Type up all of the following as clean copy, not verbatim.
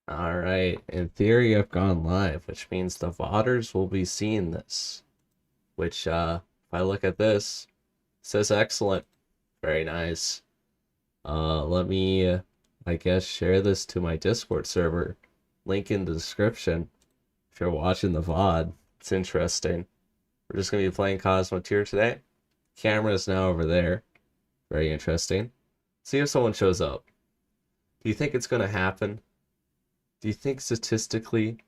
All right. In theory, I've gone live, which means the VODers will be seeing this. Which, if I look at this, it says excellent. Very nice. Let me, I guess, share this to my Discord server. Link in the description. If you're watching the VOD, it's interesting. We're just gonna be playing Cosmoteer today. Camera is now over there. Very interesting. See if someone shows up. Do you think it's gonna happen? Do you think statistically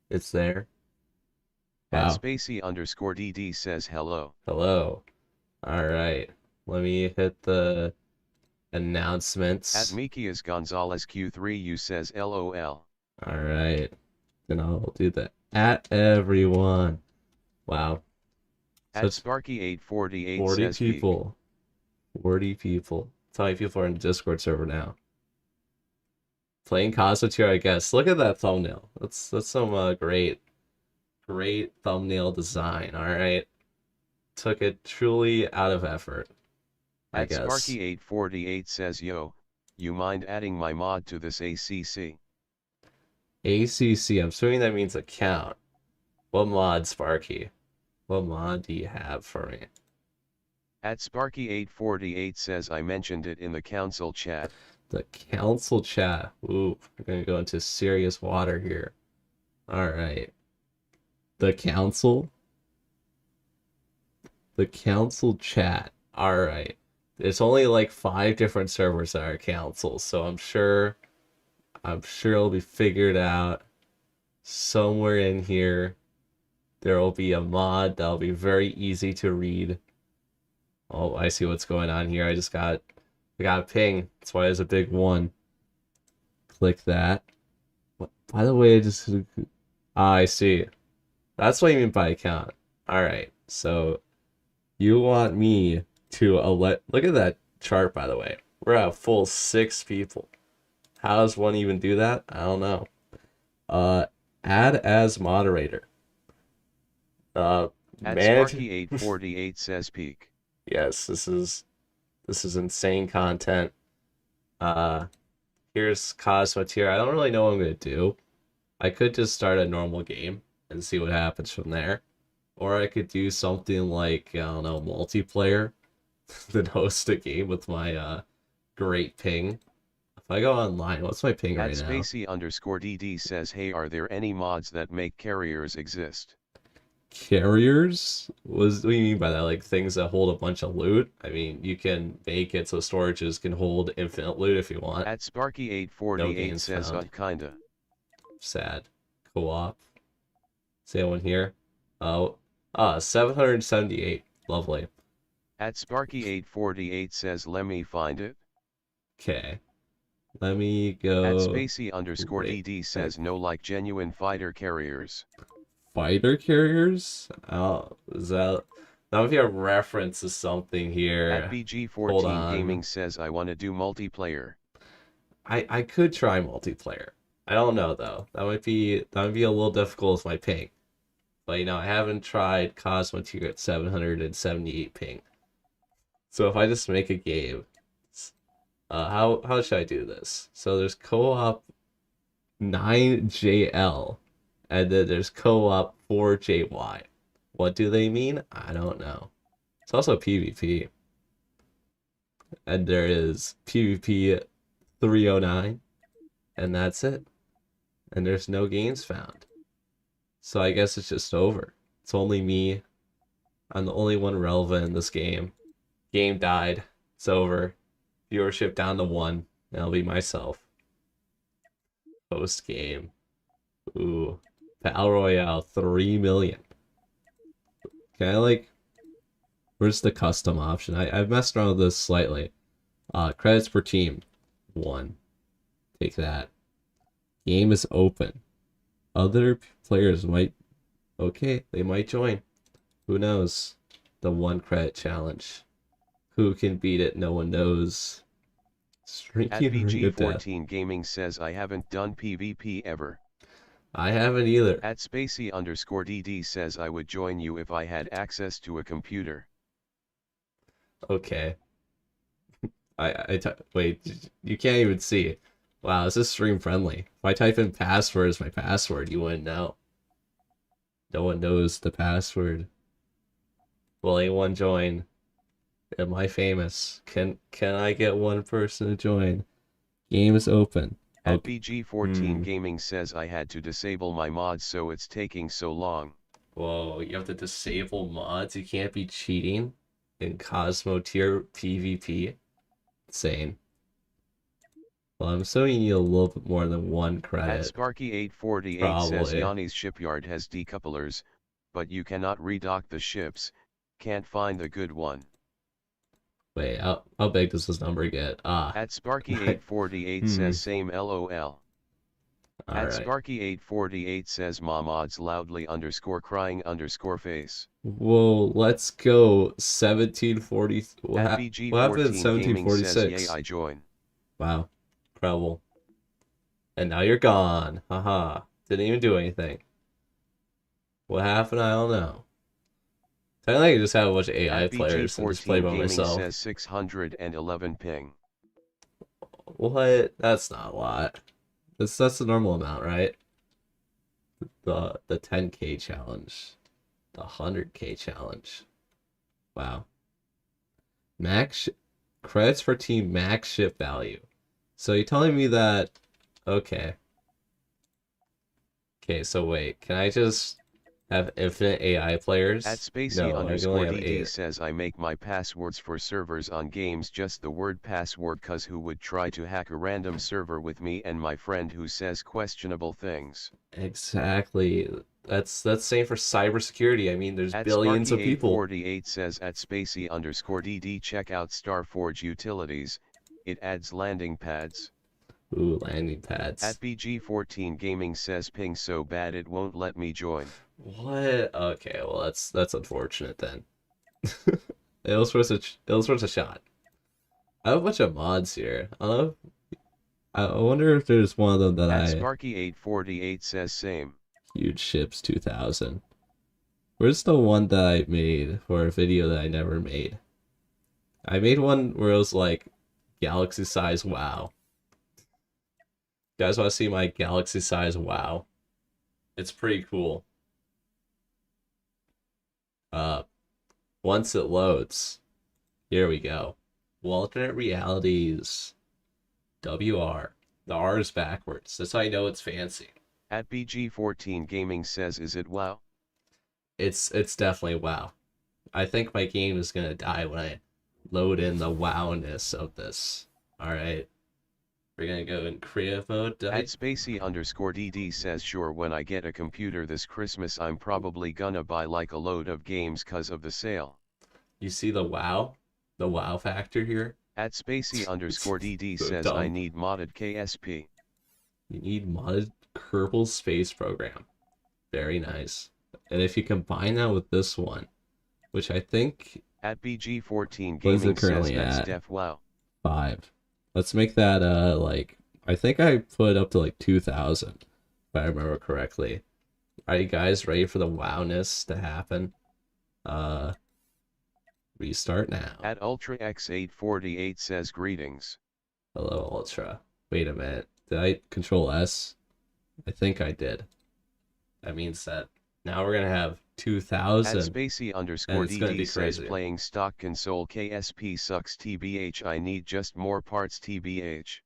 it's there? At Wow. Spacey_DD says hello. Hello. All right. Let me hit the At announcements. Mikias Gonzalez Q3U says LOL. All right. Then I'll do the at everyone. Wow. So At it's Sparky848 40 says peak. people. 40 people. That's how many people are in the Discord server now. Playing Cosmoteer, I guess. Look at that thumbnail. That's some great thumbnail design. All right. Took it truly out of effort, I At guess. Sparky848 says yo, you mind adding my mod to this ACC? ACC, I'm assuming that means account. What mod, Sparky? What mod do you have for me? At Sparky848 says I mentioned it in the council chat. The council chat. Ooh, we're gonna go into serious water here. Alright. The council? The council chat. Alright. It's only like 5 different servers that are council, so I'm sure it'll be figured out somewhere in here. There will be a mod that'll be very easy to read. Oh, I see what's going on here. I got a ping. That's why there's a big one. Click that. What, by the way, I see. That's what you mean by account. All right. So you want me to look at that chart, by the way. We're at a full 6 people. How does one even do that? I don't know. Uh, add as moderator. Uh, At manage. Sparky848 says peak. Yes, this is insane content. Uh, here's Cosmoteer. I don't really know what I'm gonna do. I could just start a normal game and see what happens from there. Or I could do something like, I don't know, multiplayer, then host a game with my great ping. If I go online, what's my ping At right now? Spacey_DD says hey, are there any mods that make carriers exist? Carriers? What do you mean by that? Like things that hold a bunch of loot? I mean, you can make it so storages can hold infinite loot if you want. At No Sparky848 gains says found. kinda. Sad. Co-op. See anyone here? Oh, 778. Lovely. At Sparky848 says let me find it. Okay. Let me At go. Wait. Spacey_DD says no like genuine fighter carriers. Fighter carriers? Oh, that might be a reference to something At here. Hold BG14 on. Gaming says I wanna do multiplayer. I could try multiplayer. I don't know though. That might be a little difficult with my ping. But I haven't tried Cosmoteer at 778 ping. So if I just make a game, how should I do this? So there's co-op 9JL, and then there's co-op 4JY. What do they mean? I don't know. It's also PvP, and there is PvP 309, and that's it. And there's no gains found. So I guess it's just over. It's only me. I'm the only one relevant in this game. Game died. It's over. Viewership down to 1. That'll be myself. Post game. Ooh. Battle Royale 3 million. Can I where's the custom option? I've messed around with this slightly. Credits per team. 1. Take that. Game is open. Other players might okay, they might join. Who knows? The 1 credit challenge. Who can beat it? No one knows. At Shrinking ring of death. BG14 Gaming says I haven't done PvP ever. I haven't either. At Spacey_DD says I would join you if I had access to a computer. Okay. Wait, you can't even see. Wow, this is stream friendly. If I type in password as my password, you wouldn't know. No one knows the password. Will anyone join? Am I famous? Can I get one person to join? Game is open. At Okay. BG14 Gaming says I had to disable my mods so it's taking so long. Whoa, you have to disable mods. You can't be cheating in Cosmoteer PvP. Insane. Well, I'm assuming you need a little bit more than one At credit. Sparky848 says Probably. Yanni's shipyard has decouplers, but you cannot redock the ships, can't find the good one. Wait, how big does this number get? Ah. At Sparky848 Hmm. says same LOL. At Alright. Sparky848 says ma mods loudly _ crying _ face. Whoa, let's go. 1740. At What happened in BG14 Gaming says yay 1746? I join. Wow. Incredible. And now you're gone. Haha. Didn't even do anything. What happened? I don't know. Technically, I just have a bunch of AI At players and just play BG14 by Gaming myself. says 611 ping. What? That's not a lot. That's the normal amount, right? The 10K challenge. The 100K challenge. Wow. Max credits for team max ship value. So you're telling me that okay. Okay, so wait, can I just have infinite AI players? At Spacey No, I can only have _DD 8. says I make my passwords for servers on games just the word password cause who would try to hack a random server with me and my friend who says questionable things. Exactly. That's same for cybersecurity. I mean, there's At billions of people. Sparky848 says at Spacey _DD check out Starforge utilities, it adds landing pads. Ooh, landing pads. At BG14 Gaming says ping so bad it won't let me join. What? Okay, well that's unfortunate then. It was worth a shot. I have a bunch of mods here. I don't know. I wonder if there's one of them that At I Sparky848 says same. huge ships 2000. Where's the one that I made for a video that I never made? I made one where it was like galaxy size wow. You guys want to see my galaxy size wow? It's pretty cool. Uh, once it loads, here we go. Alternate realities. WR. The R is backwards. That's how I know it's fancy. At BG14 Gaming says is it wow? It's definitely wow. I think my game is gonna die when I load in the wowness of this. Alright. We're gonna go in creative mode. At Spacey _DD says sure when I get a computer this Christmas I'm probably gonna buy like a load of games cause of the sale. You see the wow? The wow factor here? At Spacey _DD So says dumb. I need modded KSP. You need modded Kerbal Space Program. Very nice. And if you combine that with this one, which I think At BG14 what is Gaming it says currently that's at? def wow. 5. Let's make that like I think I put it up to like 2000 if I remember correctly. Are you guys ready for the wowness to happen? Restart now. At Ultra X848 says greetings. Hello Ultra. Wait a minute. Did I control S? I think I did. That means that now we're gonna have At 2000. Spacey And it's gonna _DD be says crazy. playing stock console KSP sucks TBH I need just more parts TBH.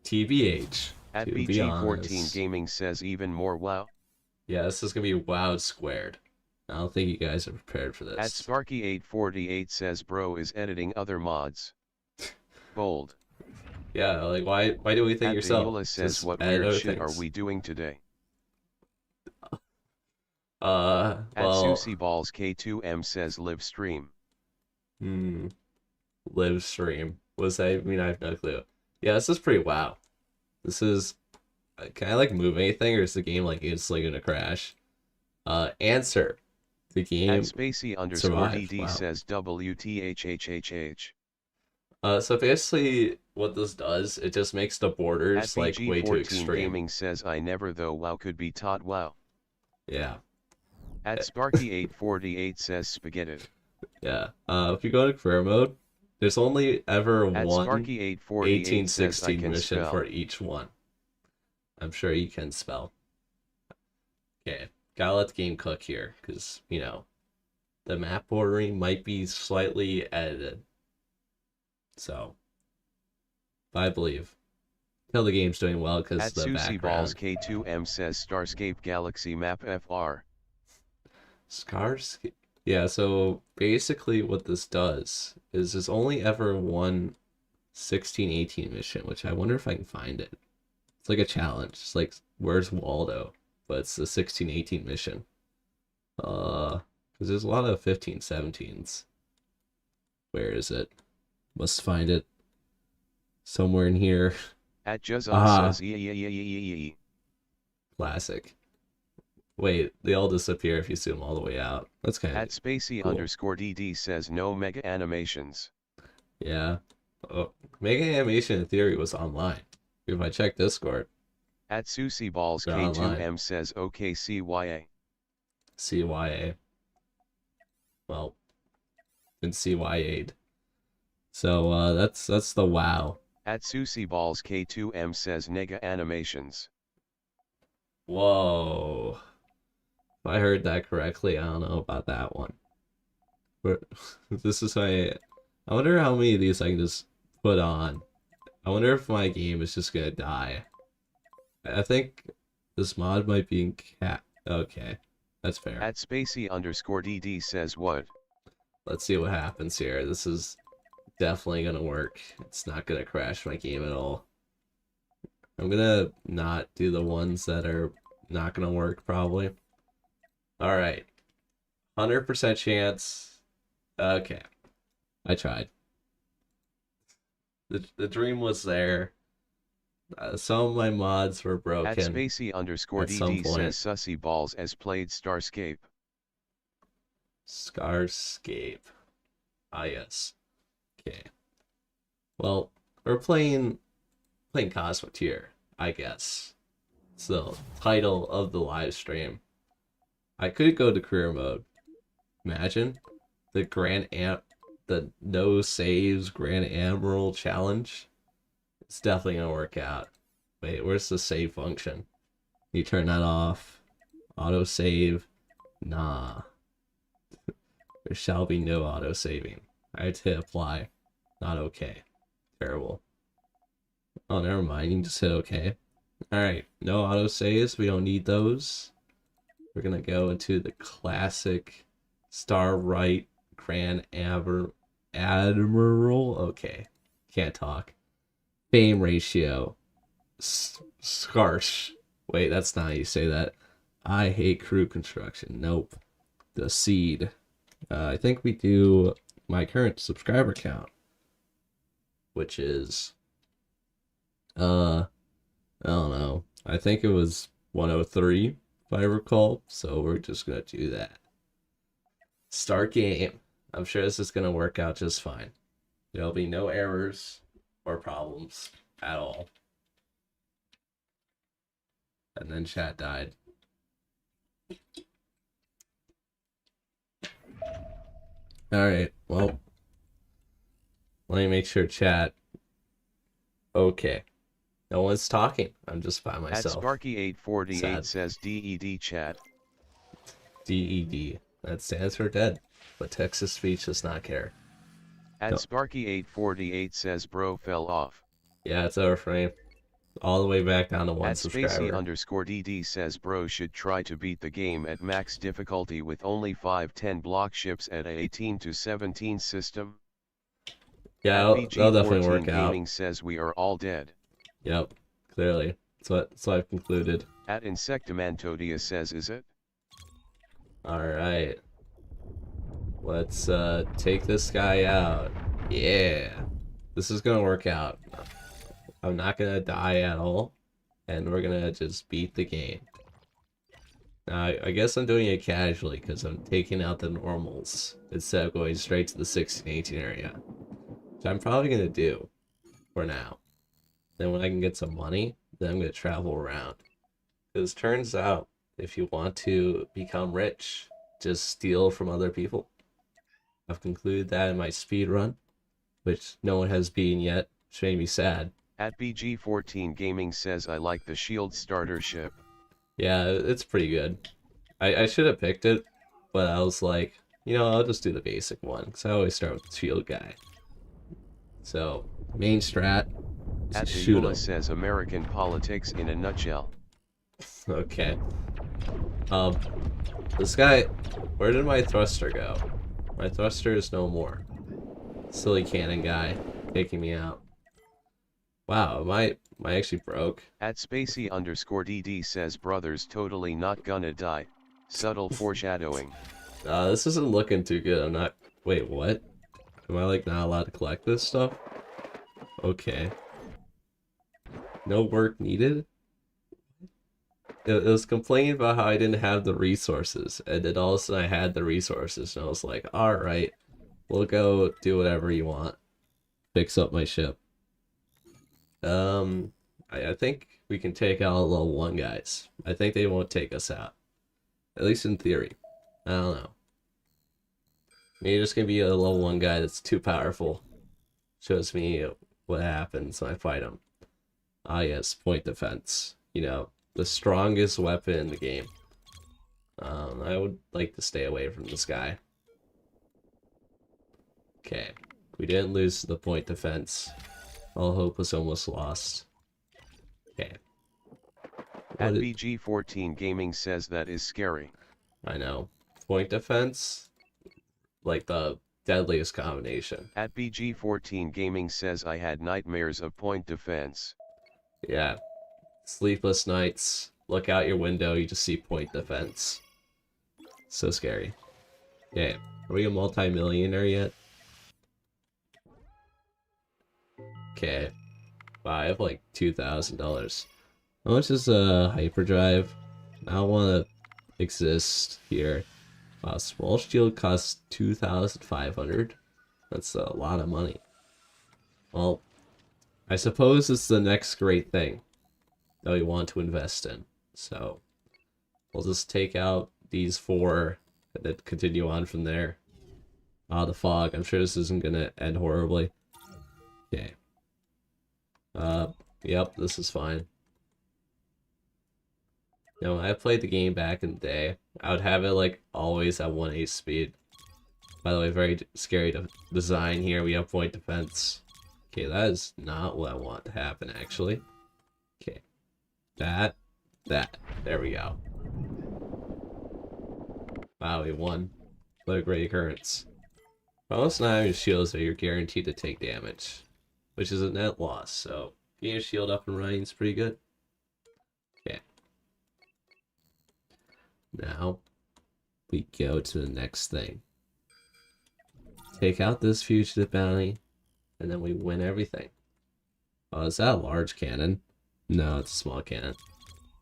TBH. At To be BG14 honest. Gaming says even more wow. Yeah, this is gonna be wowed squared. I don't think you guys are prepared for At this. Sparky848 says bro is editing other mods. Bold. Yeah, like why do we think At yourself? Biola says Just what add weird other shit are things. we doing today? At Well, Susie Balls K2M says live stream. live stream. What does that mean? I have no clue. Yeah, this is pretty wow. This is. Can I like move anything, or is the game like instantly gonna crash? Answer. The At game Spacey survived. _DD Wow. says WTHHHH. So basically, what this does, it just makes the At borders like way too BG14 extreme. Gaming says I never though wow could be taught wow. Yeah, At Sparky848 says spaghetti. yeah. If you go to career mode, There's only ever At one Sparky848 says I 1816 can mission for spell. each one. I'm sure you can spell. Okay, gotta let the game cook here, because, the map ordering might be slightly edited. So, but I believe. Tell the game's doing well because At the Susie Balls background. K2M says Starscape Galaxy Map FR. Scars? Yeah, so basically what this does is there's only ever one 1618 mission, which I wonder if I can find it. It's like a challenge. It's like, where's Waldo? But it's the 1618 mission. Because there's a lot of 1517s. Where is it? Must find it somewhere in here. At Juzon Ah, says ee. classic. Wait, they all disappear if you zoom all the way out. That's kind At of Spacey cool. _DD says no mega animations. Yeah. Oh, Mega Animation in theory was online. If I check Discord, At Susie Balls they're online. K2M says OKCYA. CYA. Well, been CYA'd. So that's the WoW. At Susie Balls K2M says nega animations. Whoa. If I heard that correctly, I don't know about that one. But this is I wonder how many of these I can just put on. I wonder if my game is just gonna die. I think this mod might be in cat. Okay, that's fair. At Spacey _DD says what? Let's see what happens here. This is definitely gonna work. It's not gonna crash my game at all. I'm gonna not do the ones that are not gonna work probably. All right, 100% chance. Okay, I tried. The dream was there. Some of my mods were At broken Spacey at some _DD point. says Sussy Balls as played Starscape. Scarscape. Ah, yes. Okay. Well, we're playing Cosmoteer, I guess. It's the title of the live stream. I could go to career mode. Imagine the no saves Grand Admiral challenge. It's definitely gonna work out. Wait, where's the save function? You turn that off. Auto save. Nah. There shall be no auto saving. I had to hit apply. Not okay. Terrible. Oh, never mind. You can just hit okay. Alright, no auto saves. We don't need those. We're gonna go into the classic Star Right Grand Admiral. Okay. Can't talk. Fame ratio. Scarce. Wait, that's not how you say that. I hate crew construction. Nope. The seed. I think we do my current subscriber count, which is I don't know. I think it was 103 if I recall. So we're just gonna do that. Start game. I'm sure this is gonna work out just fine. There'll be no errors or problems at all. And then chat died. Alright, well, let me make sure chat. Okay. No one's talking. I'm just by At myself. Sparky848 Sad. says DED chat. DED. That stands for dead. But Texas speech does not care. At No. Sparky848 says bro fell off. Yeah, it's over for me. All the way back down to one At Spacey subscriber. _DD says bro should try to beat the game at max difficulty with only 5-10 block ships at a 18 to 17 system. Yeah, At that'll definitely BG14 work out. Gaming says we are all dead. Yep, clearly. That's what I've concluded. At Insectamantodia says is it? Alright. Let's take this guy out. Yeah. This is gonna work out. I'm not gonna die at all. And we're gonna just beat the game. Now, I guess I'm doing it casually because I'm taking out the normals instead of going straight to the 1618 area. Which I'm probably gonna do for now. Then when I can get some money, then I'm gonna travel around. Because turns out, if you want to become rich, just steal from other people. I've concluded that in my speed run. which no one has beaten yet, which made me sad. At BG14 Gaming says I like the shield starter ship. Yeah, it's pretty good. I should have picked it, but I was like, I'll just do the basic one, because I always start with the shield guy. So, main strat is At to the shoot Eula him. says American politics in a nutshell. Okay. Um, this guy, where did my thruster go? My thruster is no more. Silly cannon guy taking me out. Wow, am I actually broke? At Spacey_DD says brothers totally not gonna die. Subtle foreshadowing. This isn't looking too good. I'm not. Wait, what? Am I like not allowed to collect this stuff? Okay. No work needed? It was complaining about how I didn't have the resources, and then all of a sudden I had the resources, and I was like, alright, we'll go do whatever you want. Fix up my ship. I think we can take out level 1 guys. I think they won't take us out. At least in theory. I don't know. Maybe there's gonna be a level 1 guy that's too powerful. Shows me what happens when I fight him. Ah yes, point defense. The strongest weapon in the game. I would like to stay away from this guy. Okay. We didn't lose the point defense. All hope was almost lost. Okay. At BG14 Gaming says that is scary. I know. Point defense, like the deadliest combination. At BG14 Gaming says I had nightmares of point defense. Yeah. Sleepless nights. Look out your window, you just see point defense. So scary. Okay. Are we a multi-millionaire yet? Okay. Wow, I have like $2,000. How much is a hyperdrive? I don't want to exist here. Wow, small shield costs 2,500. That's a lot of money. Well, I suppose it's the next great thing that we want to invest in. So we'll just take out these 4 and then continue on from there. Ah, the fog. I'm sure this isn't gonna end horribly. Okay. Yep, this is fine. I played the game back in the day. I would have it like always at 1/8 speed. By the way, very scary to design here. We have point defense. Okay, that is not what I want to happen actually. Okay. That. There we go. Wow, we won. What a great occurrence. Almost not having shields, so you're guaranteed to take damage, which is a net loss, so getting your shield up and running is pretty good. Okay. Now, we go to the next thing. Take out this fugitive bounty, and then we win everything. Oh, is that a large cannon? No, it's a small cannon.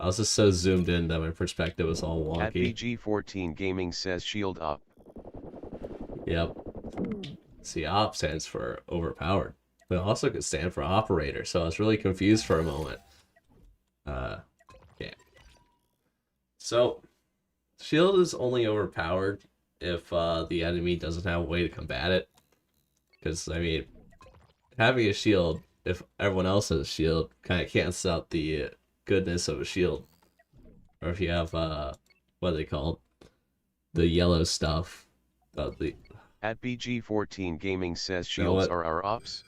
I was just so zoomed in that my perspective was all wonky. At BG14 Gaming says shield up. Yep. See, op stands for overpowered, but it also could stand for operator, so I was really confused for a moment. Okay. So, shield is only overpowered if the enemy doesn't have a way to combat it. Because, I mean, having a shield, if everyone else has a shield, kind of cancels out the goodness of a shield. Or if you have, what are they called? The yellow stuff. At BG14 Gaming says shields are our ops.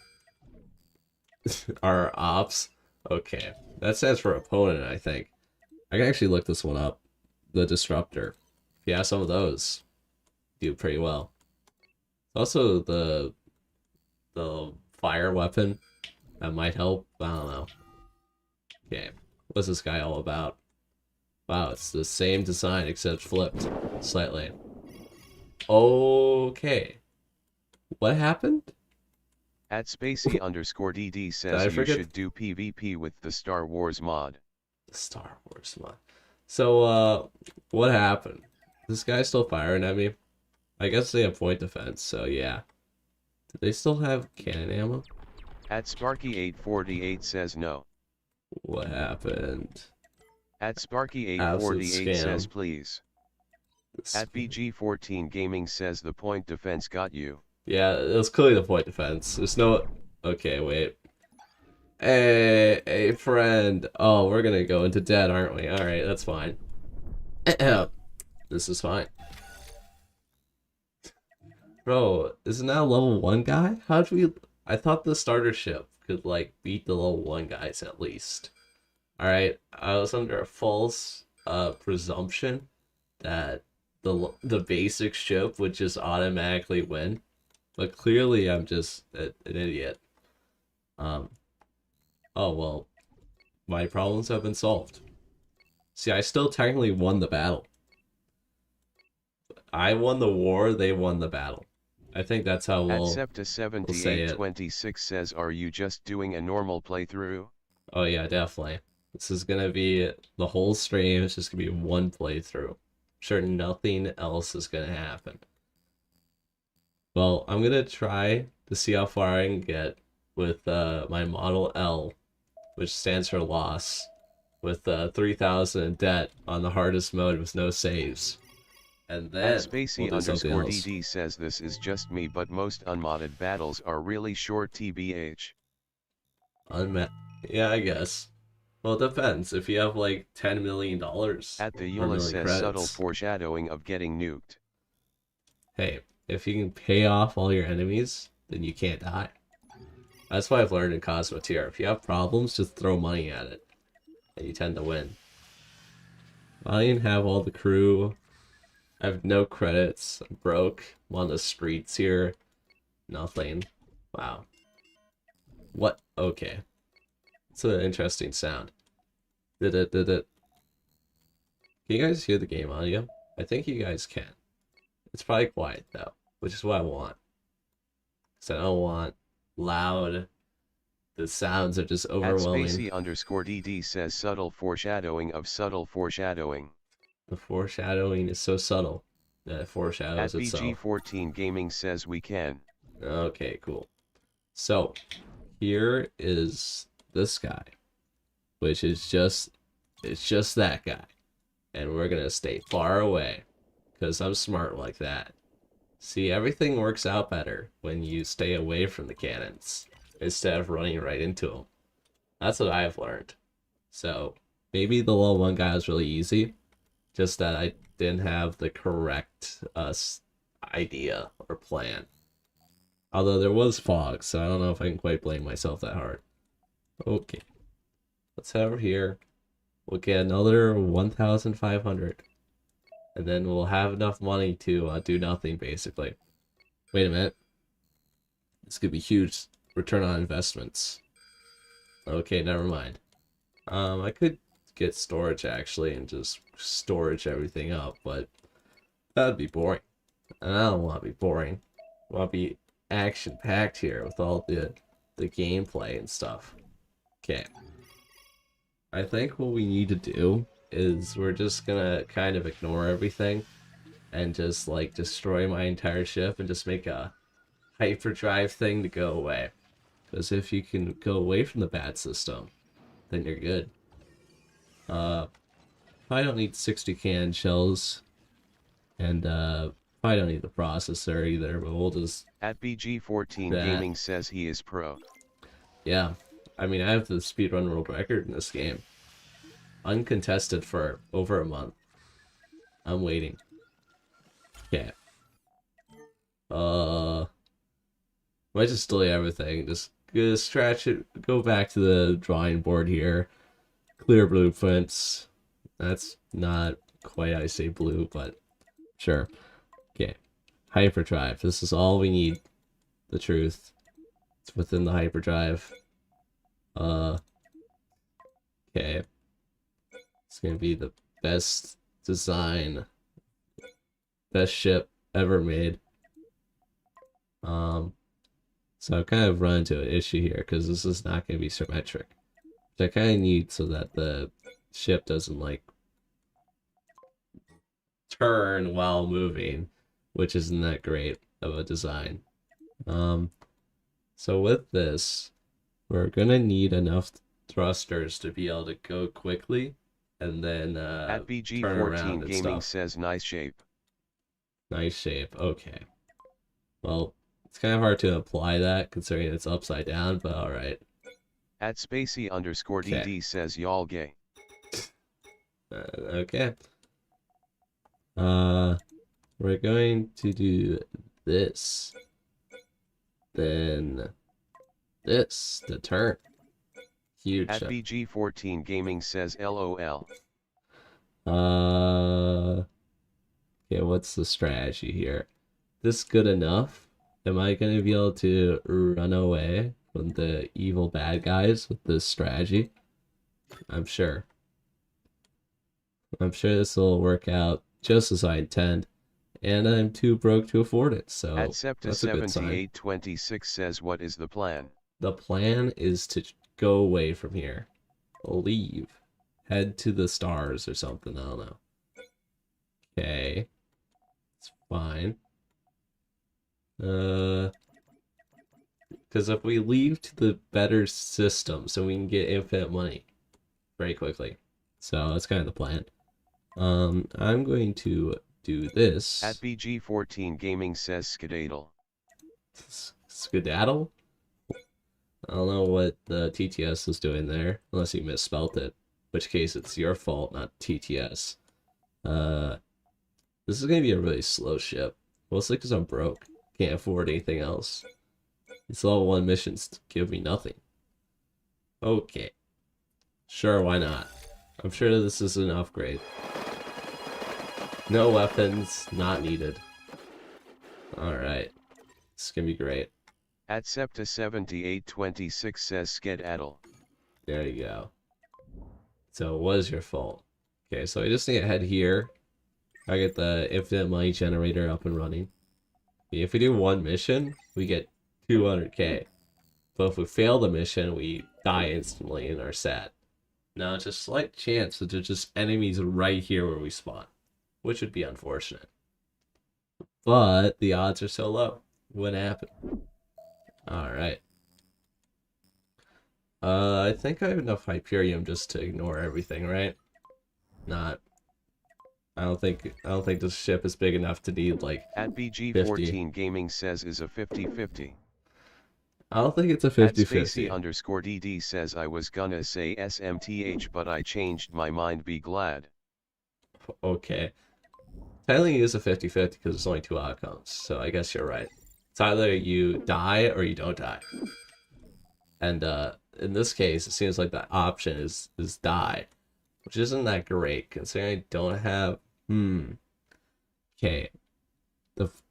Our ops? Okay. That stands for opponent, I think. I can actually look this one up. The disruptor. If you have some of those, do pretty well. Also, the fire weapon that might help. I don't know. Okay, what's this guy all about? Wow, it's the same design except flipped slightly. Okay, what happened? At Spacey_DD says you should do PvP with the Star Wars mod. The Star Wars mod. So, what happened? This guy's still firing at me? I guess they have point defense, so yeah. Do they still have cannon ammo? At Sparky848 says no. What happened? At Sparky848 says please. At BG14 Gaming says the point defense got you. Yeah, it was clearly the point defense. There's no. Okay, wait. Hey, friend. Oh, we're gonna go into debt, aren't we? All right, that's fine. This is fine. Bro, isn't that a level 1 guy? How'd we... I thought the starter ship could, like, beat the level 1 guys at least. Alright, I was under a false presumption that the basic ship would just automatically win. But clearly I'm just an idiot. Um, oh well, my problems have been solved. See, I still technically won the battle. I won the war, they won the battle. I think that's how At we'll say it. Septa7826 says, are you just doing a normal playthrough? Oh yeah, definitely. This is gonna be the whole stream. It's just gonna be one playthrough. I'm sure nothing else is gonna happen. Well, I'm gonna try to see how far I can get with my Model L, which stands for loss, with 3,000 in debt on the hardest mode with no saves. And At then we'll Spacey do something underscore else. DD says this is just me, but most unmodded battles are really short TBH. Unmet. Yeah, I guess. Well, it depends. If you have like $10 million At the or Eula million says subtle credits, foreshadowing of getting nuked. hey, if you can pay off all your enemies, then you can't die. That's what I've learned in Cosmoteer. If you have problems, just throw money at it, and you tend to win. I didn't have all the crew. I have no credits. I'm broke. I'm on the streets here. Nothing. Wow. What? Okay. It's an interesting sound. Did it, did it. Can you guys hear the game audio? I think you guys can. It's probably quiet though, which is what I want. Because I don't want loud. The sounds are just At overwhelming. Spacey underscore DD says subtle foreshadowing of subtle foreshadowing. The foreshadowing is so subtle that it foreshadows At itself. BG14 Gaming says we can. Okay, cool. So, here is this guy, which is it's just that guy. And we're gonna stay far away, because I'm smart like that. See, everything works out better when you stay away from the cannons, instead of running right into them. That's what I've learned. So, maybe the level 1 guy was really easy, just that I didn't have the correct idea or plan. Although there was fog, so I don't know if I can quite blame myself that hard. Okay, let's head over here. We'll get another 1,500. And then we'll have enough money to do nothing, basically. Wait a minute. This could be huge return on investments. Okay, never mind. I could get storage, actually, and just storage everything up, but that'd be boring. And I don't want to be boring. I want to be action-packed here with all the gameplay and stuff. Okay. I think what we need to do is we're just gonna kind of ignore everything and just like destroy my entire ship and just make a hyperdrive thing to go away. Because if you can go away from the bad system, then you're good. I don't need 60 cannon shells, and I don't need the processor either, but we'll just At BG14 that. Gaming says he is pro. Yeah, I mean, I have the speedrun world record in this game. Uncontested for over a month. I'm waiting. Okay. Might just delete everything. Just scratch it. Go back to the drawing board here. Clear blueprints. That's not quite I say blue, but sure. Okay. Hyperdrive. This is all we need. The truth. It's within the hyperdrive. Okay. It's gonna be the best design, best ship ever made. So I've kind of run into an issue here because this is not gonna be symmetric, which I kind of need so that the ship doesn't like turn while moving, which isn't that great of a design. So with this, we're gonna need enough thrusters to be able to go quickly and then At turn around BG14 and Gaming stuff. says nice shape. Nice shape. Okay. Well, It's kind of hard to apply that considering it's upside down, but alright. At Spacey underscore Okay. DD says y'all gay. Okay. We're going to do this. Then this, the turn. Huge. At BG14 Gaming says LOL. Okay, what's the strategy here? This good enough? Am I gonna be able to run away from the evil bad guys with this strategy? I'm sure. I'm sure this will work out just as I intend. And I'm too broke to afford it, so At Septa that's a good sign. 7826 says what is the plan? The plan is to go away from here. Leave. Head to the stars or something, I don't know. Okay. It's fine. Because if we leave to the better system, so we can get infinite money very quickly. So that's kind of the plan. I'm going to do this. At BG14 Gaming says skedaddle. Skedaddle? I don't know what the TTS is doing there, unless you misspelt it. In which case it's your fault, not TTS. This is gonna be a really slow ship. Mostly because I'm broke. Can't afford anything else. These level 1 missions give me nothing. Okay. Sure, why not? I'm sure this is an upgrade. No weapons, not needed. Alright. This is gonna be great. At Septa 7826 says skedaddle. There you go. So it was your fault. Okay, so I just need to head here. I get the infinite money generator up and running. If we do one mission, we get 200k. But if we fail the mission, we die instantly and are sad. Now it's a slight chance that there's just enemies right here where we spawn, which would be unfortunate. But the odds are so low. Wouldn't happen. Alright. I think I have enough Hyperium just to ignore everything, right? Not. I don't think this ship is big enough to need like At BG14 Gaming says is a 50-50. I don't think it's a At 50-50. Spacey underscore DD says I was gonna say SMTH but I changed my mind, be glad. Okay. Technically it is a 50-50 because there's only two outcomes, so I guess you're right. It's either you die or you don't die. And in this case, it seems like the option is die, which isn't that great considering I don't have. Okay.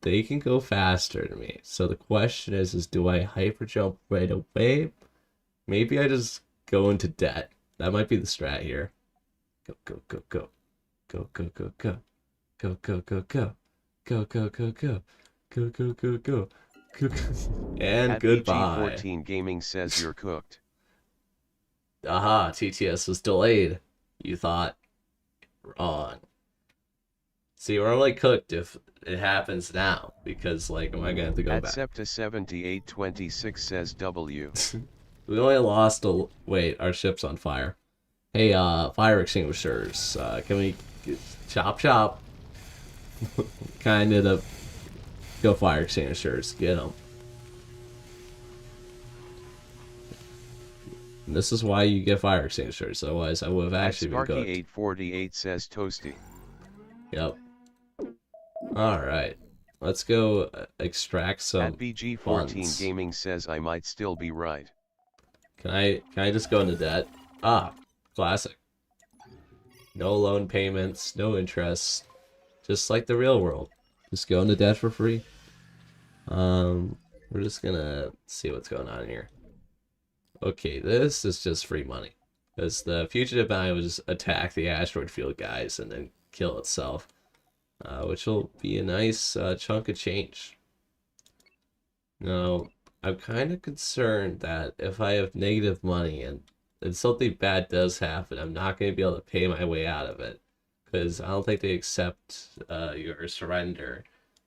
They can go faster than me. So the question is do I hyper jump right away? Maybe I just go into debt. That might be the strat here. Go, go, go, go. Go, go, go, go. Go, go, go, go. Go, go, go, go. Go, go, go, go. Go, go. And At goodbye. BG14 Gaming says you're cooked. Aha, TTS was delayed. You thought wrong. See, we're only cooked if it happens now, because, like, am I gonna have to go At back? Septa 7826 says W. We only lost a... Wait, our ship's on fire. Hey, fire extinguishers, can we... Chop, chop. Kinda to... Go fire extinguishers, get them. And this is why you get fire extinguishers, otherwise I would have actually been cooked. Sparky 848 says toasty. Yep. Alright. Let's go extract some At BG14 funds. Gaming says I might still be right. Can I just go into debt? Ah, classic. No loan payments, no interest. Just like the real world. Just go into debt for free. We're just gonna see what's going on here. Okay, this is just free money. Because the fugitive bounty will just attack the asteroid field guys and then kill itself. Which will be a nice chunk of change. Now, I'm kind of concerned that if I have negative money and something bad does happen, I'm not going to be able to pay my way out of it. Because I don't think they accept your surrender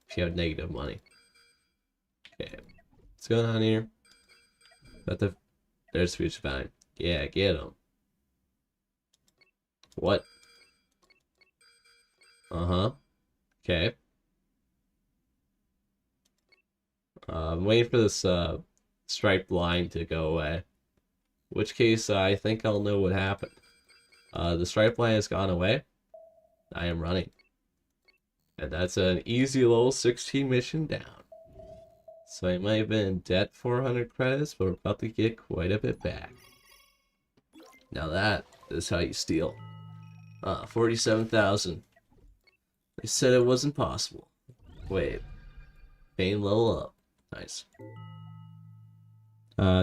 if you have negative money. Okay, what's going on here? There's future bounty. Yeah, get him. What? Uh-huh. Okay. I'm waiting for this striped line to go away. In which case, I think I'll know what happened. The striped line has gone away. I am running. And that's an easy little 16 mission down. So I might have been in debt 400 credits, but we're about to get quite a bit back. Now that is how you steal. 47,000. They said it wasn't possible. Wait. Pain level up. Nice.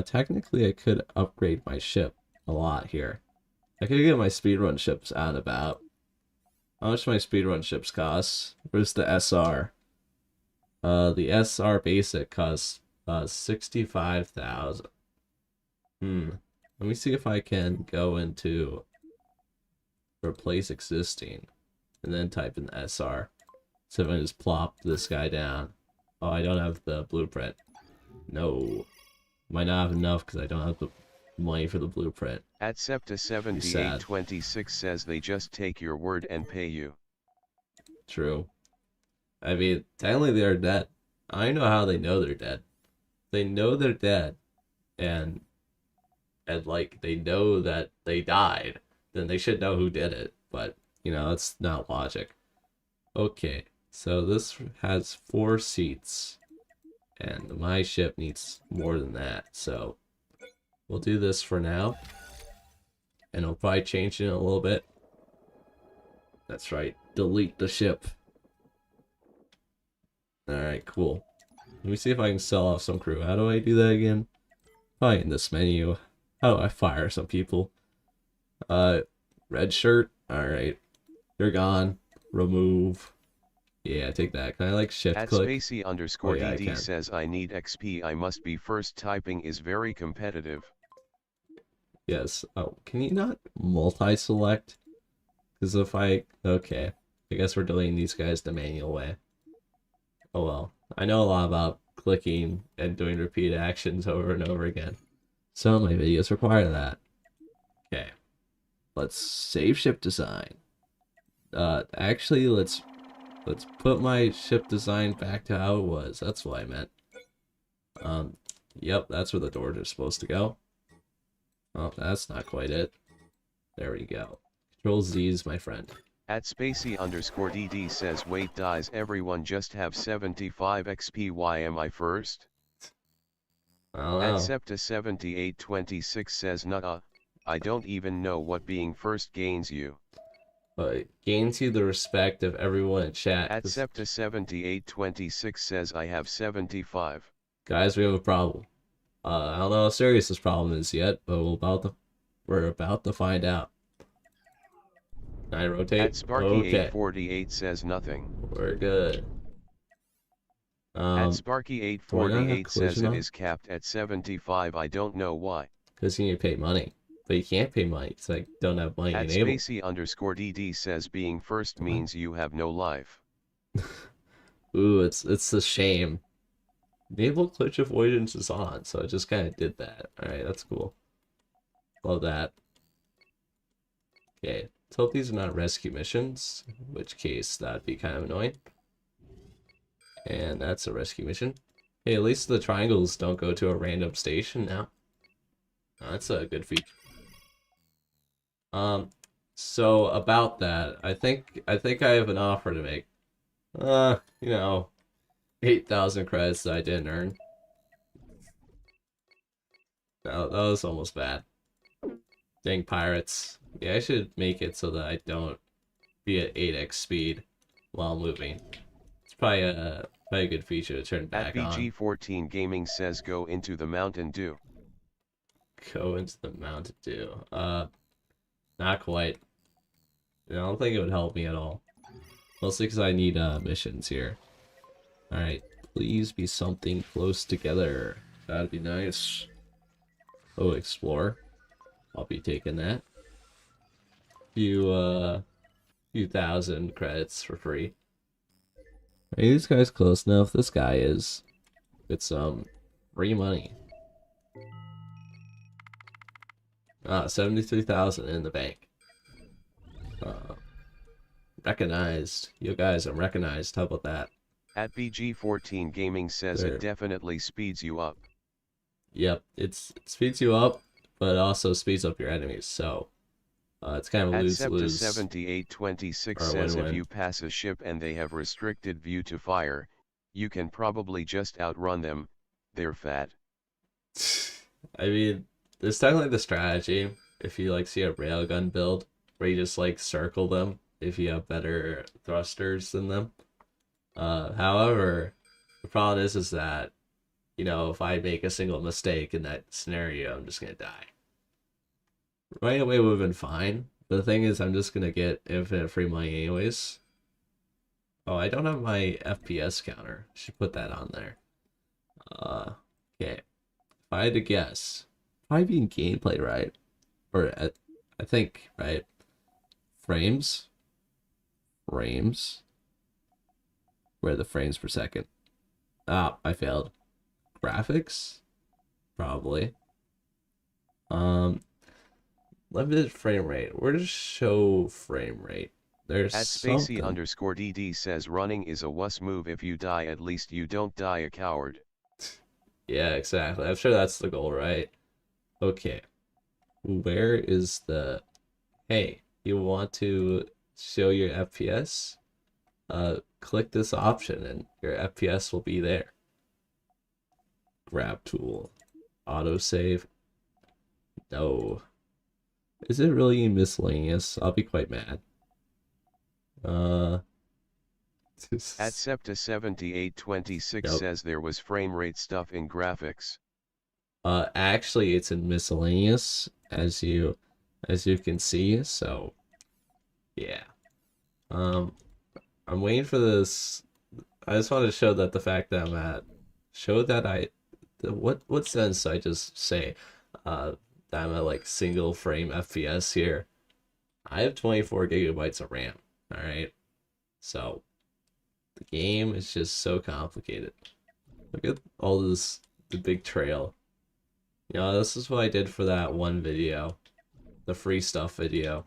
Technically I could upgrade my ship a lot here. I could get my speedrun ships out and about. How much my speedrun ships cost? Where's the SR? The SR basic costs 65,000. Let me see if I can go into replace existing and then type in the SR. So if I just plop this guy down. Oh, I don't have the blueprint. No. Might not have enough because I don't have the money for the blueprint. At Septa7826 says they just take your word and pay you. True. I mean, technically they're dead. I know how they know they're dead. They know they're dead, and like they know that they died, then they should know who did it. But you know, it's not logic. Okay, so this has 4 seats, and my ship needs more than that. So we'll do this for now, and I'll probably change it in a little bit. That's right. Delete the ship. Alright, cool. Let me see if I can sell off some crew. How do I do that again? Probably in this menu. How do I fire some people? Red shirt? Alright. You're gone. Remove. Yeah, take that. Can I like shift At click? Spacey_DD says I need XP. I must be first. Typing is very competitive. Yes. Oh, can you not multi-select? Because if okay. I guess we're deleting these guys the manual way. Oh well, I know a lot about clicking and doing repeat actions over and over again. Some of my videos require that. Okay, let's save ship design. Actually, let's put my ship design back to how it was. That's what I meant. Yep, that's where the doors are supposed to go. Oh, that's not quite it. There we go. Control Z's, my friend. At Spacey_DD says wait, dies everyone just have 75 XP? Why am I first? I don't At know. Septa7826 says nuh-uh, I don't even know what being first gains you. But it gains you the respect of everyone in chat. At Septa7826 says I have 75. Guys, we have a problem. I don't know how serious this problem is yet, but we're about to find out. Can I rotate? At Sparky848 says nothing. We're good. At Sparky848 says it is capped at 75. I don't know why. Because you need to pay money. But you can't pay money. It's like don't have money At enabled. Spacey_DD says being first means you have no life. Ooh, it's a shame. Naval glitch avoidance is on, so I just kind of did that. Alright, that's cool. Love that. Okay, let's hope these are not rescue missions, in which case that'd be kind of annoying. And that's a rescue mission. Hey, at least the triangles don't go to a random station now. That's a good feature. So about that, I think I have an offer to make. You know, 8,000 credits that I didn't earn. That was almost bad. Dang pirates. Yeah, I should make it so that I don't be at 8x speed while moving. It's probably a good feature to turn back on. At BG14 Gaming says go into the Mountain Dew. Go into the Mountain Dew. Not quite. I don't think it would help me at all. Mostly because I need missions here. Alright, please be something close together. That'd be nice. Oh, explore. I'll be taking that. Few thousand credits for free. Are these guys close enough? This guy is. It's free money. 73,000 in the bank. Recognized. You guys, I'm recognized. How about that? At BG14 Gaming says it There. definitely speeds you up. Yep, it speeds you up, but it also speeds up your enemies. So it's kind of At lose lose Septa7826 or says if win-win. you pass a ship and they have restricted view to fire, you can probably just outrun them, they're fat. I mean, there's definitely the strategy if you like see a railgun build where you just like circle them if you have better thrusters than them. However, the problem is that if I make a single mistake in that scenario, I'm just gonna die. Right away would have been fine, but the thing is, I'm just gonna get infinite free money anyways. Oh, I don't have my FPS counter. Should put that on there. Okay. If I had to guess, probably being gameplay, right? Or I think, right? Frames. Frames. Where are the frames per second? Ah, I failed. Graphics? Probably. Um, limited frame rate. Where does show frame rate? There's At Spacey something. underscore DD says running is a wuss move. If you die, at least you don't die a coward. Yeah, exactly. I'm sure that's the goal, right? Okay. Where is the... Hey, you want to show your FPS? Click this option and your FPS will be there. Grab tool. Autosave. No. Is it really miscellaneous? I'll be quite mad. Uh, At Septa7826 nope. says there was frame rate stuff in graphics. Actually, it's in miscellaneous as you can see. So, yeah. Um, I'm waiting for this. I just want to show that the fact that show that what sense I just say, that I'm at like single frame FPS here. I have 24 gigabytes of RAM. All right, so the game is just so complicated. Look at all the big trail. This is what I did for that one video, the free stuff video,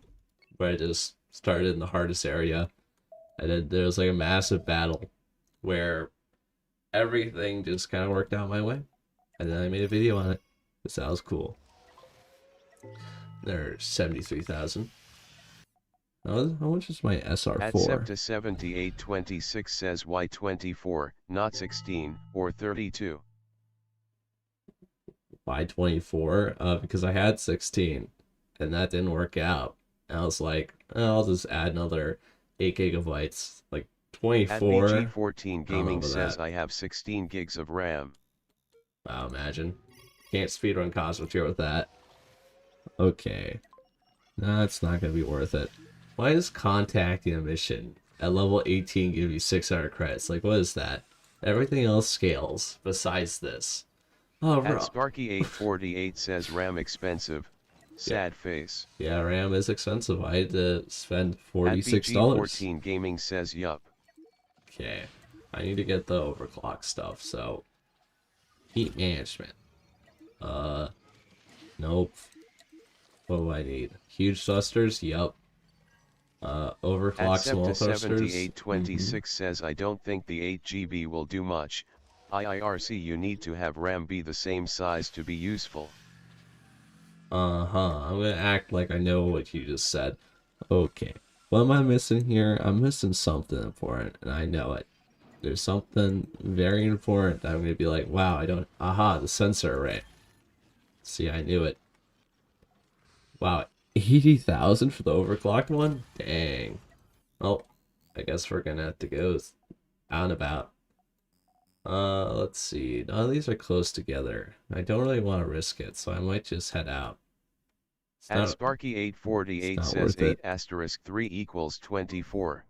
where I just started in the hardest area, and then there was like a massive battle where everything just kind of worked out my way, and then I made a video on it. Because that was cool. There's 73,000. How much is my At SR4? Septa7826 says Y24, not 16, or 32. Why 24? Because I had 16, and that didn't work out. And I was like, I'll just add another 8 gigabytes. Like At 24? BG14 I don't know Gaming about says that. I have 16 gigs of RAM. Wow, imagine. Can't speedrun Cosmoteer with that. Okay. That's not going to be worth it. Why is contacting a mission at level 18 give you 600 credits? Like, what is that? Everything else scales besides this. Oh, At bro. Sparky848 says RAM expensive. Yeah. Sad face. Yeah, RAM is expensive. I had to spend At $46. BG14 Gaming says yup. Okay. I need to get the overclock stuff, so... Heat management. Nope. What do I need? Huge thrusters? Yup. At Overclock small thrusters? Septa7826 says I don't think the 8GB will do much. IIRC you need to have RAM be the same size to be useful. Uh-huh. I'm gonna act like I know what you just said. Okay. What am I missing here? I'm missing something important, and I know it. There's something very important that I'm gonna be like, wow, I don't... Aha, the sensor array. See, I knew it. Wow, 80,000 for the overclocked one? Dang. Well, I guess we're gonna have to go out and about. Let's see. None of these are close together. I don't really want to risk it, so I might just head out. It's At not, it's Sparky848 not says worth it. 8 asterisk 3 equals 24.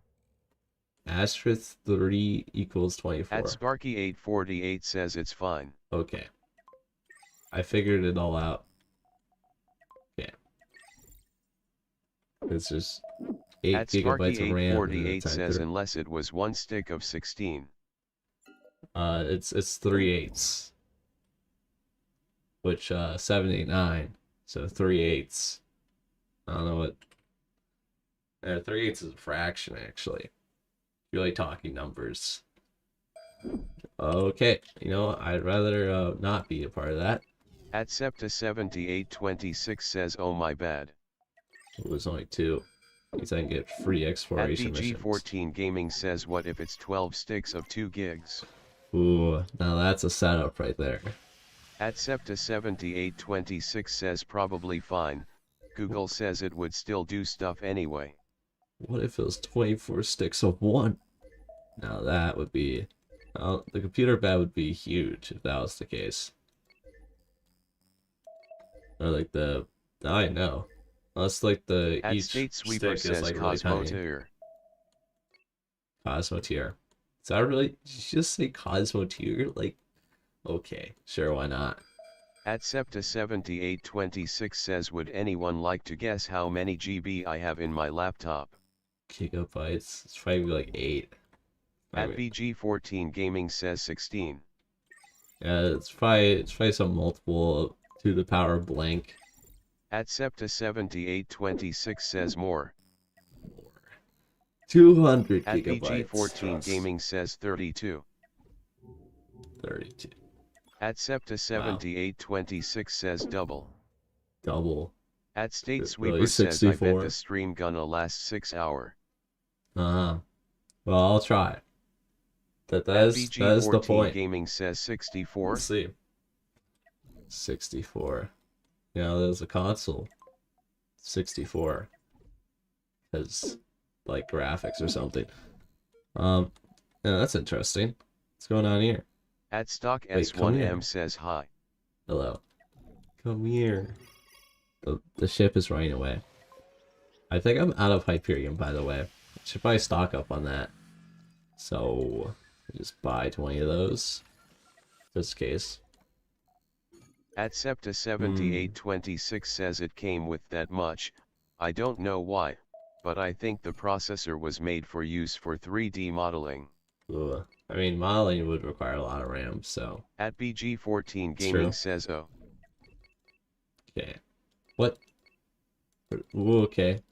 Asterisk 3 equals At 24. Sparky848 says it's fine. Okay. I figured it all out. Okay. It's just 8 At gigabytes of RAM and then Sparky848 time says through. unless it was one stick of 16. It's 3/8, which 789, so 3/8. I don't know what. 3/8 is a fraction actually. Really talking numbers. Okay, you know, I'd rather not be a part of that. At Septa7826 says oh my bad. It was only 2. Means I can get free At exploration missions. BG14 Gaming says what if it's 12 sticks of 2 gigs? Ooh, now that's a setup right there. At Septa7826 says probably fine, Google says it would still do stuff anyway. What if it was 24 sticks of 1? Now that would be... the computer bed would be huge if that was the case. Or like the... I know. Unless like the At each State Sweeper stick is says like really tiny. Cosmoteer. Cosmoteer. Is that really... Did you just say Cosmoteer? Like, okay, sure, why not? At Septa7826 says would anyone like to guess how many GB I have in my laptop? Gigabytes. It's probably like 8. I At mean, BG14 Gaming says 16. yeah, it's probably some multiple to the power blank. At Septa7826 says more. 200 At gigabytes. BG14 Gaming says 32. 32. At Wow. Septa7826 says double. Double. At State Really, Sweeper says I bet 64. the stream gonna last 6 hour. Uh-huh. Well, I'll try. That At is the BG14 point. Gaming says 64. Let's see. 64. Yeah, there's a console. 64. Because, like, graphics or something. Yeah, that's interesting. What's going on here? At Stock Wait, come here. S1M says hi. Hello. Come here. The ship is running away. I think I'm out of Hyperion, by the way. I should probably stock up on that. So, just buy 20 of those. Just in case. At Septa7826 says it came with that much, I don't know why, but I think the processor was made for use for 3D modeling. Ugh. I mean, modeling would require a lot of RAM, so... At BG14 It's Gaming true. says oh. Okay. What? Ooh, okay.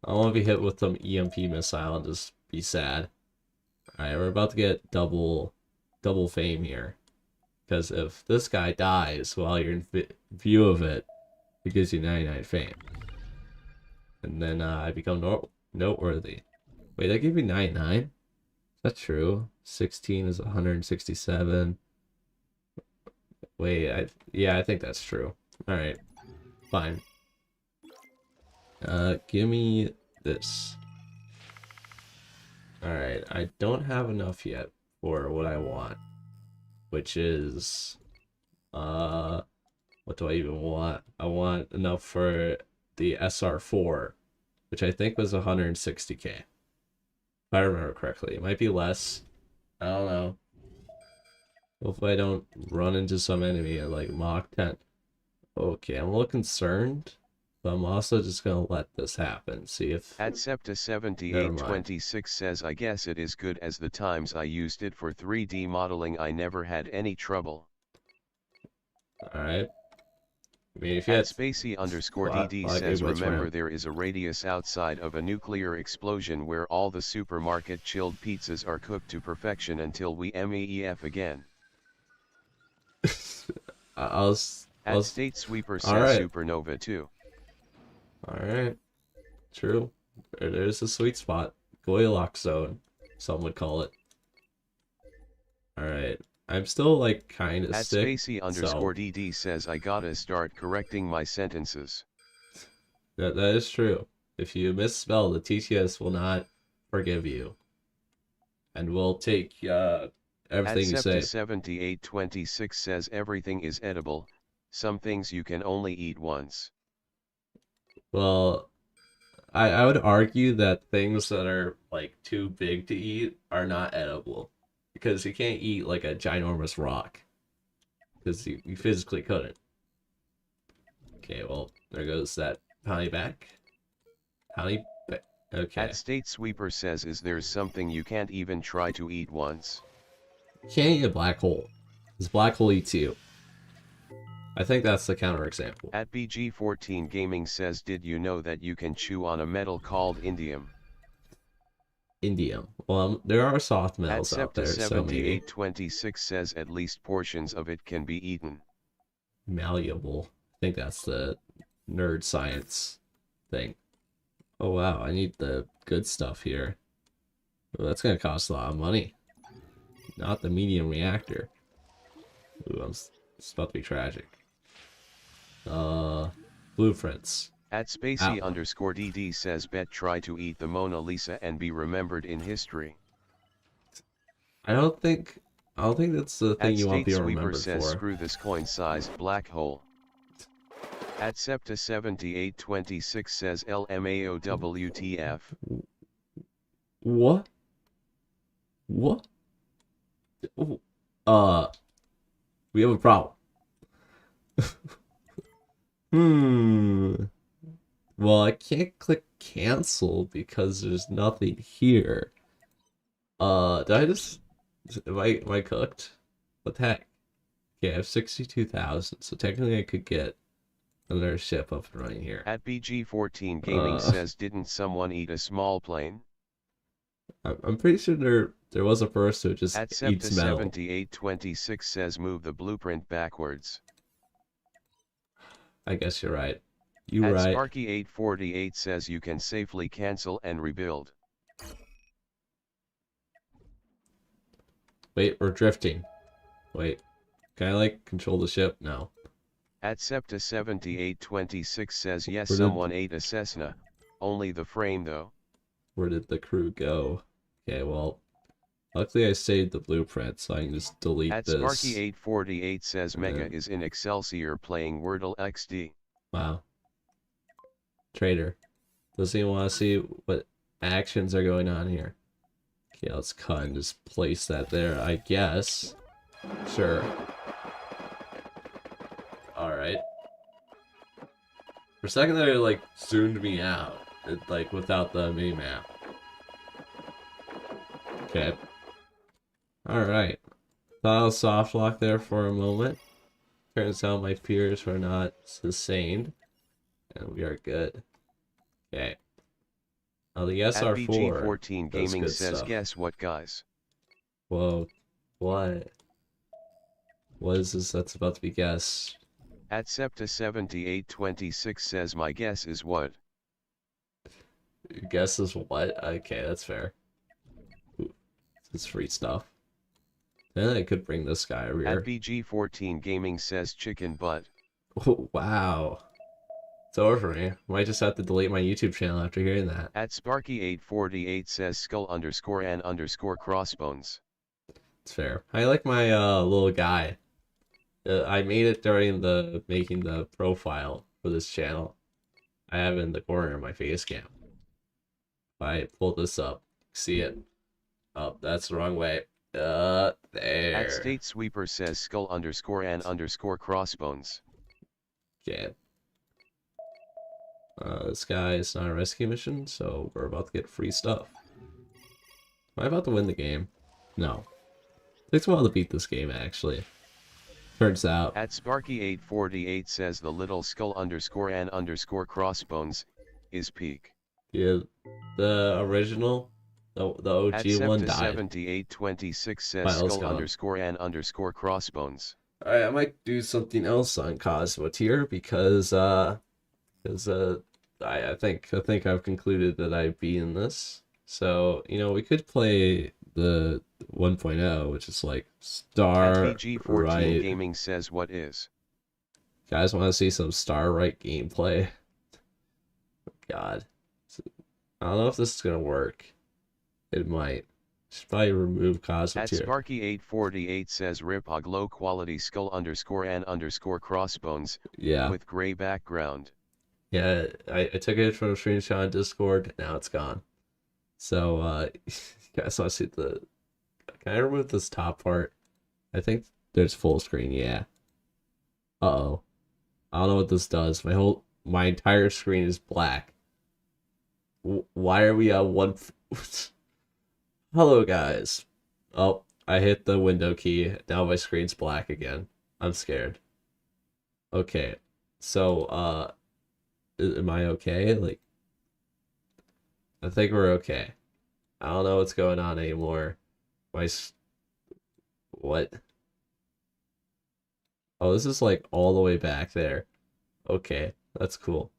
I want to be hit with some EMP missile and just be sad. Alright, we're about to get double fame here. Because if this guy dies while you're in view of it, it gives you 99 fame. And then I become noteworthy. Wait, that gave me 99? Is that true? 16 is 167. Wait, yeah, I think that's true. Alright, fine. Give me this. Alright, I don't have enough yet for what I want. Which is... what do I even want? I want enough for the SR4, which I think was 160k. If I remember correctly. It might be less. I don't know. Hopefully I don't run into some enemy at like Mach 10. Okay, I'm a little concerned, but I'm also just gonna let this happen. See if... At Septa7826 says I guess it is good as the times I used it for 3D modeling I never had any trouble. Alright. I mean, if you At had... Spacey_DD says remember there is a radius outside of a nuclear explosion where all the supermarket chilled pizzas are cooked to perfection until we MEF again. At State Sweeper says Supernova 2. Alright. True. There's a sweet spot. Goldilocks zone, some would call it. Alright. I'm still like kind of sick. At Spacey_DD says I gotta start correcting my sentences. That is true. If you misspell, the TTS will not forgive you. And will take everything you say. At Septa7826 says everything is edible, some things you can only eat once. Well, I would argue that things that are like too big to eat are not edible. Because you can't eat like a ginormous rock. Because you physically couldn't. Okay, well, there goes that Poundy back. Poundy back. Okay. At State Sweeper says is there something you can't even try to eat once? You can't eat a black hole. This black hole eats you. I think that's the counterexample. At BG14 Gaming says did you know that you can chew on a metal called indium? indium. Well, there are soft At metals out Septa there, so maybe 7826 says at least portions of it can be eaten. malleable. I think that's the nerd science thing. Oh wow, I need the good stuff here. Well, that's gonna cost a lot of money. Not the medium reactor. Ooh, it's about to be tragic. Uh, blueprints. At Ow. Spacey_DD says bet try to eat the Mona Lisa and be remembered in history. I don't think that's the thing At you want State people Sweeper remembered says for. screw this coin-sized black hole. At Septa7826 says LMAOWTF. What? What? Uh, we have a problem. Hmm. Well, I can't click cancel because there's nothing here. Did I just am I cooked? What the heck? Okay, I have 62,000, so technically I could get another ship up and running here. At BG14 Gaming Uh, says didn't someone eat a small plane? I'm pretty sure there was a person who just At eats metal. Septa7826 says move the blueprint backwards. I guess you're right. You At right. Sparky848 says you can safely cancel and rebuild. Wait, we're drifting. Wait, can I like control the ship? No. At Septa7826 says yes, Where did someone ate a Cessna, only the frame though. where did the crew go? Okay, well, luckily I saved the blueprint, so I can just delete At this. Sparky848 says Mega then... is in Excelsior playing Wordle XD. Wow. Trader. Doesn't even want to see what actions are going on here. Okay, let's cut and just place that there, I guess. Sure. Alright. For a second there, it, like, zoomed me out. Like, without the mini-map. Okay. Alright. Thought I was soft lock there for a moment. Turns out my fears were not sustained. And we are good. Okay. Now the At SR4 BG14 does Gaming good says stuff. guess what guys? Whoa. What? What is this that's about to be guessed? At Septa7826 says my guess is what? Guess is what? Okay, that's fair. Ooh, this is free stuff. Then I could bring this guy over At here. BG14 Gaming says chicken butt. Oh, wow. It's over for me. Might just have to delete my YouTube channel after hearing that. At Sparky848 says skull_and_crossbones. It's fair. I like my little guy. I made it during the making the profile for this channel. I have it in the corner of my face cam. If I pull this up, see it. Oh, that's the wrong way. There. At State Sweeper says skull_and_crossbones. Okay. This guy is not a rescue mission, so we're about to get free stuff. Am I about to win the game? No. It takes a while to beat this game, actually. Turns out. At Sparky848 says the little skull_and_crossbones is peak. Yeah, the original, the OG one died. At 7826 says Alright, let's go. skull_and_crossbones. Alright, I might do something else on Cosmoteer because I think I've concluded that I've beaten this. So, you know, we could play the 1.0, which is like Star At BG14 Right. Gaming says what is. Guys want to see some Star Right gameplay? God. I don't know if this is gonna work. It might. Should probably remove At Cosmoteer. Sparky848 says ripog low quality skull_and_crossbones Yeah. with gray background. Yeah, I took it from a screenshot on Discord, now it's gone. So, you guys want to see the... Can I remove this top part? I think there's full screen, yeah. Uh-oh. I don't know what this does. My entire screen is black. Why are we on one... Hello, guys. Oh, I hit the window key. Now my screen's black again. I'm scared. Okay. So, am I okay? Like, I think we're okay. I don't know what's going on anymore. My what? Oh, this is like all the way back there. Okay, that's cool.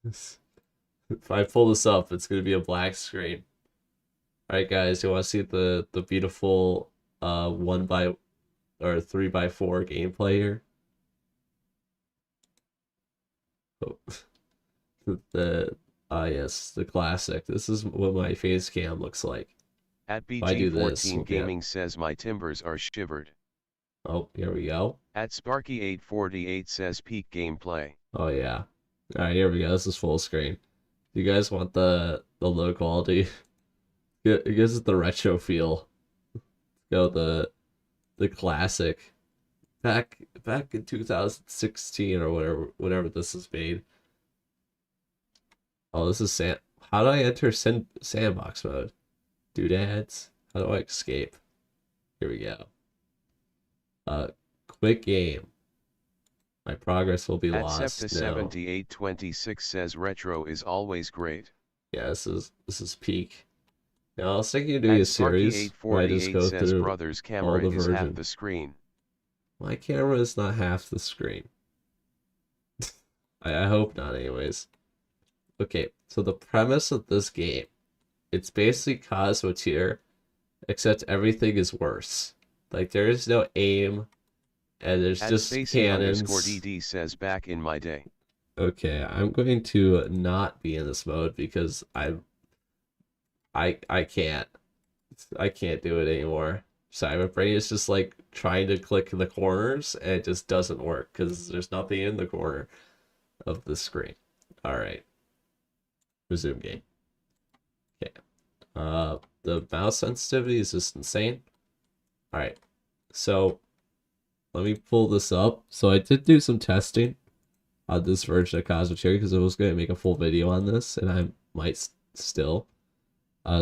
If I pull this up, it's gonna be a black screen. All right, guys, you want to see the beautiful 1 by or 3 by 4 gameplay here? Oh, the yes, the classic. This is what my face cam looks like. At If I do this, BG14 we'll get. Gaming says my timbers are shivered. Oh, here we go. At Sparky848 says peak gameplay. Oh yeah. All right, here we go. This is full screen. Do you guys want the low quality? It gives it the retro feel. Go the classic. Back in 2016 or whatever this is made. Oh, this is how do I enter sandbox mode? Doodads. How do I escape? Here we go. Uh, quick game. My progress will be At lost. No. Septa7826 says retro is always great. Yeah, this is peak. Now I was thinking of doing At a series where I just Sparky848 go says through brother's all camera the is half version. the screen. My camera is not half the screen. I hope not, anyways. Okay, so the premise of this game, it's basically Cosmoteer, except everything is worse. Like there is no aim, and there's At just cannons. Spacey_DD says back in my day. Okay, I'm going to not be in this mode because I can't do it anymore. Sorry, my brain is just like trying to click the corners and it just doesn't work because there's nothing in the corner of the screen. All right, resume game. Okay, the mouse sensitivity is just insane. All right, so let me pull this up. So I did do some testing on this version of Cosmoteer because I was going to make a full video on this, and I might still.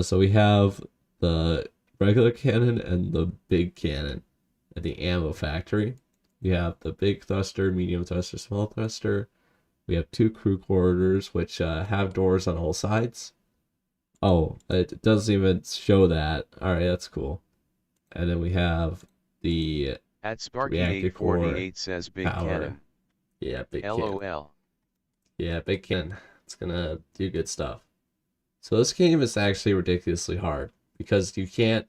So we have the regular cannon and the big cannon at the ammo factory. We have the big thruster, medium thruster, small thruster. We have 2 crew quarters, which have doors on all sides. Oh, it doesn't even show that. All right, that's cool. And then we have the At reactor core Sparky848 says big power. cannon. Yeah, big cannon. LOL. Yeah, big cannon. It's gonna do good stuff. So this game is actually ridiculously hard because you can't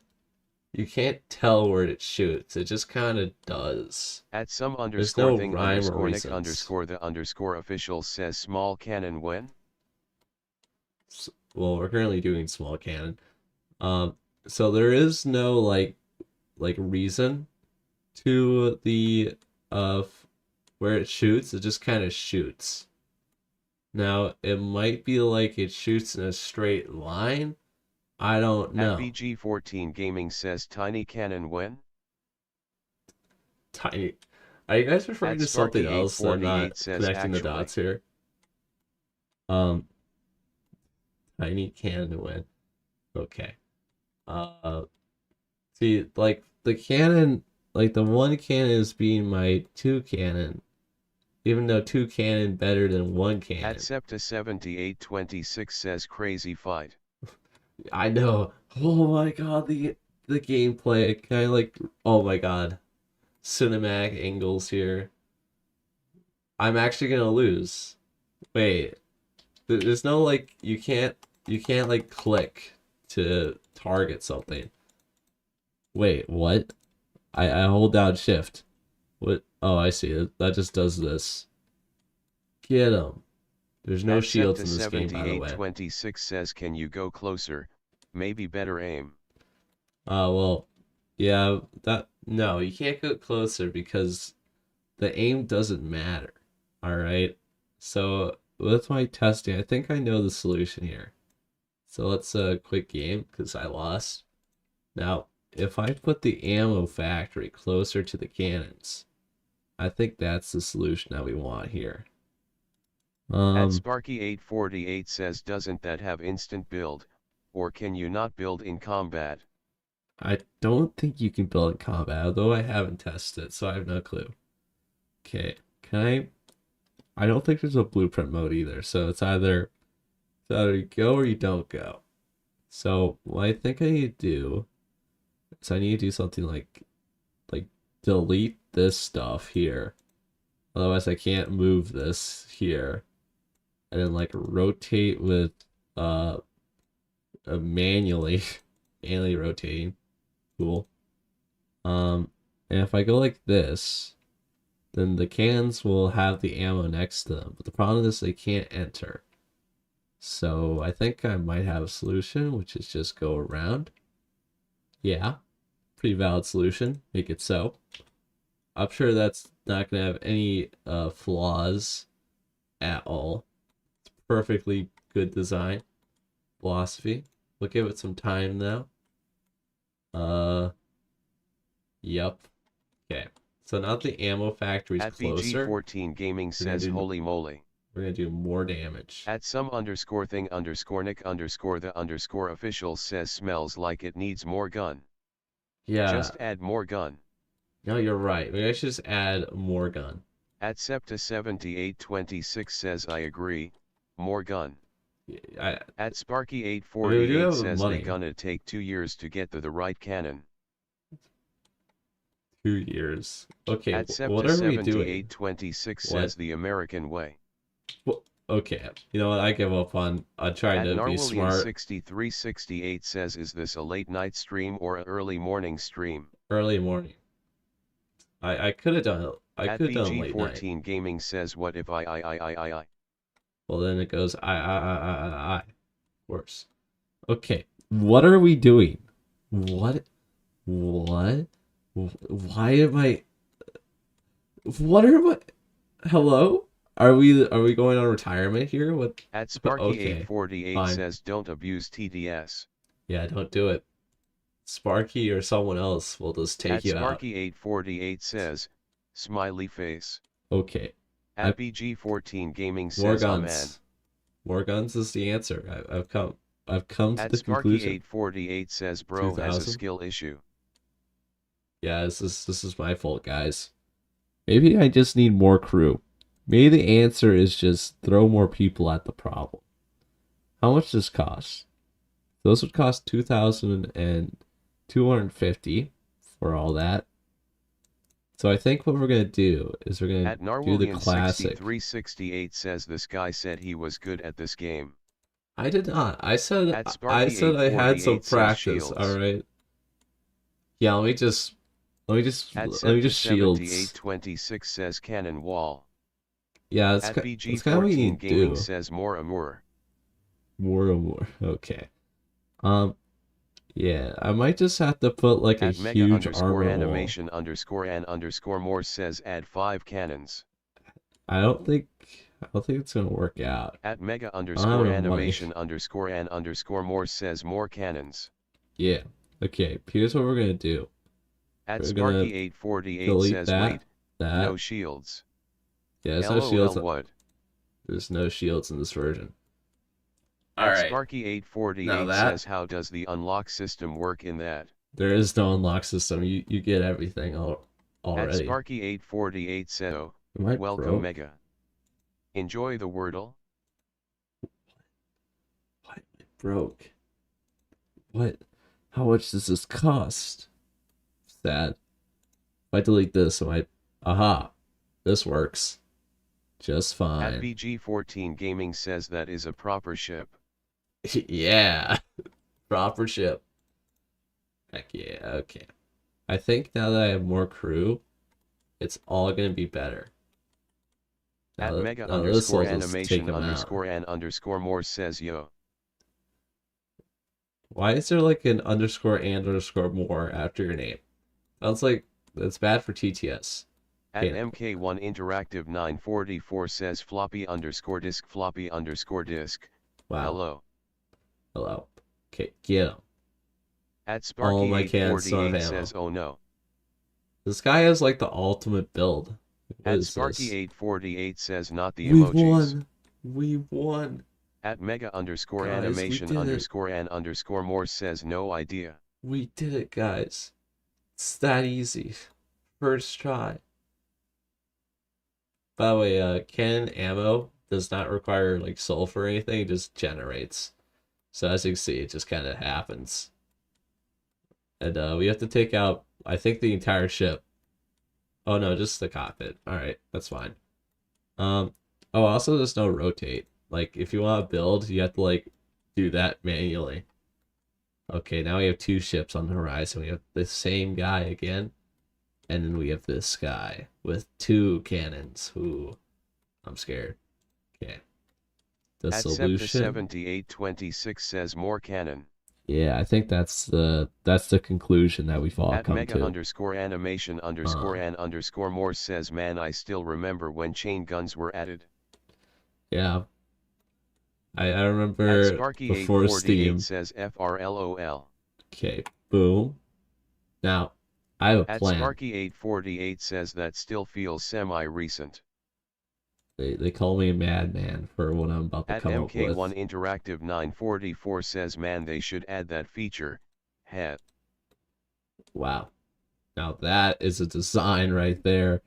tell where it shoots. It just kind of does. At some There's underscore no thing rhyme or underscore Nick reasons. underscore the underscore official says small cannon when? Well, we're currently doing small cannon. So there is no like reason to the where it shoots. It just kind of shoots. Now it might be like it shoots in a straight line. I don't know. At BG14 Gaming says tiny cannon when? Tiny. Are you guys referring At to something else? I'm not says connecting the actually. dots here. Tiny cannon win. Okay. See, like the cannon, like the 1 cannon is being my 2 cannon, even though 2 cannon better than 1 cannon. At Septa7826 says crazy fight. I know. Oh my god, the gameplay. Can I like? Oh my god, cinematic angles here. I'm actually gonna lose. Wait, there's no like you can't like click to target something. Wait, what? I hold down shift. What? Oh, I see. That just does this. Get him. There's no shields in this game, by the way. 26 says can you go closer, maybe better aim. Well, yeah, no, you can't go closer because the aim doesn't matter. All right. So with my testing, I think I know the solution here. So let's quick game because I lost. Now, if I put the ammo factory closer to the cannons, I think that's the solution that we want here. At Sparky848 says doesn't that have instant build, or can you not build in combat? I don't think you can build in combat, although I haven't tested it, so I have no clue. Okay, can I don't think there's a blueprint mode either, so it's either you go or you don't go. So what I think I need to do is I need to do something like delete this stuff here. Otherwise I can't move this here. And then like rotate with uh manually manually rotating. Cool. And if I go like this, then the cannons will have the ammo next to them. But the problem is they can't enter. So I think I might have a solution, which is just go around. Yeah, pretty valid solution. Make it so. I'm sure that's not gonna have any flaws at all. It's perfectly good design philosophy. We'll give it some time now. Yep. Okay. So now the ammo factory's At closer. BG14 Gaming says holy moly. We're gonna do more damage. At some underscore thing underscore Nick underscore the underscore official says smells like it needs more gun. Yeah. Just add more gun. No, you're right. Maybe I should just add more gun. At Septa7826 says I agree, more gun. At Sparky848 says they gonna take 2 years to get the right cannon. 2 years. Okay, At what are we doing? Septa7826 says the American way. Well, okay, you know what? I give up on trying to be smart. 6368 says, is this a late night stream or a early morning stream? Early morning. I could have done it. I could have done late night. BG14 Gaming says, what if I. Well, then it goes I. Worse. Okay, what are we doing? What? Why am I? What are my? Hello? Are we going on retirement here? What? At Sparky848 says don't abuse TDS. Yeah, don't do it. Sparky or someone else will just take you out. At Sparky848 says, smiley face. Okay. At BG14 Gaming says, more guns. More guns is the answer. I've come to the conclusion. At Sparky848 says bro 2000? Has a skill issue. Yeah, this is my fault, guys. Maybe I just need more crew. Maybe the answer is just throw more people at the problem. How much does this cost? Those would cost 2,250 for all that. So I think what we're gonna do is we're gonna do the classic. 6368 says this guy said he was good at this game. I did not. I said I had some practice. All right. Yeah, let me just shields. 7826 says cannon wall. Yeah, it's kind of what you Gaming do. says more. More. Okay. Yeah, I might just have to put like a huge armor animation _and_ more says add 5 cannons. I don't think it's gonna work out. At mega _animation _and_ more says more cannons. Yeah. Okay. Here's what we're gonna do. At Sparky848 says wait, no shields. Yeah, there's no shields. There's no shields in this version. Alright. Sparky848 says how does the unlock system work in that? There is no unlock system. You get everything already. At Sparky848 says, oh, welcome Mega. Enjoy the Wordle. What? It broke. What? How much does this cost? Sad. If I delete this, aha, this works just fine. At BG14 Gaming says that is a proper ship. Yeah, proper ship. Heck yeah, okay. I think now that I have more crew, it's all gonna be better. At mega _animation _and_ more says yo. Why is there like an _and_ more after your name? Sounds like that's bad for TTS. At MK1 Interactive 944 says floppy _disk floppy _disk. Wow. Hello. Okay, get him. At Sparky848 says oh no. This guy has like the ultimate build. At Sparky848 says not the emojis. We won. At mega _animation _and_ more says no idea. We did it, guys. It's that easy. First try. By the way, cannon ammo does not require like sulfur or anything, it just generates. So as you can see, it just kind of happens. And we have to take out, I think, the entire ship. Oh no, just the cockpit. All right, that's fine. Um, oh, also there's no rotate. Like if you want to build, you have to like do that manually. Okay, now we have two ships on the horizon. We have the same guy again, and then we have this guy with two cannons. Ooh, I'm scared. Okay, the At solution. Septa7826 says more cannon. Yeah, I think that's the conclusion that we've all At come mega to. underscore animation underscore Uh, an underscore more says man I still remember when chain guns were added. yeah, I At remember before Sparky848 Steam. says FRLOL. Okay, boom. Now, I have a At plan. Sparky848 says that still feels semi-recent. They call me a madman for what I'm about to At come up MK1 with. Interactive 944 says man they should add that feature. Het. Wow. Now that is a design right there.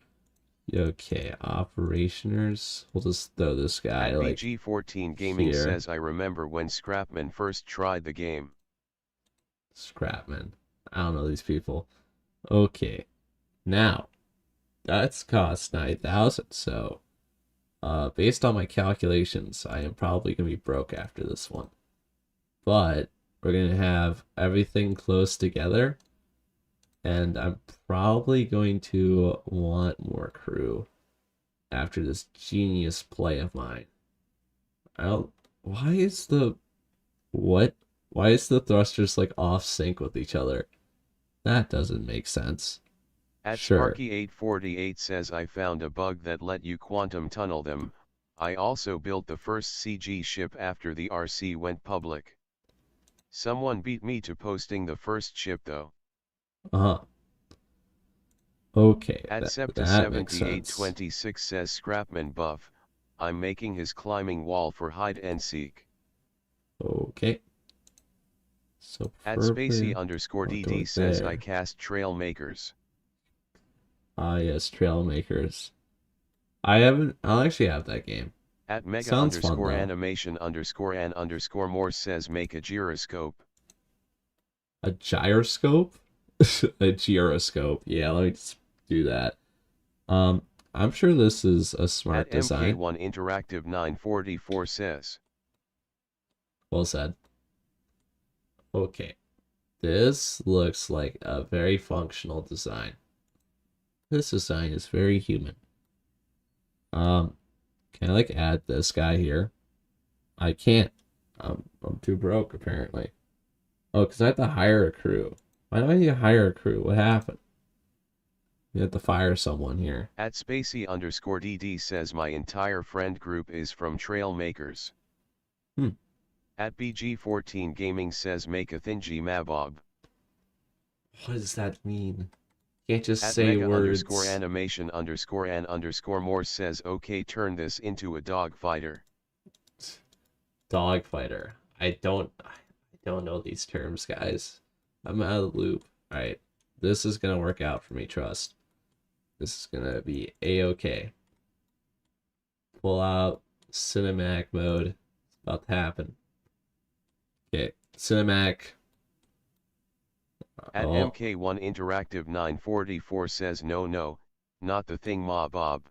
Okay, operationers. We'll just throw this guy At like BG14 Gaming here. says I remember when Scrapman first tried the game. Scrapman. I don't know these people. Okay. Now, that's cost 9,000. So, based on my calculations, I am probably gonna be broke after this one. But we're gonna have everything close together, and I'm probably going to want more crew after this genius play of mine. I don't. Why is the what? Why is the thrusters like off sync with each other? That doesn't make sense. At Sure. Sparky848 says I found a bug that let you quantum tunnel them. I also built the first CG ship after the RC went public. Someone beat me to posting the first ship though. Uh-huh. Okay, At that makes sense. Septa7826 says Scrapman buff, I'm making his climbing wall for hide and seek. Okay. So At Spacey preferably underscore I'll do DD it says I there. cast trail makers. Ah, yes, Trail Makers. I'll actually have that game. At mega Sounds fun underscore though. animation underscore an underscore more says make a gyroscope. A gyroscope? A gyroscope. Yeah, let me just do that. Um, I'm sure this is a At smart design. MK1 Interactive 944 says. Well said. Okay. This looks like a very functional design. This design is very human. Um, can I like add this guy here? I can't. I'm too broke apparently. Oh, because I have to hire a crew. Why do I need to hire a crew? What happened? You have to fire someone here. At Spacey underscore DD says my entire friend group is from trail makers. Hmm. At BG14 Gaming says make a thingy mabob. What does that mean? You can't just At say mega underscore words. animation underscore an underscore more says okay turn this into a dog fighter. Dog fighter. I don't know these terms, guys. I'm out of the loop. Alright. This is gonna work out for me, trust. This is gonna be a-okay. Pull out cinematic mode. It's about to happen. Okay, cinematic. At Oh, MK1 Interactive 944 says no, not the thing ma bob.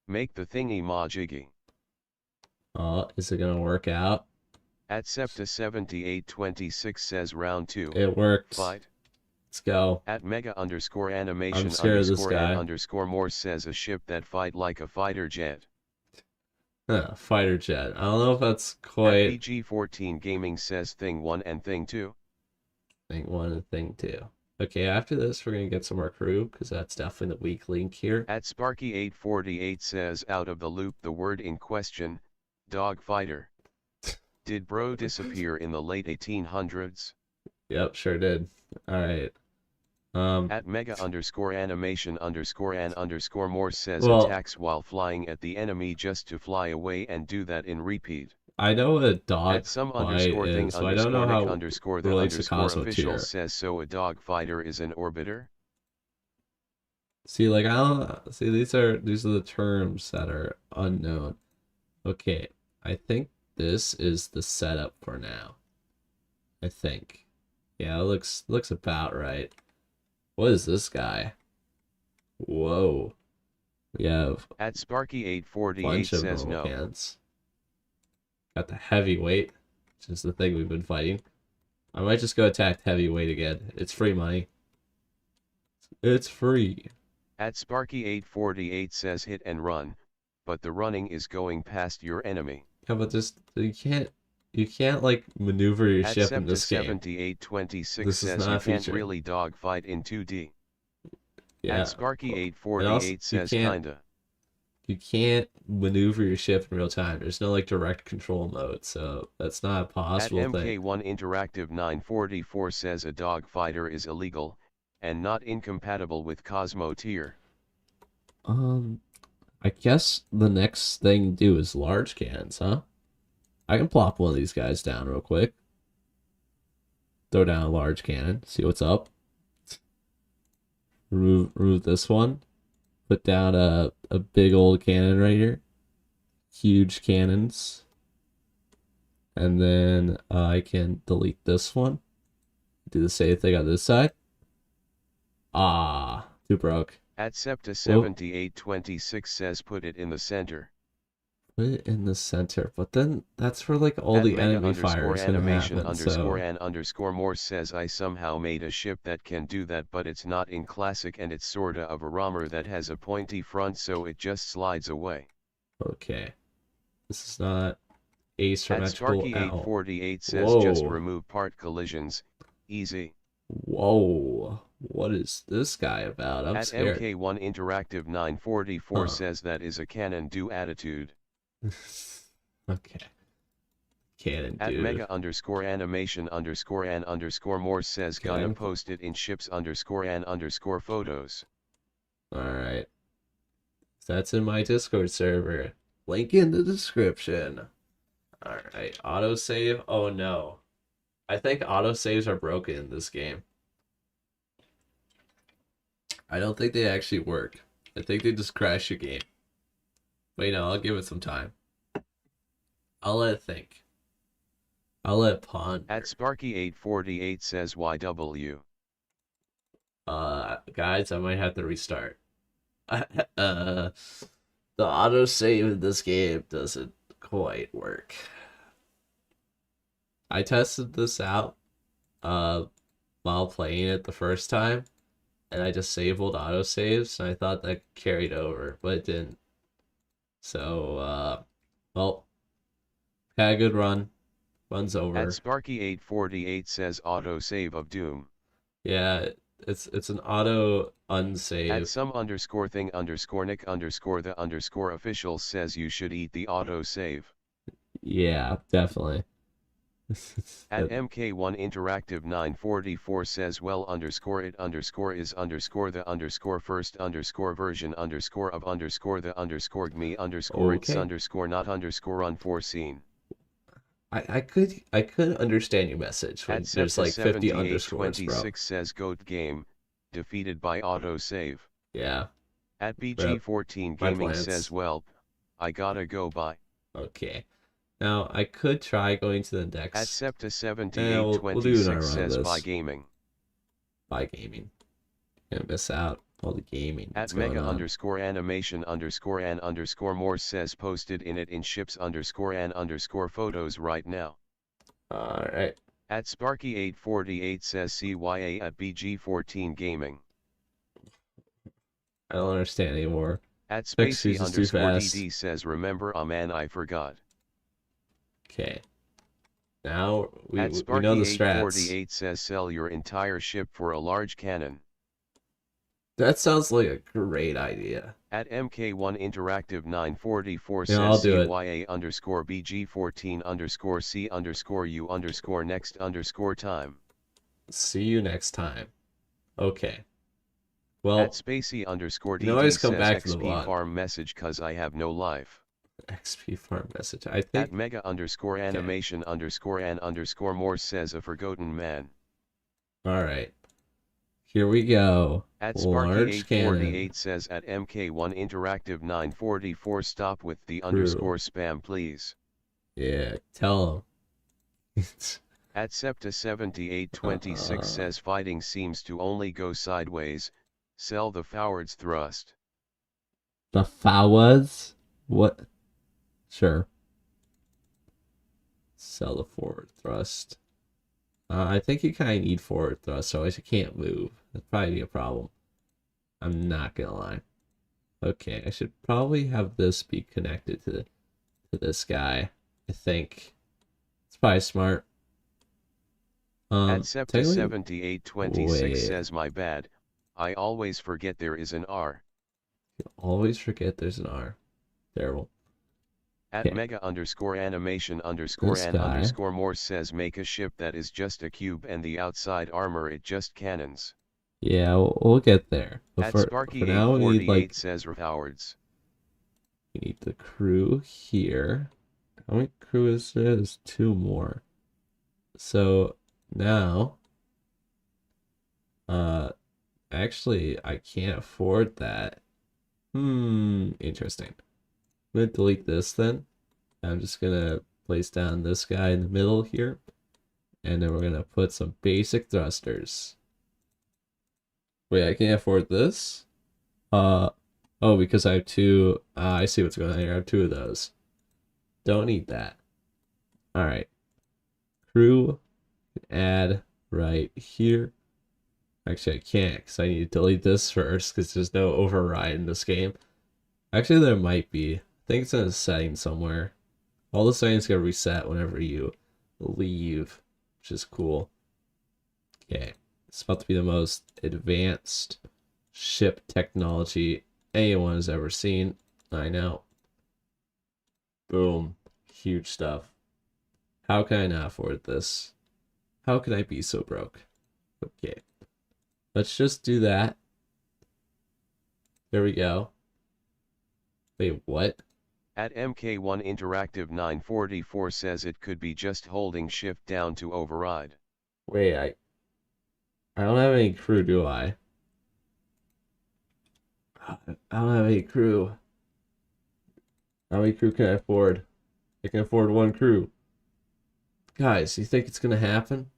Make the thingy ma jiggy. oh, is it gonna work out? At Septa7826 says round 2, It worked. fight. Let's go. At mega underscore I'm animation scared of this underscore an guy. underscore more says a ship that fight like a fighter jet. Huh, fighter jet. I don't know if that's At quite BG14 Gaming says thing 1 and thing 2. thing one and thing two. Okay, after this, we're gonna get some more crew because that's definitely the weak link here. At Sparky848 says out of the loop the word in question, dog fighter. Did bro disappear in the late 1800s? Yep, sure did. All right. At mega underscore animation underscore an underscore more says Well, attacks while flying at the enemy just to fly away and do that in repeat. I know what a At dog some fight underscore thing is, but I don't know underscore nick how it underscore the relates to underscore official Cosmoteer. says so a dog fighter is an orbiter? See, like I don't see these are the terms that are unknown. Okay, I think this is the setup for now. I think. Yeah, it looks about right. What is this guy? Whoa. We have At Sparky a bunch 848 of says normal no. cannons. Got the heavyweight, which is the thing we've been fighting. I might just go attack heavyweight again. It's free money. It's free. At Sparky 848 says hit and run, but the running is going past your enemy. Yeah, but this you can't like maneuver your At ship in Septa this game. 7826 This is says not you a can't feature. really dogfight in 2D. At Yeah. Sparky And also 848 says kinda. you can't maneuver your ship in real time. There's no like direct control mode, so that's not a At possible thing. MK1 Interactive 944 says a dogfighter is illegal, and not incompatible with Cosmoteer. Um, I guess the next thing to do is large cannons, huh? I can plop one of these guys down real quick. Throw down a large cannon, see what's up. Remove this one. Put down a big old cannon right here. Huge cannons. And then I can delete this one. Do the same thing on this side. Ah, too broke. At Septa Whoa. 7826 says put it in the center. Put it in the center, but then that's where like all At the mega enemy underscore fire is gonna animation happen. underscore So and underscore more says I somehow made a ship that can do that, but it's not in classic and it's sorta of a rammer that has a pointy front, so it just slides away. okay, this is not At asymmetrical Sparky at all. 848 says just Whoa, remove part collisions, easy. whoa, what is this guy about? I'm At scared. MK1 Interactive 944 Huh. says that is a can do attitude. Okay, cannon At dude. mega underscore animation underscore and underscore more says Okay, gonna post it in ships underscore and underscore photos. all right. That's in my Discord server. Link in the description. All right, autosave. Oh no, I think autosaves are broken in this game. I don't think they actually work. I think they just crash your game. But you know, I'll give it some time. I'll let it think. I'll let it ponder. At Sparky 848 says YW. Guys, I might have to restart. The autosave in this game doesn't quite work. I tested this out uh while playing it the first time, and I disabled autosaves, and I thought that carried over, but it didn't. So well, had a good run. Run's over. At Sparky 848 says autosave of doom. Yeah, it's an auto At unsave. some underscore thing underscore Nick underscore the underscore official says you should eat the autosave. Yeah, definitely. At MK1 Interactive 944 says well underscore it underscore is underscore the underscore first underscore version underscore of underscore the underscore me underscore it's Okay. underscore not underscore unforeseen. I could understand your message when At there's like 50 underscores, bro. 7826 says goat game, defeated by autosave. Yeah, At bro. BG14 My Gaming says plans. well, I gotta go by. Okay. Now I could try going to the At next. Septa We'll do another 7826 run of says by this. gaming. By gaming. Gonna miss out all the gaming. At What's going mega on? underscore animation underscore and underscore more says posted in it in ships underscore and underscore photos right now. All right. At Sparky 848 says CYA at BG14 Gaming. I don't understand anymore. At Text Spacey is just too underscore fast. DD says remember man I forgot. Okay. Now we At know Sparky the strats. 848 says sell your entire ship for a large cannon. That sounds like a great idea. At MK1 Interactive 944 Yeah, I'll says do it. CYA underscore BG14 underscore C underscore U underscore next underscore time. See you next time. Okay. Well, At Spacey underscore you can DD always come says back to the XP VOD. farm message cause I have no life. XP farm message. I At think. mega underscore animation underscore and underscore more says a forgotten man. All right. Here we go. At Large Sparky848 cannon. says at MK1 Interactive 944 stop with the True. underscore spam please. Yeah. Tell him. At Septa7826 Uh, says fighting seems to only go sideways, sell the forwards thrust. the Fawas? What? Sure. Sell the forward thrust. I think you kind of need forward thrust, so I can't move. That'd probably be a problem. I'm not gonna lie. Okay, I should probably have this be connected to this guy. I think it's probably smart. At Technically, Septa7826 wait. says my bad, I always forget there is an R. Always forget there's an R. Terrible. At Okay, mega underscore animation underscore this and guy. underscore more says make a ship that is just a cube and the outside armor it just cannons. Yeah, we'll get there. But At for now, we need Sparky848 like says Howards. we need the crew here. How many crew is there? There's two more. So now, uh, actually, I can't afford that. Interesting. I'm gonna delete this then. I'm just gonna place down this guy in the middle here, and then we're gonna put some basic thrusters. Wait, I can't afford this? Uh, oh, because I have two. I see what's going on here. I have two of those. Don't need that. All right. Crew, add right here. Actually, I can't because I need to delete this first because there's no override in this game. Actually, there might be. I think it's in a setting somewhere. All the settings get reset whenever you leave, which is cool. Okay. It's about to be the most advanced ship technology anyone has ever seen. I know. Boom. Huge stuff. How can I not afford this? How can I be so broke? Okay. Let's just do that. There we go. Wait, what? At MK1 Interactive 944 says it could be just holding shift down to override. Wait, I don't have any crew, do I? I don't have any crew. How many crew can I afford? I can afford one crew. Guys, you think it's gonna happen?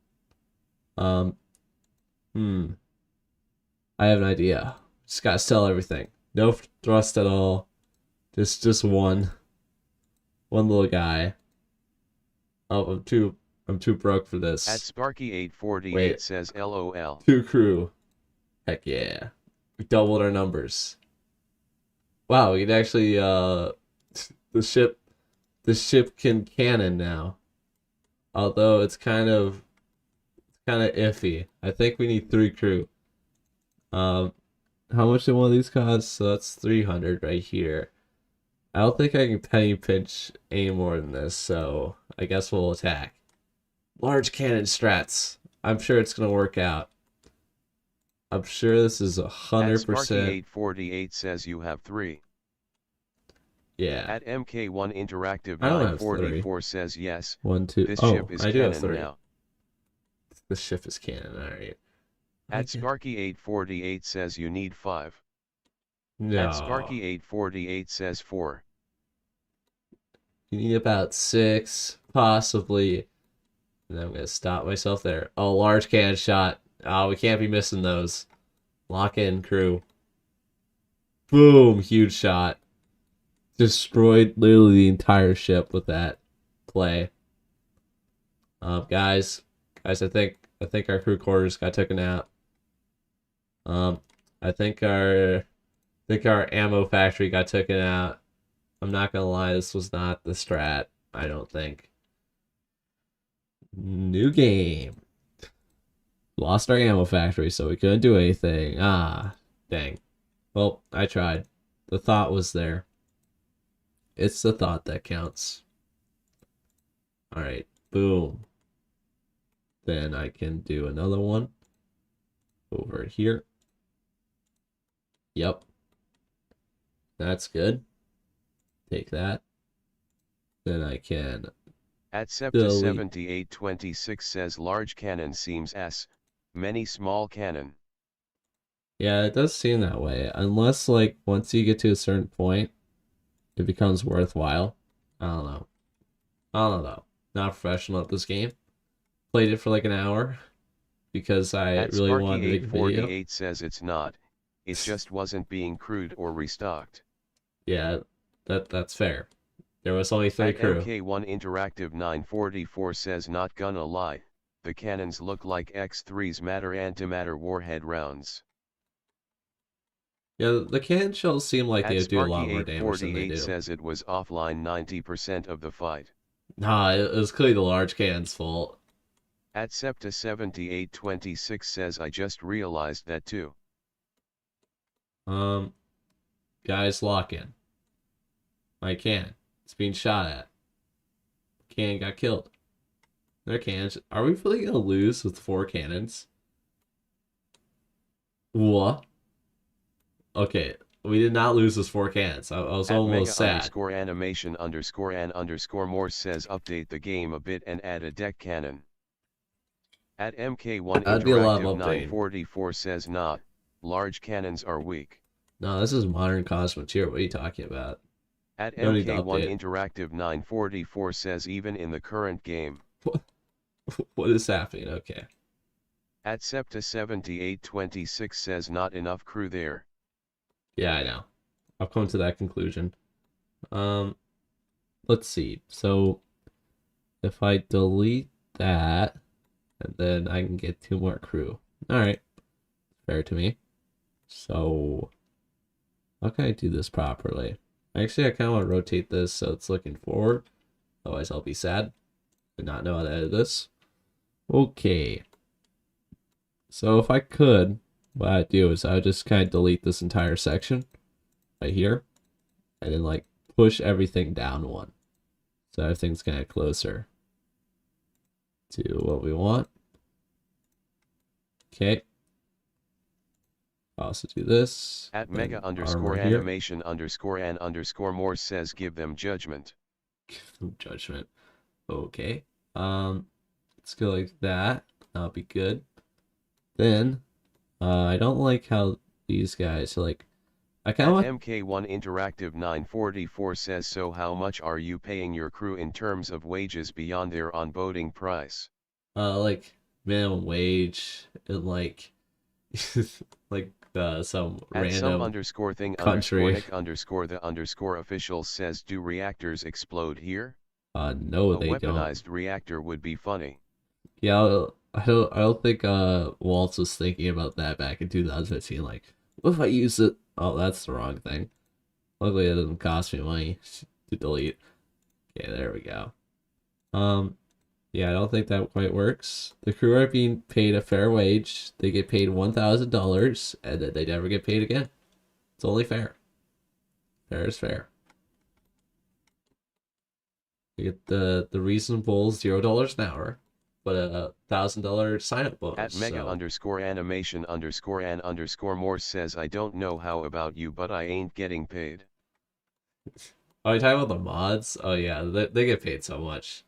Um, hmm. I have an idea. Just gotta sell everything. No thrust at all. Just one little guy. Oh, I'm too broke for At this. Sparky848 Wait, says LOL. two crew. Heck yeah. We doubled our numbers. Wow, we can actually the ship the ship can cannon now. Although it's kind of iffy. I think we need three crew. Um, how much did one of these cost? So that's 300 right here. I don't think I can penny pinch any more than this, so I guess we'll attack. Large cannon strats. I'm sure it's gonna work out. I'm sure this is At 100%. Sparky848 says you have 3. Yeah, At MK1 Interactive I don't have three. 944 says yes, One, two. this Oh, ship is I do have cannon three. now. The ship is cannon. All right. I At can. Sparky848 says you need 5. At No. Sparky848 says 4. You need about six, possibly. And I'm gonna stop myself there. Oh, large cannon shot. Oh, we can't be missing those. Lock in, crew. Boom! Huge shot. Destroyed literally the entire ship with that play. Guys, I think our crew quarters got taken out. Um, I think our ammo factory got taken out. I'm not gonna lie, this was not the strat. I don't think. New game. Lost our ammo factory, so we couldn't do anything. Ah, dang. Well, I tried. The thought was there. It's the thought that counts. All right, boom. Then I can do another one over here. Yep, that's good. Take that. Then I can At delete. Septa7826 says large cannon seems S, many small cannon. Yeah, it does seem that way. Unless, like, once you get to a certain point, it becomes worthwhile. I don't know. I don't know. Not professional at this game. played it for like an hour because I At really wanted to make a video. Sparky848 says it's not, it just wasn't being crewed or restocked. Yeah, that's fair. There was only three At crew. MK1 Interactive 944 says not gonna lie, the cannons look like X3's matter antimatter warhead rounds. Yeah, the can shells seem like At they do a lot more damage than they Sparky848 do. says it was offline 90% of the fight. Nah, it was clearly the large cannon's fault. At Septa7826 says I just realized that too. Um, guys, lock in. My can. It's being shot at. Can got killed. Their cannons. Are we really gonna lose with 4 cannons? What? Okay, we did not lose with 4 cannons. I was At almost mega sad. underscore animation underscore an underscore Morse says update the game a bit and add a deck cannon. At MK1 That'd be a lot Interactive of updating. 944 says not, large cannons are weak. No, this is modern Cosmoteer. What are you talking about? At No need to MK1 update. Interactive 944 says even in the current game. What is happening? Okay. At Septa7826 says not enough crew there. Yeah, I know. I've come to that conclusion. Um, let's see. So if I delete that, and then I can get 2 more crew. All right, fair to me. So how can I do this properly? Actually, I kind of want to rotate this so it's looking forward. Otherwise, I'll be sad and not know how to edit this. Okay. So if I could, what I'd do is I would just kind of delete this entire section right here, and then like push everything down 1. So everything's kind of closer to what we want. Okay. I'll also do this. At mega underscore animation underscore an underscore Morse says give them judgment. Judgment. Okay. Let's go like that. That'll be good. Then, I don't like how these guys are like. I kind of want. MK1 Interactive 944 says so how much are you paying your crew in terms of wages beyond their onboarding price? Like minimum wage and like, like some At random some underscore thing country. underscore Nick underscore the underscore official says do reactors explode here? No, A they don't. weaponized reactor would be funny. Yeah, I don't think Waltz was thinking about that back in 2015. Like, what if I use it? Oh, that's the wrong thing. Luckily, it doesn't cost me money to delete. Okay, there we go. Yeah, I don't think that quite works. The crew are being paid a fair wage. They get paid $1,000, and then they never get paid again. It's only fair. Fair is fair. You get the reasonable $0 an hour, but a $1,000 sign-up bonus. At mega so. underscore animation underscore an underscore Morse says I don't know how about you but I ain't getting paid. Oh, you talking about the mods? Oh yeah, they get paid so much.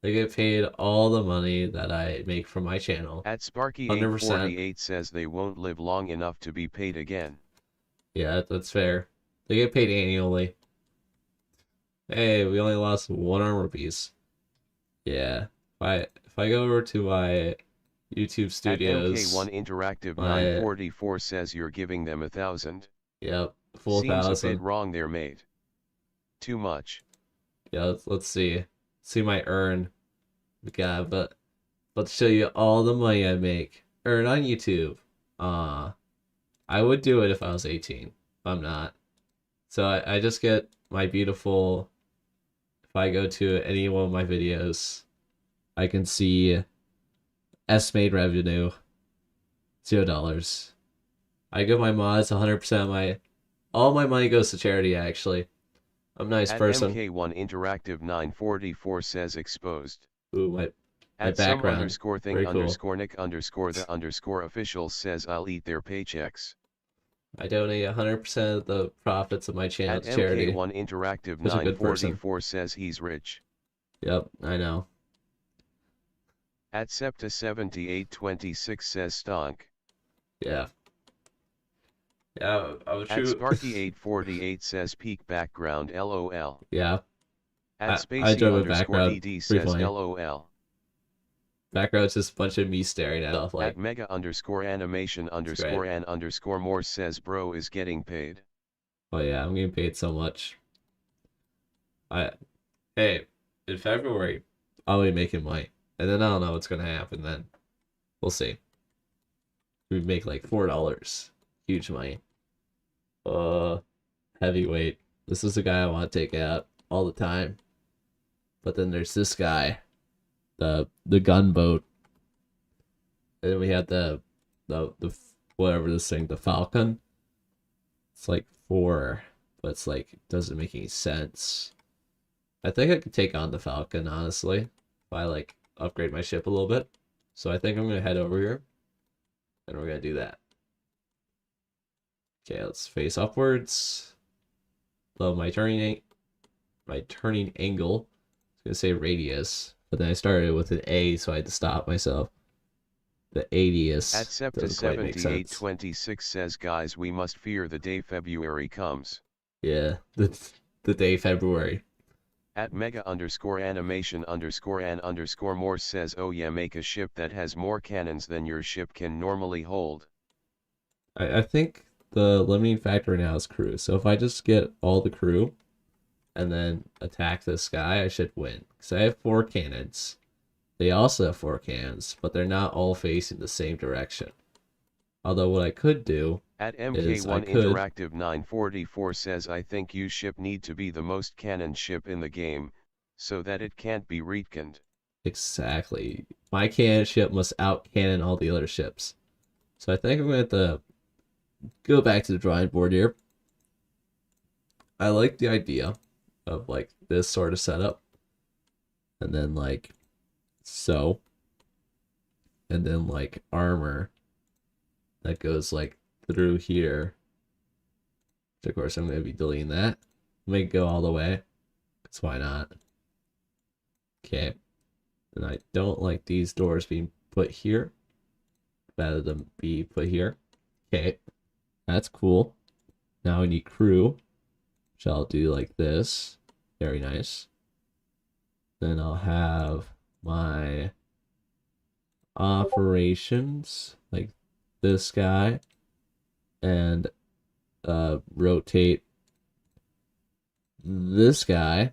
They get paid all the money that I make from my channel. At Sparky 100%. 848 says they won't live long enough to be paid again. Yeah, that's fair. They get paid annually. Hey, we only lost 1 armor piece. Yeah. If I go over to my YouTube studios. At MK1 Interactive 944 says you're giving them 1,000. Yep, full Seems 1,000. a bit wrong there, mate. Too much. Yeah, let's see. See my earn. God, but let's show you all the money I make. Earn on YouTube. I would do it if I was 18. I'm not. So I just get my beautiful. If I go to any one of my videos, I can see estimated revenue $0. I give my mods 100% of my. All my money goes to charity, actually. I'm a nice At person. MK1 Interactive 944 says exposed. Ooh, my At background. some underscore thing Very cool. underscore Nick underscore the underscore official says I'll eat their paychecks. I donate 100% of the profits of my channel At to charity. MK1 Interactive Such a good person. 944 says he's rich. Yep, I know. At Septa 7826 says stonk. Yeah. Yeah, I would At shoot. Sparky 848 says peak background LOL. Yeah. At I Spacey drove a underscore background. DD Pretty says funny. LOL. Background's just a bunch of me staring at stuff At like, mega underscore animation it's great. underscore and underscore more says bro is getting paid. Oh yeah, I'm getting paid so much. I Hey, in February, I'll be making money. And then I don't know what's gonna happen then. We'll see. We make like $4. Huge money. Uh Heavyweight. This is the guy I want to take out all the time. But then there's this guy, the gunboat. And then we have the whatever this thing, the Falcon. It's like 4, but it's like it doesn't make any sense. I think I could take on the Falcon, honestly, if I like upgrade my ship a little bit. So I think I'm gonna head over here, and we're gonna do that. Okay, let's face upwards. Love my turning angle. I was gonna say radius, but then I started with an A, so I had to stop myself. The At ADIUS Septa doesn't quite make sense. 7826 says guys we must fear the day February comes. Yeah, the day February. At mega underscore animation underscore and underscore more says oh yeah, make a ship that has more cannons than your ship can normally hold. I think the limiting factor now is crew. So if I just get all the crew and then attack this guy, I should win. Because I have 4 cannons. They also have 4 cannons, but they're not all facing the same direction. Although what I could do At is I MK1 could Interactive 944 says I think you ship need to be the most cannon ship in the game, so that it can't be retconned. exactly. My cannon ship must out cannon all the other ships. So I think I'm going to have to go back to the drawing board here. I like the idea of like this sort of setup. And then like so. And then like armor that goes like through here. Which of course I'm going to be deleting that. Make it go all the way. Because why not? Okay. And I don't like these doors being put here. Rather than be put here. Okay. That's cool. Now I need crew. Which I'll do like this. Very nice. Then I'll have my operations. Like this guy. And rotate this guy.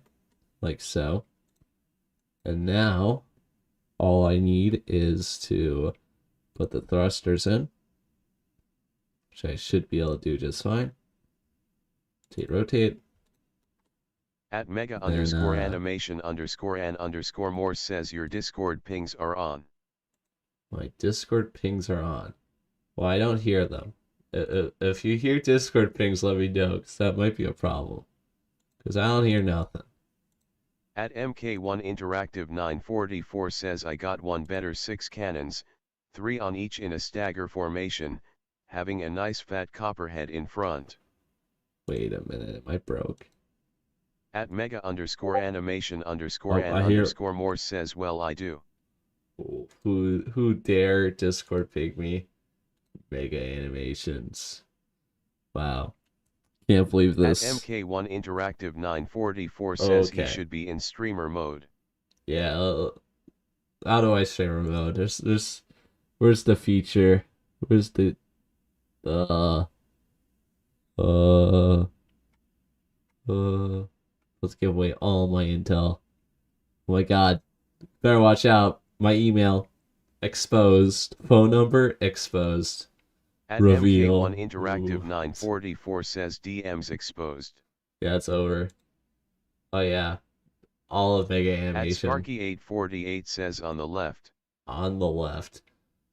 Like so. And now all I need is to put the thrusters in, which I should be able to do just fine. Rotate. At mega Then, underscore animation underscore and underscore more says your Discord pings are on. My Discord pings are on. Well, I don't hear them. If you hear Discord pings, let me know, because that might be a problem. Because I don't hear nothing. At MK1 Interactive 944 says I got one better 6 cannons, 3 on each in a stagger formation, having a nice fat copperhead in front. Wait a minute, am I broke? At mega underscore animation underscore and I hear underscore more says well I do. who dare Discord ping me? Mega animations. Wow. Can't believe this. At MK1 Interactive 944 says he should be in streamer mode. Yeah, how do I streamer mode? Where's the feature? Where's the uh uh let's give away all my intel. Oh my god. Better watch out. My email exposed. Phone number exposed. At Reveal. MK1 Interactive 944 says DMs exposed. Yeah, it's over. Oh yeah. All of Mega Animation. At Sparky848 says on the left. On the left.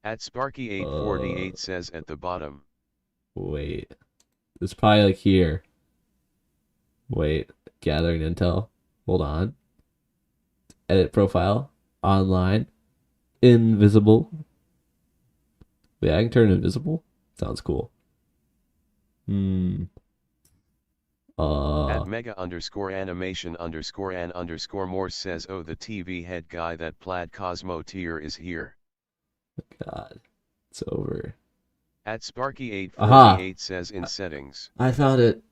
At Sparky848 says at the bottom. Wait. It's probably like here. Wait. Gathering intel. Hold on. Edit profile. Online. Invisible. Wait, I can turn invisible? Sounds cool. At mega underscore animation underscore and underscore more says oh the TV head guy that plaid Cosmoteer is here. God. It's over. At Sparky848 says in settings. I found it.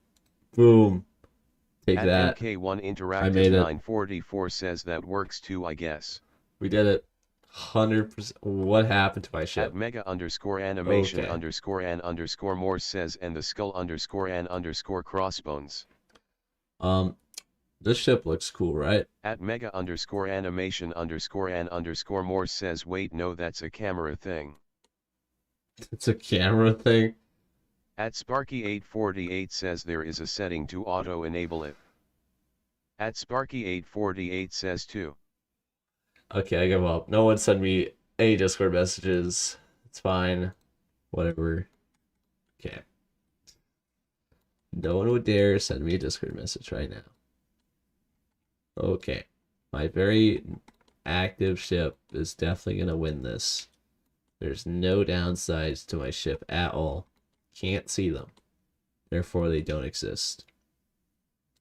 Boom. Take at that. MK1 Interactive 944 says that works too I guess. We did it. 100%. What happened to my At ship? mega underscore animation Okay. underscore an underscore more says and the skull underscore an underscore crossbones. Um, this ship looks cool, right? At mega underscore animation underscore an underscore more says wait no that's a camera thing. It's a camera thing. At Sparky848 says there is a setting to auto enable it. At Sparky848 says too. Okay, I give up. No one send me any Discord messages. It's fine. Whatever. Okay. No one would dare send me a Discord message right now. Okay. My very active ship is definitely gonna win this. There's no downsides to my ship at all. Can't see them. Therefore, they don't exist.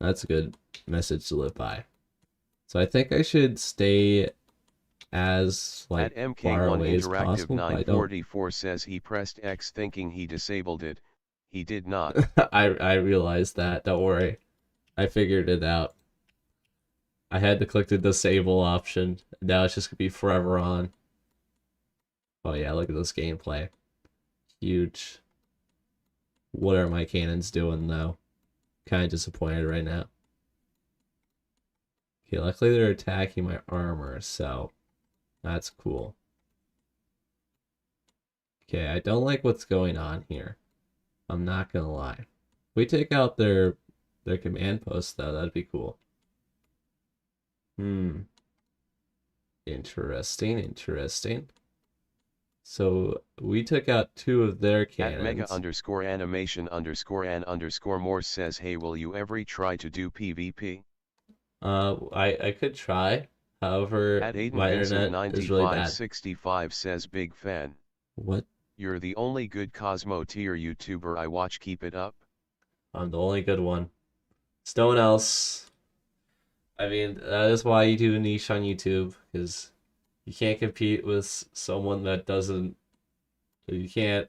That's a good message to live by. So I think I should stay as At like far MK1 away as Interactive possible, but I don't. 944 says he pressed X thinking he disabled it. He did not. I realized that. Don't worry. I figured it out. I had to click the disable option. Now it's just gonna be forever on. Oh yeah, look at this gameplay. Huge. What are my cannons doing though? Kind of disappointed right now. Okay, luckily they're attacking my armor, so that's cool. Okay, I don't like what's going on here. I'm not gonna lie. If we take out their command post though, that'd be cool. Hmm. Interesting, interesting. So we took out two of their At mega cannons. underscore animation underscore an underscore more says hey will you ever try to do PvP? I could try. However, At Aiden my Vincent internet is really bad. 9565 says big fan. What? You're the only good Cosmoteer YouTuber I watch, keep it up. I'm the only good one. There's no one else. I mean, that is why you do a niche on YouTube, because you can't compete with someone that doesn't. You can't.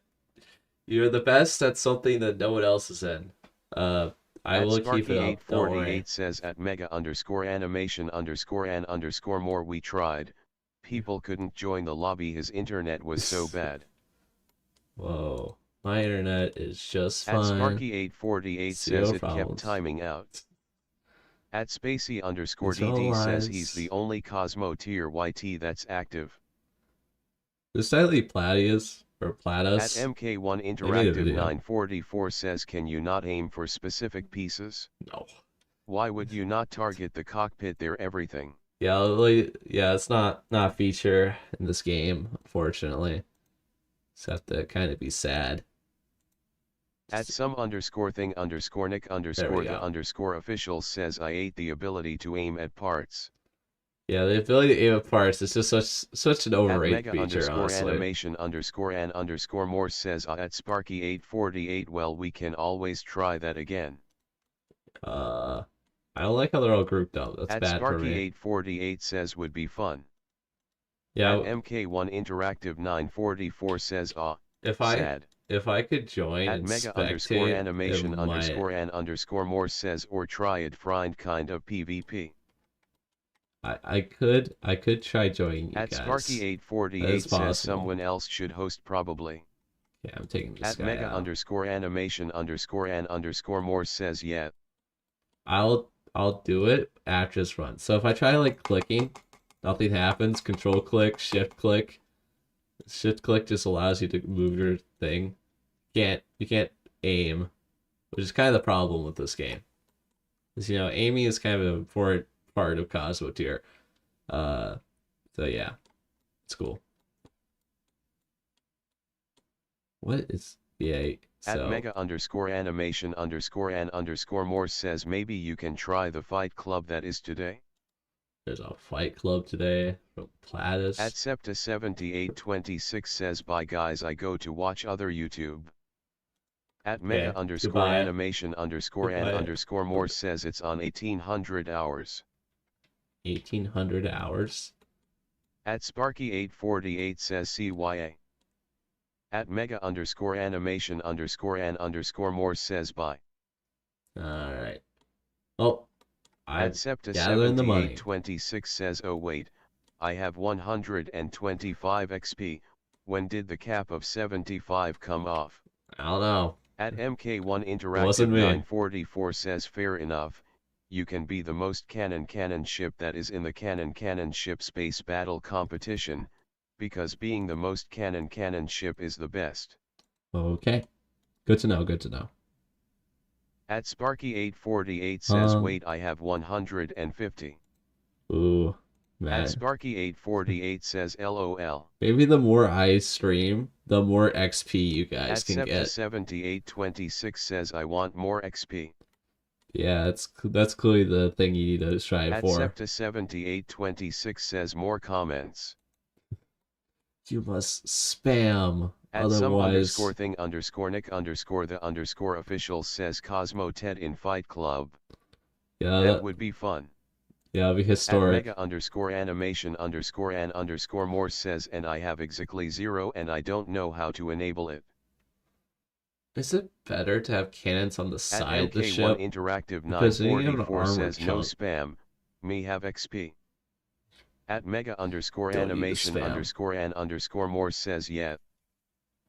You're the best at something that no one else is in. Uh, I At will keep it up. Don't worry. Sparky848 says at mega underscore animation underscore an underscore more we tried. People couldn't join the lobby, his internet was so bad. Whoa, my internet is just At fine. Sparky848 says Zero it kept problems. timing out. At Spacey underscore These are all DD says he's lies. the only Cosmoteer YT that's active. Is that like Platius or At Platus? MK1 They made a Interactive video. 944 says can you not aim for specific pieces? No. Why would you not target the cockpit there everything? Yeah, like, yeah, it's not a feature in this game, unfortunately. Just have to kind of be sad. At some underscore thing underscore Nick There we underscore the go. underscore official says I ate the ability to aim at parts. Yeah, the ability to aim at parts is just such an At overrated mega feature, underscore honestly. animation underscore an underscore more says at Sparky848 well we can always try that again. Uh, I don't like how they're all grouped up. That's At bad for me. Sparky848 says would be fun. At Yeah, MK1 Interactive 944 says if I sad. if I could join At and mega underscore spectate, it animation might. underscore an underscore more says or try it find kind of PvP. I could try joining you At guys. That is Sparky848 says possible. someone else should host probably. Yeah, I'm taking this At guy mega out. underscore animation underscore an underscore more says yeah. I'll do it after this run. So if I try like clicking, nothing happens. Control click, shift click. Shift click just allows you to move your thing. You can't aim, which is kind of the problem with this game. Because aiming is kind of an important part of Cosmoteer. Uh, so yeah, it's cool. What is yeah? At So mega underscore animation underscore an underscore more says maybe you can try the fight club that is today. there's a fight club today from At Platus. Septa7826 says bye guys I go to watch other YouTube. At mega Okay, underscore goodbye. animation underscore an Goodbye. underscore more says it's on 1800 hours. 1800 hours. At Sparky848 says CYA. At mega underscore animation underscore an underscore more says bye. All right. Well, At I'm gathering the money. Septa7826 says oh wait, I have 125 XP, when did the cap of 75 come off? I don't know. At MK1 It wasn't Interactive me. 944 says fair enough, you can be the most cannon ship that is in the cannon ship space battle competition, because being the most cannon ship is the best. Okay. Good to know. Good to know. At Sparky848 says Um. wait I have 150. Ooh. At Man. Sparky848 says LOL. Maybe the more I stream, the more XP you guys At can get. Septa7826 says I want more XP. Yeah, that's clearly the thing you need to strive At for. Septa7826 says more comments. You must spam, At some otherwise. thing Nick the official says Cosmoteer in Fight Club. Yeah, That would be fun. yeah, it'll be At historic. mega animation more says and I have exactly 0 and I don't know how to enable it. Is it better to have cannons on the At side of the MK1 ship? Interactive Because then you have an 944 armor says no chunk. spam, me have XP. At mega Don't need to animation spam. more says yeah.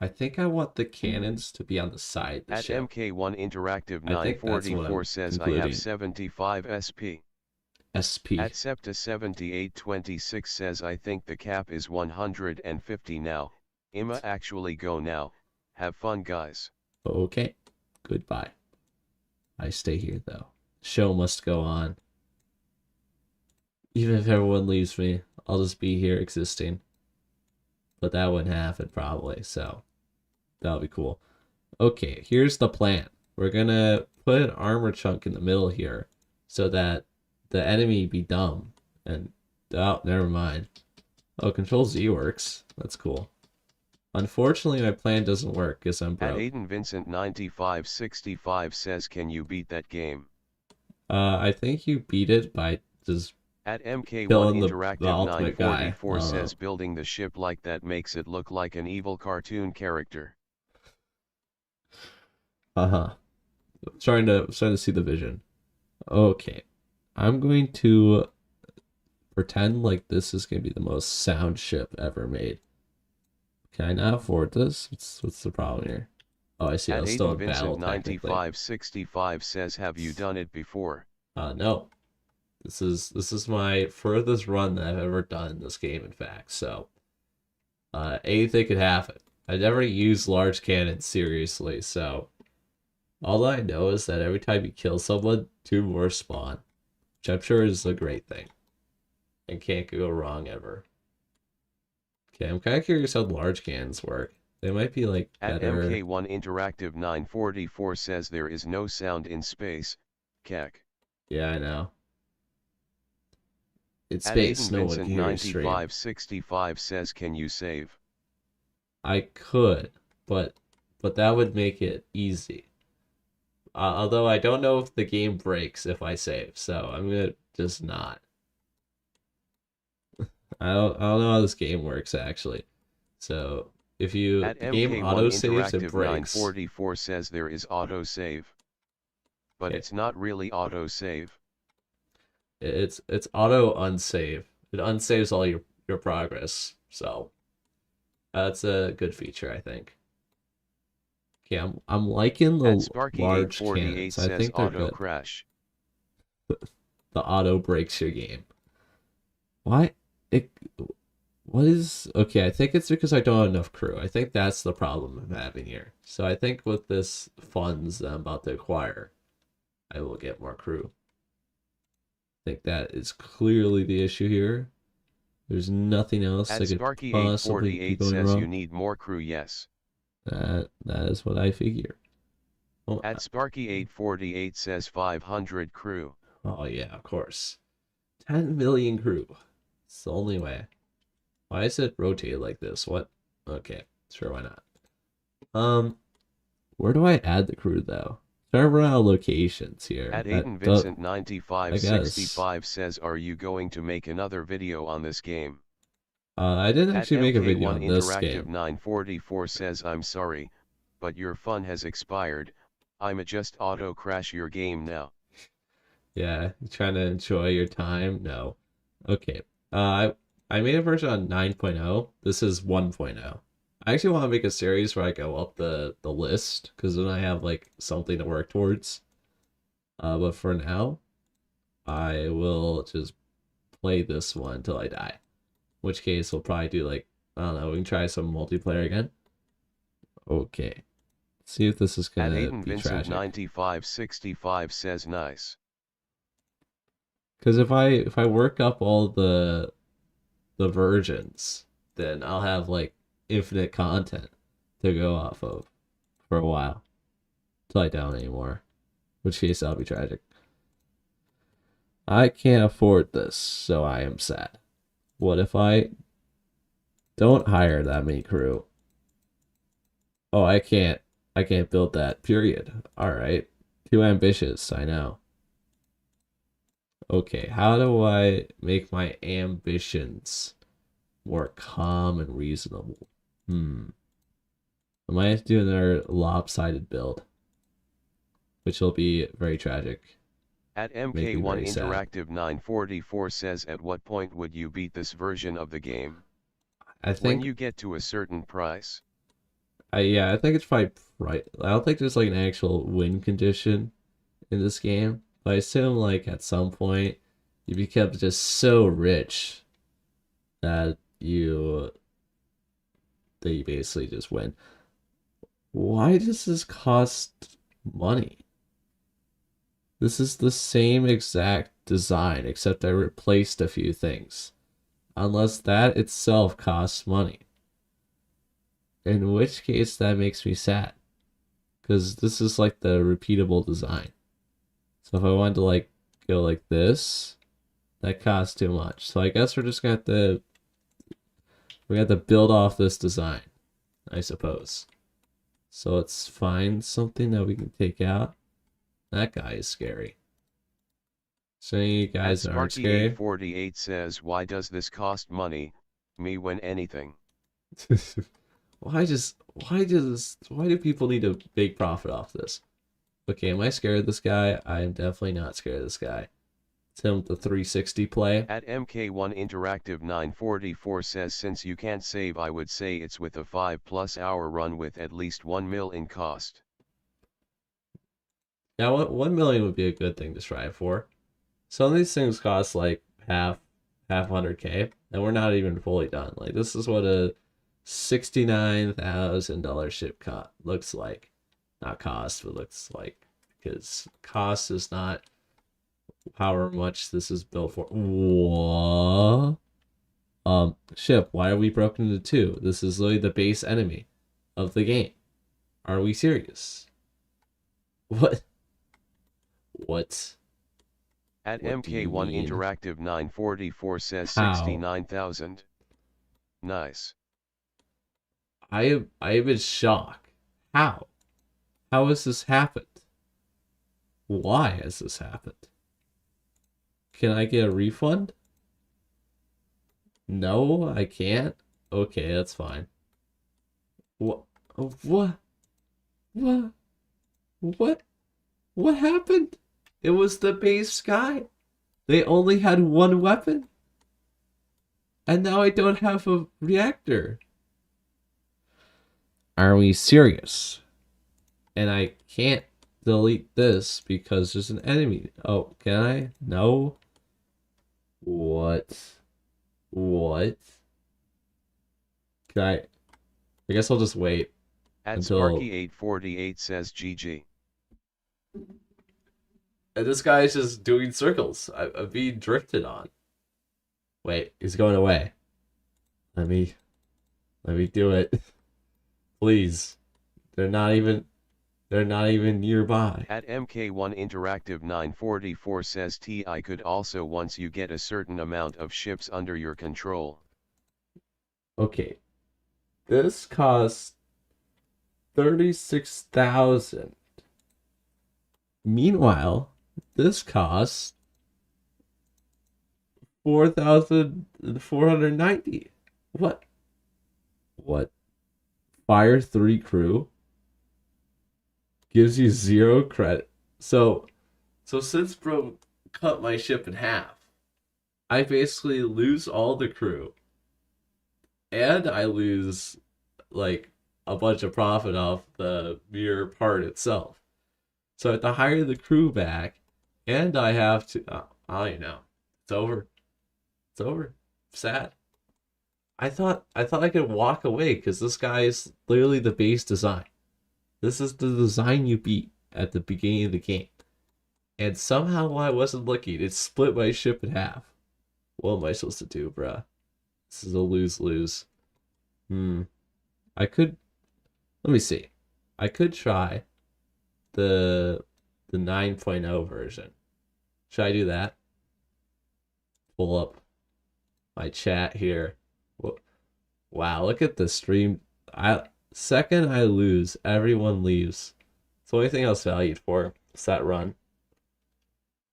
I think I want the cannons to be on the side of the At ship. MK1 Interactive I think that's what 944 I'm says I have concluding. 75 SP. SP. At Septa7826 says I think the cap is 150 now, Ima actually go now, have fun guys. Okay. Goodbye. I stay here though. Show must go on. Even if everyone leaves me, I'll just be here existing. But that wouldn't happen probably, so that'll be cool. Okay, here's the plan. We're gonna put an armor chunk in the middle here so that the enemy be dumb. And oh, never mind. Oh, Control Z works. That's cool. Unfortunately, my plan doesn't work because I'm At broke. Aiden Vincent 9565 says can you beat that game? I think you beat it by just At MK1 killing the Interactive ultimate guy. I 944 don't know. says building the ship like that makes it look like an evil cartoon character. Uh-huh. Starting to see the vision. Okay. I'm going to pretend like this is going to be the most sound ship ever made. Can I not afford this? What's the problem here? Oh, I see. I At was still Aiden in battle, Vincent technically. 9565 says have you done it before? No. This is my furthest run that I've ever done in this game, in fact. So, anything could happen. I never used large cannons seriously, so all I know is that every time you kill someone, two more spawn, which I'm sure is a great thing, and can't go wrong ever. Okay, I'm kind of curious how large cannons work. They might be like At better. MK1 Interactive 944 says there is no sound in space, kek. Yeah, I know. In At space, Aiden no one Vincent can hear your stream. 9565 says can you save? I could, but that would make it easy. Although I don't know if the game breaks if I save, so I'm gonna just not. I don't know how this game works actually. So if you At the game MK1 auto saves, it Interactive breaks. 944 says there is autosave. But Okay. it's not really autosave. It's auto unsave. It unsaves all your progress. So that's a good feature, I think. Okay, I'm liking At the large Sparky848 cannons. I says think they're auto good. crash. The auto breaks your game. Why? It what is okay, I think it's because I don't have enough crew. I think that's the problem I'm having here. So I think with this funds that I'm about to acquire, I will get more crew. I think that is clearly the issue here. There's nothing else At that could possibly be Sparky848 going says you wrong. need more crew yes. That is what I figure. Oh, At Sparky848 says 500 crew. oh yeah, of course. 10 million crew. It's the only way. Why is it rotated like this? What? Okay, sure, why not? Where do I add the crew though? Trying to run out of locations here. At Aiden Vincent 9565 guess. says are you going to make another video on this game? I didn't At actually make a video MK1 on this Interactive game. 944 says I'm sorry, but your fun has expired, I'ma just auto crash your game now. Yeah, you trying to enjoy your time? No. Okay. I I made a version on 9.0. This is 1.0. I actually want to make a series where I go up the list because then I have like something to work towards. But for now, I will just play this one until I die. In which case, we'll probably do like, I don't know, we can try some multiplayer again. Okay. See if this is At gonna Aiden be Vincent tragic. 9565 says nice. Because if I work up all the versions, then I'll have like infinite content to go off of for a while. Till I don't anymore. In which case that'll be tragic. I can't afford this, so I am sad. What if I don't hire that many crew? Oh, I can't build that, period. Alright. Too ambitious, I know. Okay, how do I make my ambitions more calm and reasonable? I might have to do another lopsided build, which will be very tragic. At Make me MK1 very sad. Interactive 944 says at what point would you beat this version of the game? I When think you get to a certain price. I think it's probably right. I don't think there's like an actual win condition in this game, but I assume like at some point you become just so rich that you basically just win. Why does this cost money? This is the same exact design, except I replaced a few things. Unless that itself costs money. In which case, that makes me sad. Because this is like the repeatable design. So if I wanted to like go like this, that costs too much. So I guess we're just we got to build off this design, I suppose. So let's find something that we can take out. That guy is scary. So any At guys that aren't scary? Sparky848 says why does this cost money, me when anything. Why do people need to make profit off this? Okay, am I scared of this guy? I am definitely not scared of this guy. It's him with the 360 play. At MK1 Interactive 944 says since you can't save I would say it's with a 5+ hour run with at least 1 mil in cost. Now, 1 million would be a good thing to strive for. Some of these things cost like half 100K, and we're not even fully done. Like this is what a $69,000 ship looks like. Not cost, but looks like, because cost is not however much this is built for. What? Ship, why are we broken into two? This is literally the base enemy of the game. Are we serious? What? What? At What do you MK1 mean? Interactive 944 says How? 69,000. Nice. I am in shock. How? How has this happened? Why has this happened? Can I get a refund? No, I can't. Okay, that's fine. What? What? What? What? What happened? It was the base guy. They only had one weapon. And now I don't have a reactor. Are we serious? And I can't delete this because there's an enemy. Oh, can I? No. What? What? Can I guess I'll just wait At until. Sparky848 says GG. And this guy is just doing circles. I'm being drifted on. Wait, he's going away. Let me let me do it. Please. They're not even nearby. At MK1 Interactive 944 says TI could also once you get a certain amount of ships under your control. Okay. This costs 36,000. Meanwhile, this costs 4,490. What? What? Fire 3 crew gives you 0 credit. So since bro cut my ship in half, I basically lose all the crew and I lose like a bunch of profit off the mere part itself. So I have to hire the crew back, and I have to. I don't even know. It's over. It's over. Sad. I thought I could walk away because this guy is literally the base design. This is the design you beat at the beginning of the game. And somehow while I wasn't looking, it split my ship in half. What am I supposed to do, bruh? This is a lose-lose. Hmm. I could let me see. I could try the the 9.0 version. Should I do that? Pull up my chat here. Wow, look at the stream. I second I lose, everyone leaves. It's the only thing I was valued for. It's that run.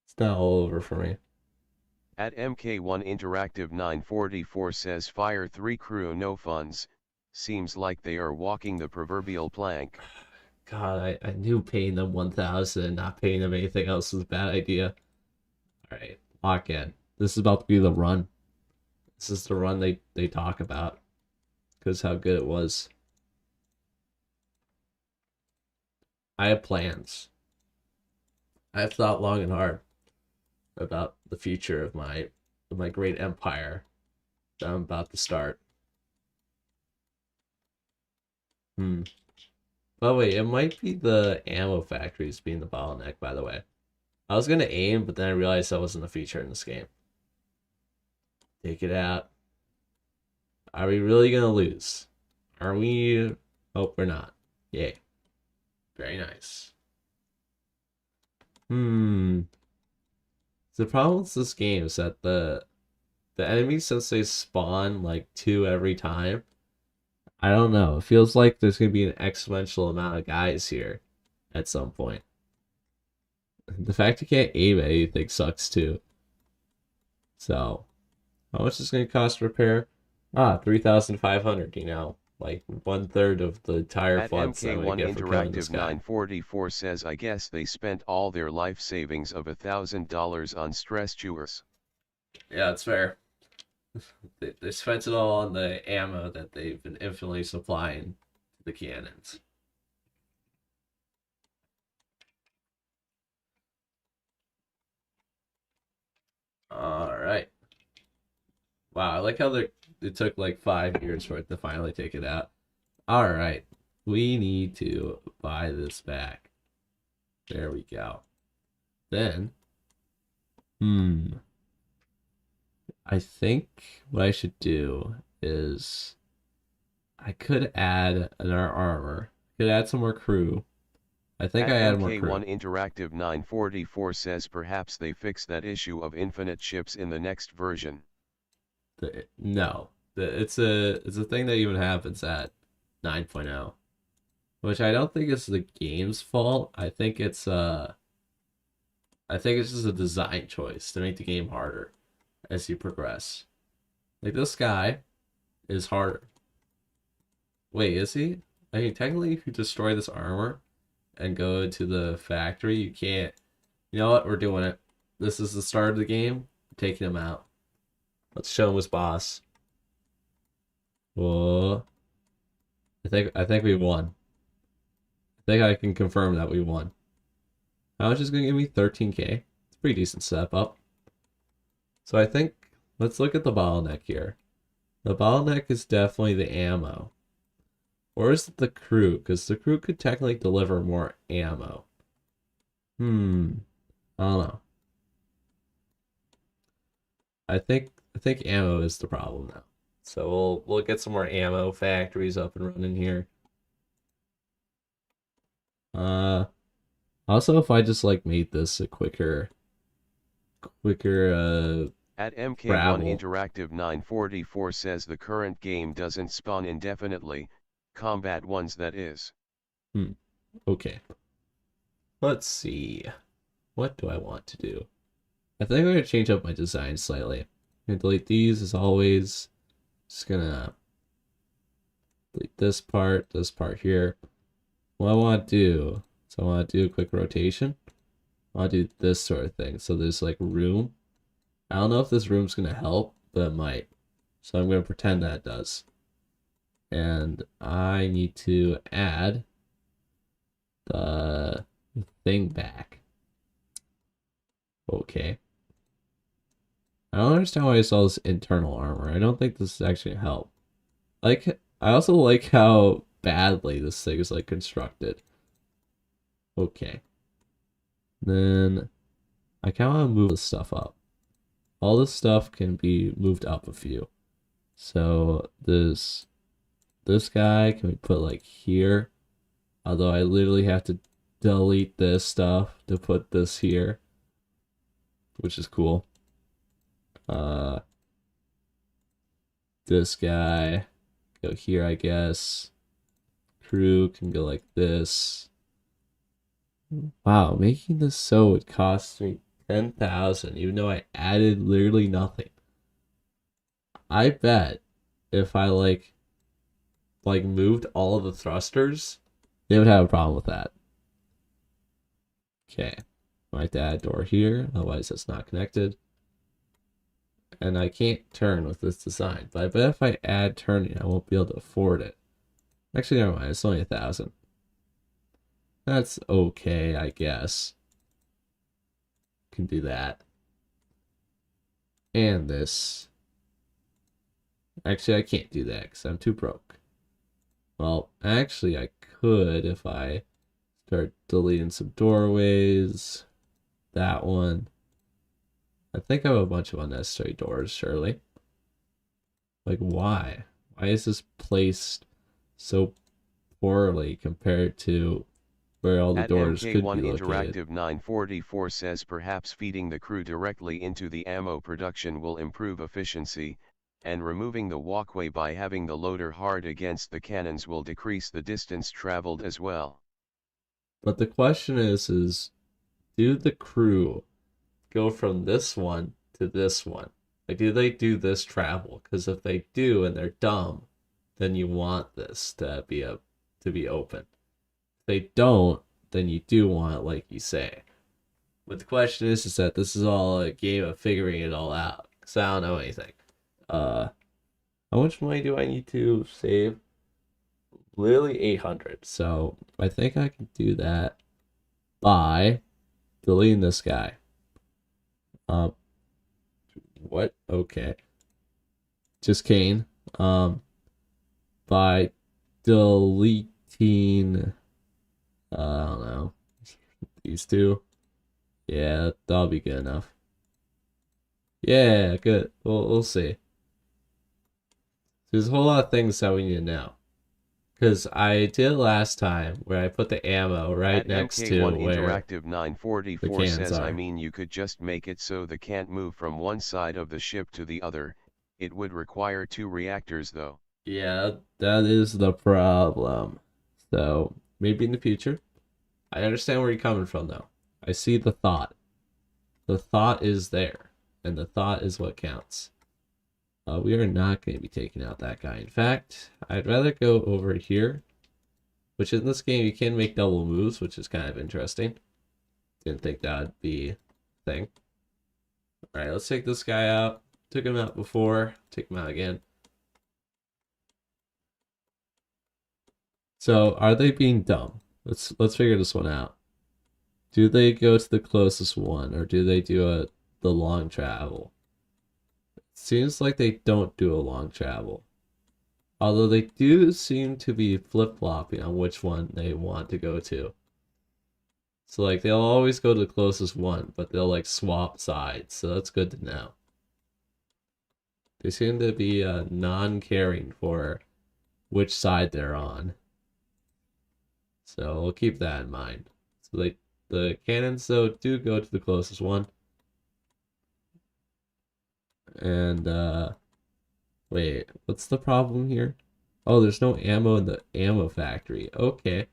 It's not all over for me. At MK1 Interactive 944 says fire 3 crew no funds, seems like they are walking the proverbial plank. God, I knew paying them 1,000 and not paying them anything else was a bad idea. Alright, lock in. This is about to be the run. This is the run they talk about. Because how good it was. I have plans. I have thought long and hard about the future of my great empire that I'm about to start. Hmm. But wait, it might be the ammo factories being the bottleneck, by the way. I was gonna aim, but then I realized that wasn't a feature in this game. Take it out. Are we really gonna lose? Are we? Hope we're not. Yay. Very nice. Hmm. The problem with this game is that the enemies, since they spawn like two every time, I don't know. It feels like there's gonna be an exponential amount of guys here at some point. The fact you can't aim at anything sucks too. So, how much is it gonna cost to repair? 3,500. You know, like 1/3 of the entire At funds I'm gonna MK1 get for killing this Interactive guy. 944 says I guess they spent all their life savings of $1,000 on stress chewers. Yeah, it's fair. They spent it all on the ammo that they've been infinitely supplying to the cannons. All right. Wow, I like how it took like 5 years for it to finally take it out. All right, we need to buy this back. There we go. Then, I think what I should do is I could add another armor. Could add some more crew. I think At I added more crew. MK1 Interactive 944 says perhaps they fix that issue of infinite ships in the next version. No, it's a thing that even happens at 9.0, which I don't think is the game's fault. I think it's just a design choice to make the game harder as you progress. Like this guy is harder. Wait, is he? I mean, technically, if you destroy this armor and go to the factory, you can't. You know what? We're doing it. This is the start of the game. We're taking him out. Let's show him his boss. Whoa. I think we won. I think I can confirm that we won. How much is gonna give me 13K? It's a pretty decent step up. So I think let's look at the bottleneck here. The bottleneck is definitely the ammo. Or is it the crew? Because the crew could technically deliver more ammo. I don't know. I think ammo is the problem now. So we'll get some more ammo factories up and running here. Also if I just like made this a quicker At MK1 travel. Interactive 944 says the current game doesn't spawn indefinitely, combat ones that is. Okay. Let's see. What do I want to do? I think I'm gonna change up my design slightly. I'm gonna delete these as always. Just gonna delete this part here. What I want to do, so I want to do a quick rotation. I want to do this sort of thing. So there's like room. I don't know if this room's gonna help, but it might. So I'm gonna pretend that it does. And I need to add the thing back. Okay. I don't understand why I saw this internal armor. I don't think this is actually help. Like, I also like how badly this thing is like constructed. Okay. Then I kind of want to move this stuff up. All this stuff can be moved up a few. So this guy can we put like here? Although I literally have to delete this stuff to put this here, which is cool. Uh, this guy go here, I guess. Crew can go like this. Wow, making this so would cost me 10,000, even though I added literally nothing. I bet if I like moved all of the thrusters, they would have a problem with that. Okay. I might add a door here, otherwise it's not connected. And I can't turn with this design, but I bet if I add turning, I won't be able to afford it. Actually, never mind, it's only 1,000. That's okay, I guess. Can do that. And this. Actually, I can't do that because I'm too broke. Well, actually, I could if I start deleting some doorways. That one. I think I have a bunch of unnecessary doors, surely. Like, why? Why is this placed so poorly compared to where all the At doors could MK1 be located? Interactive 944 says perhaps feeding the crew directly into the ammo production will improve efficiency, and removing the walkway by having the loader hard against the cannons will decrease the distance traveled as well. But the question is do the crew go from this one to this one? Like, do they do this travel? Because if they do and they're dumb, then you want this to be open. If they don't, then you do want, like you say. But the question is that this is all a game of figuring it all out. Because I don't know anything. Uh, how much money do I need to save? Literally 800. So I think I can do that by deleting this guy. Um, what? Okay. Just Kane. By deleting, I don't know, these two. Yeah, that'll be good enough. Yeah, good. We'll see. There's a whole lot of things that we need to know. Because I did last time where I put the ammo right At next to MK1 where Interactive the 944 cannons says I are. mean you could just make it so they can't move from one side of the ship to the other, it would require 2 reactors though. Yeah, that is the problem. So maybe in the future. I understand where you're coming from though. I see the thought. The thought is there, and the thought is what counts. We are not going to be taking out that guy. In fact, I'd rather go over here, which in this game you can make double moves, which is kind of interesting. Didn't think that would be a thing. All right, let's take this guy out. Took him out before. Take him out again. So, are they being dumb? Let's figure this one out. Do they go to the closest one, or do they do the long travel? Seems like they don't do a long travel. Although they do seem to be flip-flopping on which one they want to go to. So like they'll always go to the closest one, but they'll like swap sides. So that's good to know. They seem to be non-caring for which side they're on. So we'll keep that in mind. So the cannons though do go to the closest one. And wait, what's the problem here? Oh, there's no ammo in the ammo factory. Okay.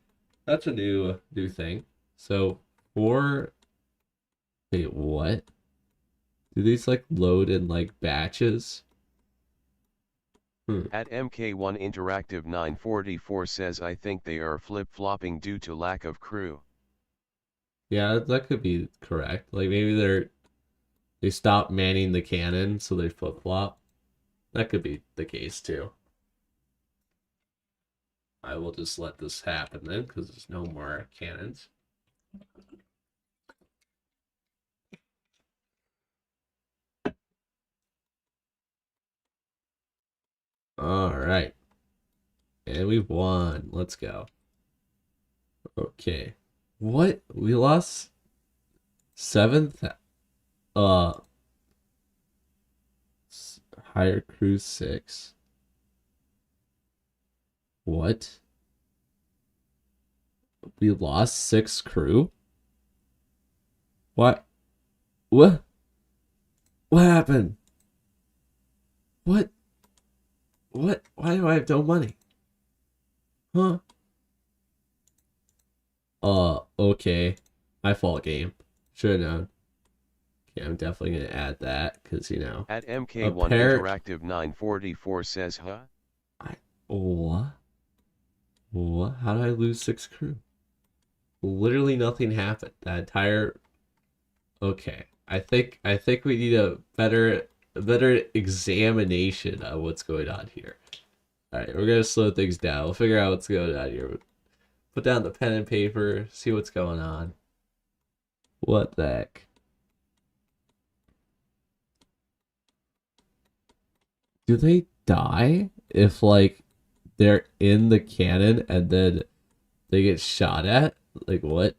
That's a new thing. So for wait, what? Do these like load in like batches? Hmm. At MK1 Interactive 944 says I think they are flip-flopping due to lack of crew. Yeah, that could be correct. Like maybe they stop manning the cannon, so they flip flop. That could be the case too. I will just let this happen then, because there's no more cannons. All right. And we've won. Let's go. Okay. What? We lost seventh uh higher crew 6. What? We lost 6 crew? What? What? What happened? What? What? Why do I have no money? Huh? Okay. My fault, game. Should have known. Okay, I'm definitely gonna add that, because, At MK1 apparent. Interactive 944 says, huh? What? What? How did I lose 6 crew? Literally nothing happened. That entire. Okay. I think we need a better examination of what's going on here. Alright, we're gonna slow things down. We'll figure out what's going on here. Put down the pen and paper, see what's going on. What the heck? Do they die if, like, they're in the cannon and then they get shot at? Like, what?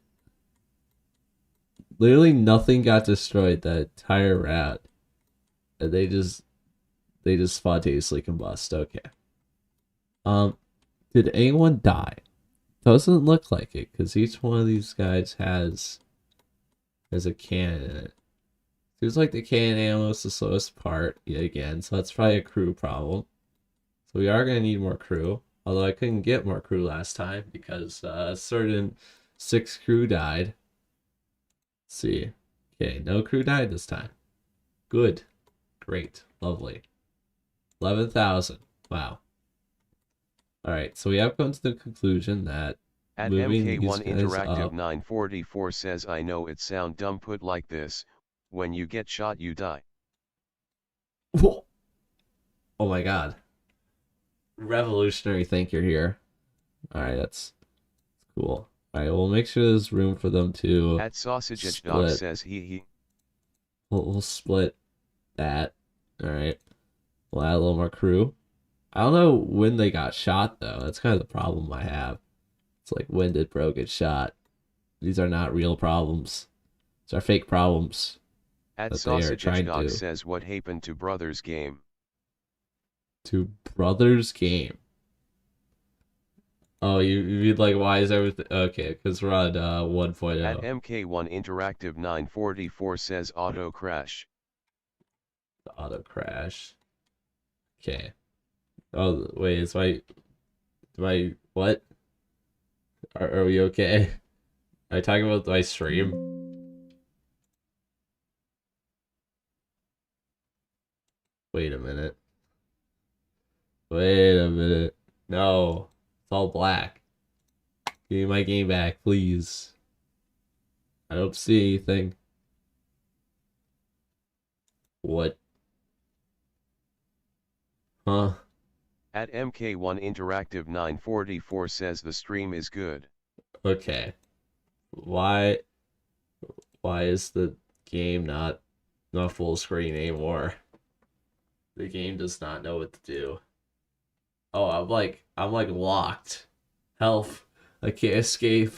Literally nothing got destroyed that entire round. And they just spontaneously combust. Okay. Um, did anyone die? Doesn't look like it, because each one of these guys has a cannon in it. Seems like the cannon ammo is the slowest part yet again, so that's probably a crew problem. So we are gonna need more crew. Although I couldn't get more crew last time because a certain 6 crew died. Let's see. Okay, no crew died this time. Good. Great. Lovely. 11,000. Wow. Alright, so we have come to the conclusion that At moving these MK1 guys Interactive up. 944 says, I know it sound dumb put like this, when you get shot you die. Oh my god. Revolutionary thinker here. Alright, that's cool. Alright, we'll make sure there's room for them to At Sausage Dog split. says he. We'll split that. Alright. We'll add a little more crew. I don't know when they got shot, though. That's kind of the problem I have. It's like, when did Bro get shot? These are not real problems. These are fake problems At that they are Sausage trying Dog to. says what happened to Brothers game. To Brothers game. Oh, you mean like, why is everything. Okay, because we're on 1.0. At MK1 Interactive 944 says auto crash. The auto crash. Okay. Oh, wait, it's my. What? Are we okay? Are you talking about my stream? Wait a minute. Wait a minute. No. It's all black. Give me my game back, please. I don't see anything. What? Huh? At MK1 Interactive 944 says the stream is good. Okay. Why is the game not full screen anymore? The game does not know what to do. Oh, I'm like locked. Help. I can't escape.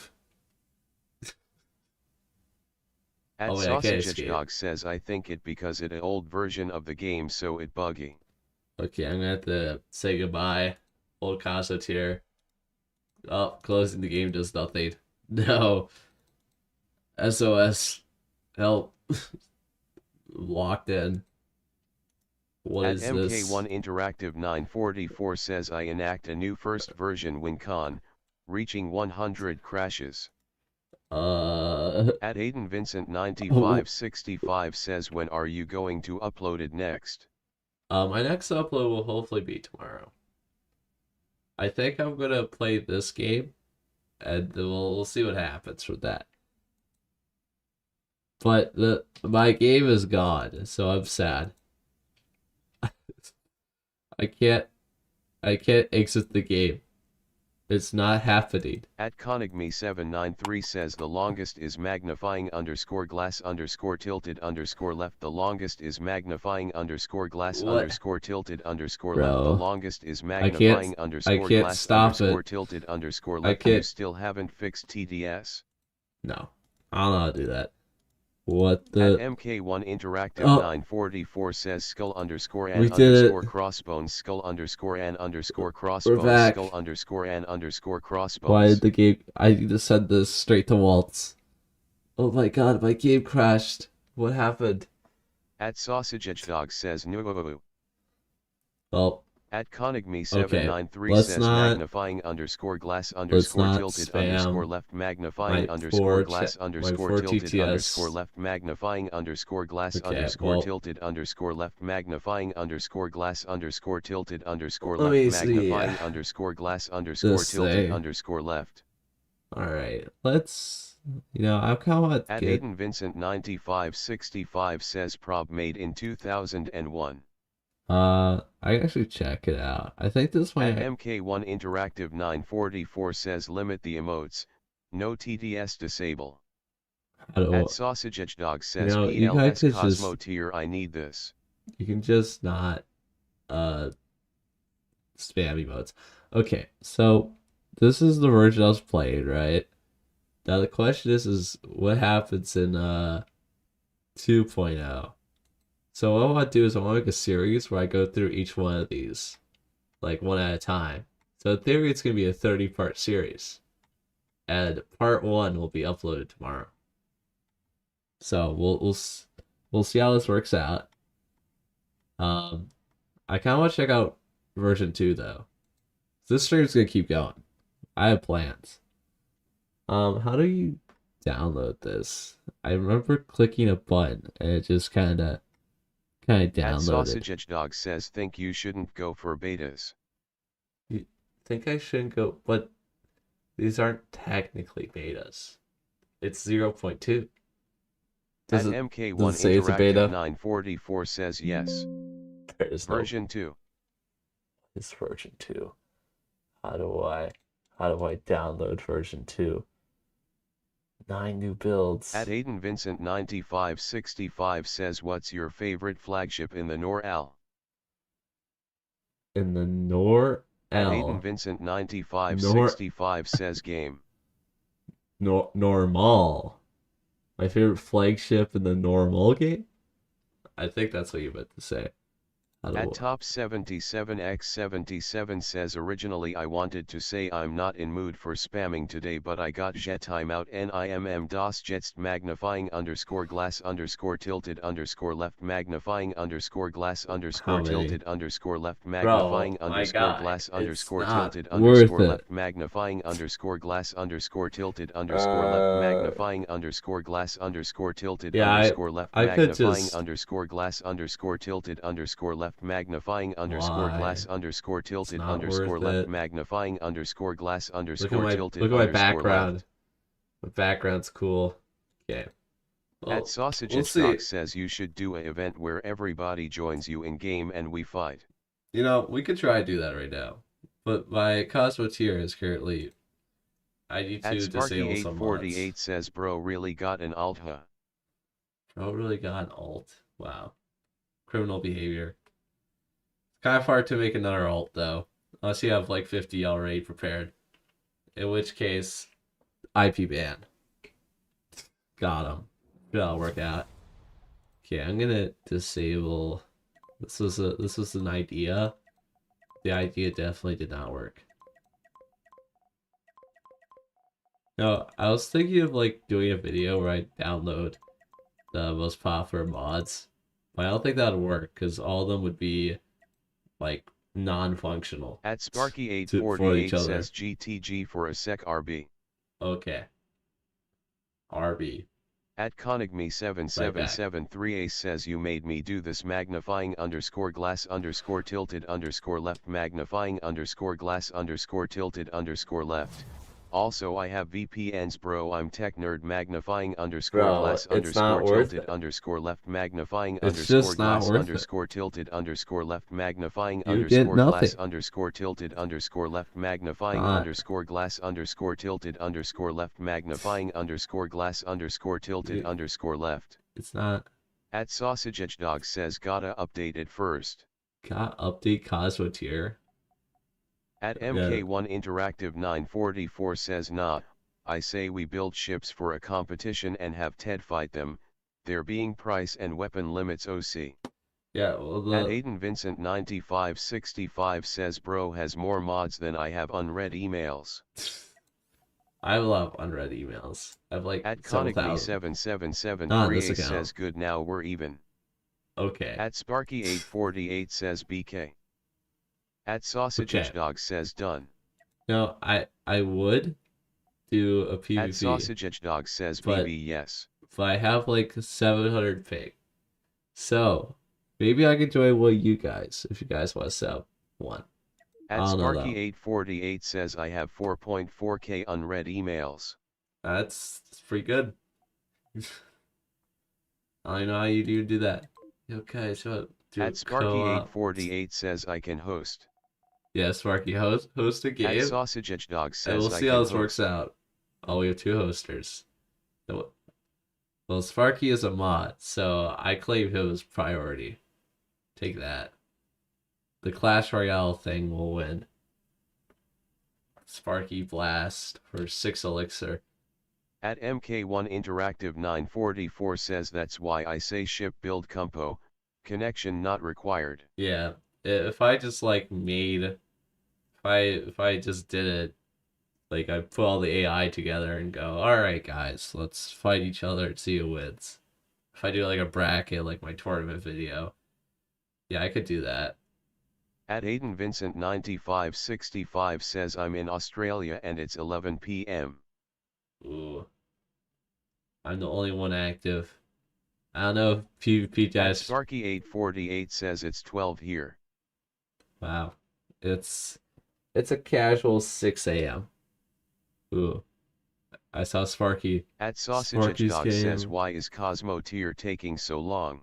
At Oh wait, I can't Sausage escape. Dog says I think it because it a old version of the game so it buggy. Okay, I'm gonna have to say goodbye. Old Cosmoteer. Oh, closing the game does nothing. No. SOS. Help. Locked in. What At is this? MK1 Interactive 944 says I enact a new first version WinCon, reaching 100 crashes. Uh. At Aiden Vincent Oh, 9565 says when are you going to upload it next? my next upload will hopefully be tomorrow. I think I'm gonna play this game, and we'll see what happens with that. But my game is gone, so I'm sad. I can't I can't exit the game. It's not happening. At Conigme793 says the longest is magnifying underscore glass underscore tilted underscore left. The longest is magnifying underscore glass What? underscore tilted underscore left. The Bro. longest is I can't magnifying I underscore can't glass stop underscore it. tilted underscore I left. You can't still haven't fixed TDS? No. I don't know how to do that. What At the MK1 Interactive Oh 944 says skull underscore we and did underscore it. crossbones skull underscore and underscore We're crossbones skull back. underscore and underscore Why did crossbones. the game I need to send this straight to Waltz. Oh my god, my game crashed. What happened? At Sausage Edge Dog says no. Well, At okay. Conigme793 Let's says not magnifying underscore glass let's underscore not tilted underscore spam left magnifying my underscore four glass my underscore four tilted underscore TTS. left magnifying underscore glass Okay, underscore well, tilted underscore left magnifying underscore glass underscore tilted underscore let left me see magnifying underscore glass underscore this tilted thing. underscore left. Alright, let's I kind of want to At get Aiden Vincent 9565 says prob made in 2001. I can actually check it out. I think this At might MK1 Interactive 944 says limit the emotes, no TDS disable. how At to Sausage Edge Dog says you guys PLS could just Cosmoteer I need this. you can just not uh spam emotes. Okay, so this is the version I was playing, right? Now the question is what happens in 2.0? So what I want to do is I want to make a series where I go through each one of these, like one at a time. So in theory, it's gonna be a 30-part series, and part one will be uploaded tomorrow. So we'll see how this works out. I kind of want to check out version 2 though. This stream's gonna keep going. I have plans. How do you download this? I remember clicking a button and it just kind of At downloaded. Sausage Edge Dog says think you shouldn't go for betas. You think I shouldn't go, but these aren't technically betas. It's 0.2. At Does MK1 it say it's a Interactive beta? 944 says yes. There is no Version 2. this version 2. How do I download version 2? 9 new builds. At Aiden Vincent 9565 says what's your favorite flagship in the NOR-L? In the Nor At Aiden L Vincent Nor 9565 says game. Normal. My favorite flagship in the normal game? I think that's what you meant to say. How At do Top 77x77 says originally I wanted to say I'm not in mood for spamming today but I got jet timeout NIMM DOS jetst magnifying underscore glass underscore tilted underscore left magnifying underscore glass how underscore many? tilted underscore left Bro, magnifying my underscore guy, glass it's underscore not tilted worth underscore it. left magnifying underscore glass underscore tilted underscore left magnifying underscore glass underscore tilted Yeah, underscore left I could magnifying just underscore glass underscore tilted underscore left magnifying underscore why? glass underscore It's tilted not underscore worth left it. magnifying underscore glass Look at underscore my tilted look at my underscore background. left. My background's cool. Okay. At Well, Sausage we'll Edge see. Dog says you should do a event where everybody joins you in game and we fight. We could try to do that right now. But my Cosmoteer is currently I need At to disable some mods. Sparky848 says bro really got an alt huh? Oh, really got an alt. Wow. Criminal behavior. Kind of hard to make another alt though. Unless you have like 50 already prepared. In which case, IP ban. Got him. That'll work out. Okay, I'm gonna disable. This was an idea. The idea definitely did not work. No, I was thinking of like doing a video where I download the most popular mods, but I don't think that'd work because all of them would be like non-functional At for each Sparky848 other. says GTG for a sec RB. Okay, RB, At right back. Conigme7773 says you made me do this magnifying underscore glass underscore tilted underscore left magnifying underscore glass underscore tilted underscore left. Also I have VPNs bro, I'm tech nerd magnifying underscore Bro, glass it's underscore not worth tilted it. underscore left magnifying It's underscore just not glass worth it. underscore tilted underscore left magnifying You get underscore glass nothing. underscore tilted underscore left magnifying Not. underscore glass underscore tilted underscore left magnifying underscore glass underscore tilted You, underscore left. it's not. At Sausage Edge Dog says gotta update it first. Got update Cosmoteer. At Yeah. MK1 Interactive 944 says nah, I say we build ships for a competition and have Ted fight them, there being price and weapon limits OC. Yeah, well At Aiden Vincent 9565 says bro has more mods than I have unread emails. I have a lot of unread emails. I have like At several Conigme thousand. Not on 7773 this Ace account. says good now we're even. Okay. At Sparky 848 says BK. At Sausage Edge Okay. Dog says done. No, I would do a At PvP, Sausage Edge Dog says but BB yes. I have like 700 ping. So maybe I could join one of you guys if you guys want to set up one. I At don't know Sparky though. 848 says I have 4.4k unread emails. That's pretty good. I don't know how you do that. Okay, so do At Sparky co-op. 848 says I can host. Yeah, Sparky, host a At game, Sausage Edge Dog and we'll says I see how can this works host. out. Oh, we have two hosters. Well, Sparky is a mod, so I claim him as priority. Take that. The Clash Royale thing will win. Sparky Blast for 6 elixir. At MK1 Interactive 944 says that's why I say ship build compo, connection not required. Yeah, if I just like made, if I just did it, like I put all the AI together and go, all right, guys, let's fight each other and see who wins. If I do like a bracket, like my tournament video, yeah, I could do that. At Aiden Vincent 9565 says I'm in Australia and it's 11 p.m. Ooh, I'm the only one active. I don't know if PvP At dash. Sparky 848 says it's 12 here. Wow, it's it's a casual 6 a.m. Ooh, I saw At Sausage Edge Sparky's Dog says game. why is Cosmoteer taking so long?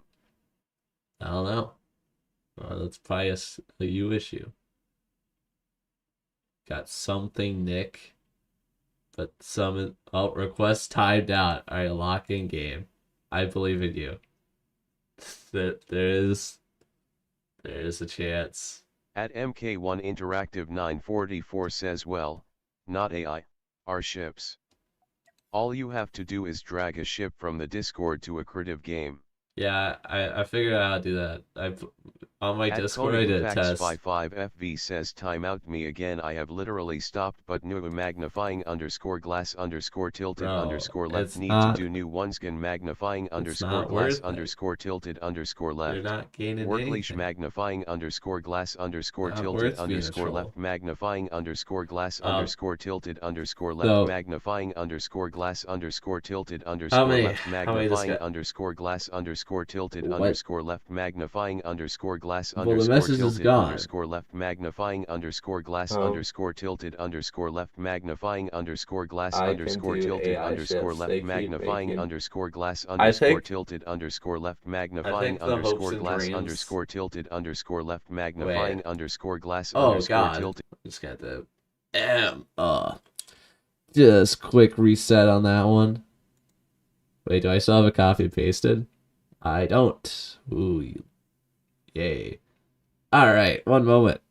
I don't know. That's probably a you issue. Got something, Nick. But some request timed out. All right, lock in game. I believe in you. There is a chance. At MK1 Interactive 944 says well, not AI, our ships. All you have to do is drag a ship from the Discord to a creative game. Yeah, I figured out how to do that. On my At Discord I did a test. ConigMeFax55FV says timeout me again, I have literally stopped but new magnifying underscore glass underscore tilted Bro, underscore left it's need to not do new ones can magnifying it's underscore not glass worth it. underscore tilted underscore You're left. not gaining Workleash anything. magnifying underscore glass underscore Not tilted worth being a underscore troll. left magnifying underscore glass Um, underscore tilted underscore left so magnifying underscore glass underscore tilted how underscore many left how many this magnifying got? underscore glass underscore tilted What? underscore left magnifying underscore glass Well, the underscore message is tilted gone. underscore left magnifying underscore glass Oh, underscore tilted underscore left magnifying underscore glass I can underscore do tilted AI underscore ships. left They keep magnifying making. underscore glass I underscore think tilted underscore left I magnifying think the hopes underscore and glass dreams. underscore tilted underscore left Wait. magnifying underscore glass Oh underscore God. tilted. Just got the just quick reset on that one. Wait, do I still have a copy pasted? I don't. Ooh, yay. Alright, one moment.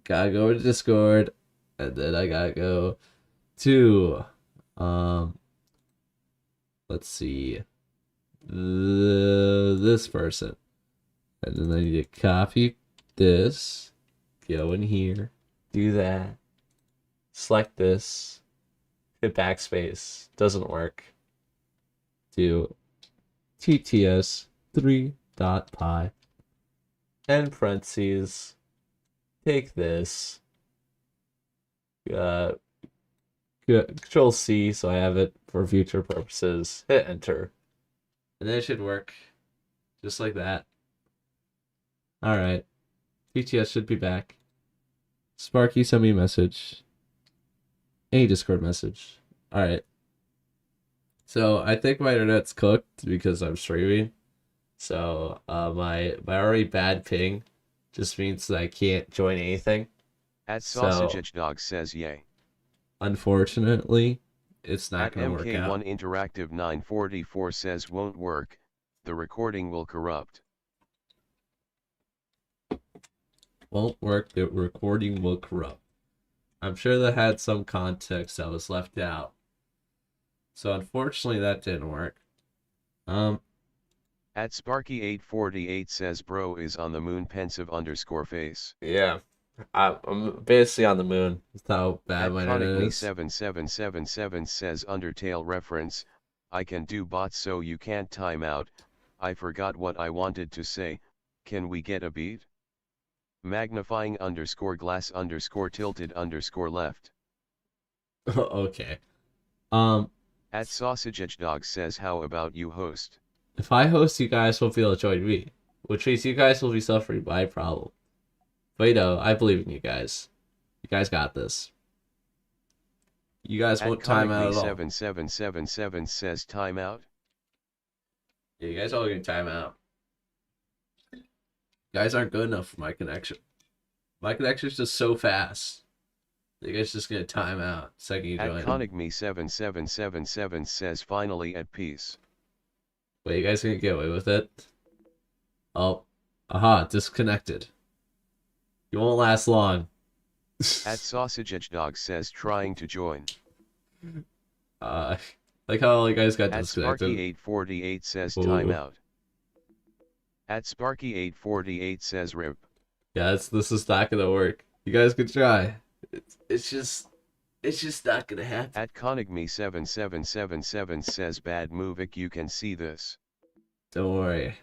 Gotta go to Discord. And then I gotta go to um let's see. This person. And then I need to copy this. Go in here. Do that. Select this. Hit backspace. Doesn't work. Do TTS 3.py. And parentheses. Take this. Uh, Control C so I have it for future purposes. Hit enter. And then it should work. Just like that. Alright. TTS should be back. Sparky sent me a message. Any Discord message. All right. So I think my internet's cooked because I'm streaming. So my already bad ping just means that I can't join anything. At So Sausage says yay. unfortunately, it's not At gonna work out. MK1 Interactive 944 says won't work, the recording will corrupt. Won't work. The recording will corrupt. I'm sure that had some context that was left out. So unfortunately, that didn't work. Um, At Sparky848 says bro is on the moon pensive _ face. yeah, I'm basically on the moon. That's how bad At my internet Conigme is. 7777 says Undertale reference, I can do bots so you can't time out, I forgot what I wanted to say, can we get a beat? Magnifying _glass _tilted _left. Okay. Um, At Sausage says how about you host? if I host, you guys won't be able to join me, which means you guys will be suffering my problem. But you know, I believe in you guys. You guys got this. You guys At won't time out Conigme at all. 7777 says timeout. Yeah, you guys all gonna time out. You guys aren't good enough for my connection. My connection's just so fast. You guys just gonna time out second you At join. Conigme 7777 says finally at peace. Wait, you guys gonna get away with it? Oh, aha, disconnected. You won't last long. At Sausage says trying to join. uh, like how you guys got At disconnected. Sparky848 says Ooh. timeout. At Sparky848 says rip. Yeah, this is not gonna work. You guys could try. It's just not gonna happen. At Conigme 7777 says bad movic you can see this. Don't worry.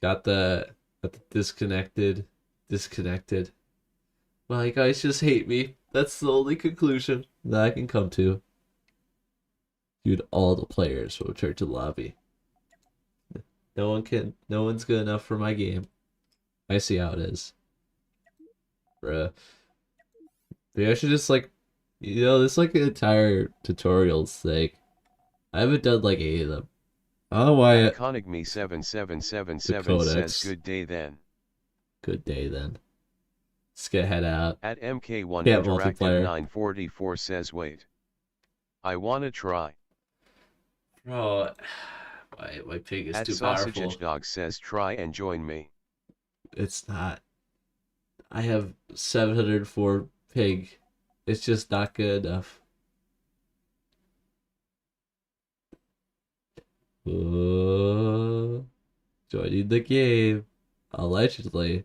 Got the disconnected. Well, you guys just hate me. That's the only conclusion that I can come to. Dude, all the players will return to the lobby. No one's good enough for my game. I see how it is. Bruh. Maybe I should just like, this like an entire tutorials thing. I haven't done like 8 of them. I don't know why At Conigme 7777 says good day then. Good day then. Let's get head out. At MK1 Can't Interactive multiplayer. 944 says wait. I wanna try. Bro, my pig is At too Sausage powerful. says try and join me. It's not. I have 704 pig. It's just not good enough. Joining the game. Allegedly.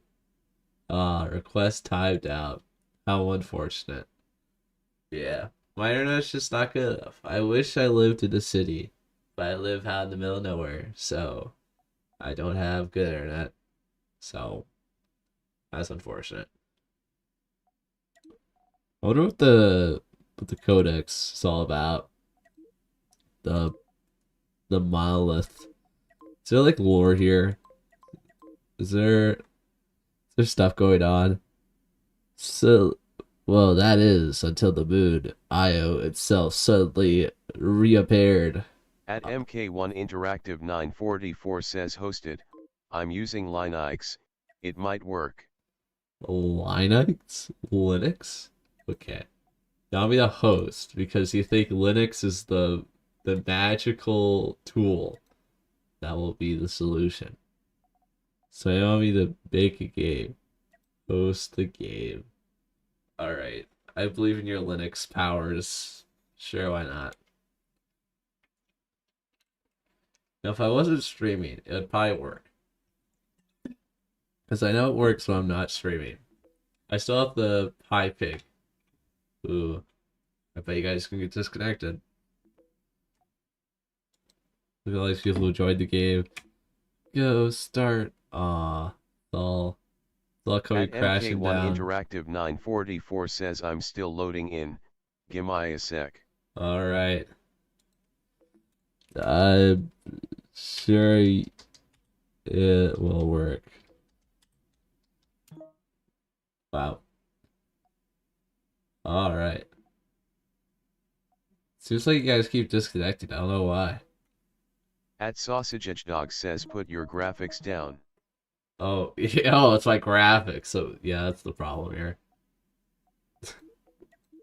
Request timed out. How unfortunate. Yeah. My internet's just not good enough. I wish I lived in a city, but I live out in the middle of nowhere, so I don't have good internet. So that's unfortunate. I wonder what the codex is all about. The the monolith. Is there like lore here? Is there stuff going on? So well that is until the moon Io itself suddenly reappeared. At MK1 Interactive 944 says hosted, I'm using Linux, it might work. Linux? Linux? Okay. Now be the host because you think Linux is the magical tool that will be the solution. So you want me to make a game. Host the game. Alright. I believe in your Linux powers. Sure, why not? Now if I wasn't streaming, it would probably work. Because I know it works when I'm not streaming. I still have the high pig. Ooh. I bet you guys can get disconnected. Look at all these people who joined the game. Go start. Aw. It's all coming At crashing MK1 down. Interactive 944 says I'm still loading in, gimme a sec. Alright. I'm sure it will work. Wow. Alright. Seems like you guys keep disconnecting. I don't know why. At Sausage says put your graphics down. Oh, yeah, oh, it's my graphics. So yeah, that's the problem here.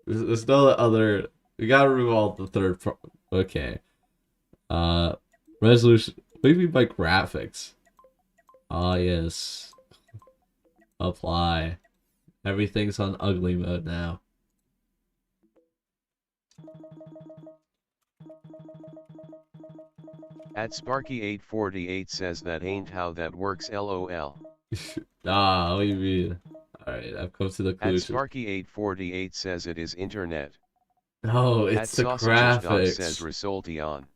There's no other. We gotta remove all the third. Okay. Uh, resolution. What do you mean by graphics? Ah, yes. Apply. Everything's on ugly mode now. At Sparky848 says that ain't how that works lol. Ah, what do you mean? Alright, I've come to the At conclusion. Sparky848 says it is internet. No, At it's the Sausage says graphics. Resultion.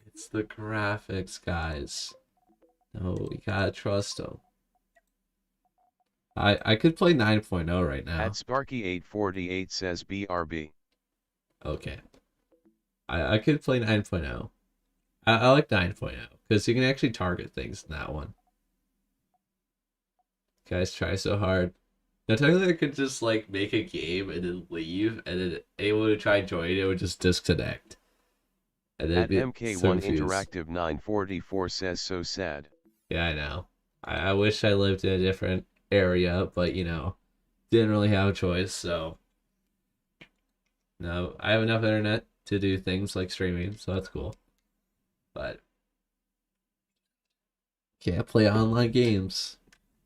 It's the graphics, guys. No, we gotta trust them. I could play 9.0 right At now. Sparky848 says BRB. Okay. I could play 9.0. I like 9.0 because you can actually target things in that one. Guys try so hard. Now technically I could just like make a game and then leave and then anyone who tried joining it would just disconnect. And then At be so MK1 confused. Interactive 944 says so sad. Yeah, I know. I wish I lived in a different area, but you know, didn't really have a choice, so no, I have enough internet to do things like streaming, so that's cool. But can't play online games.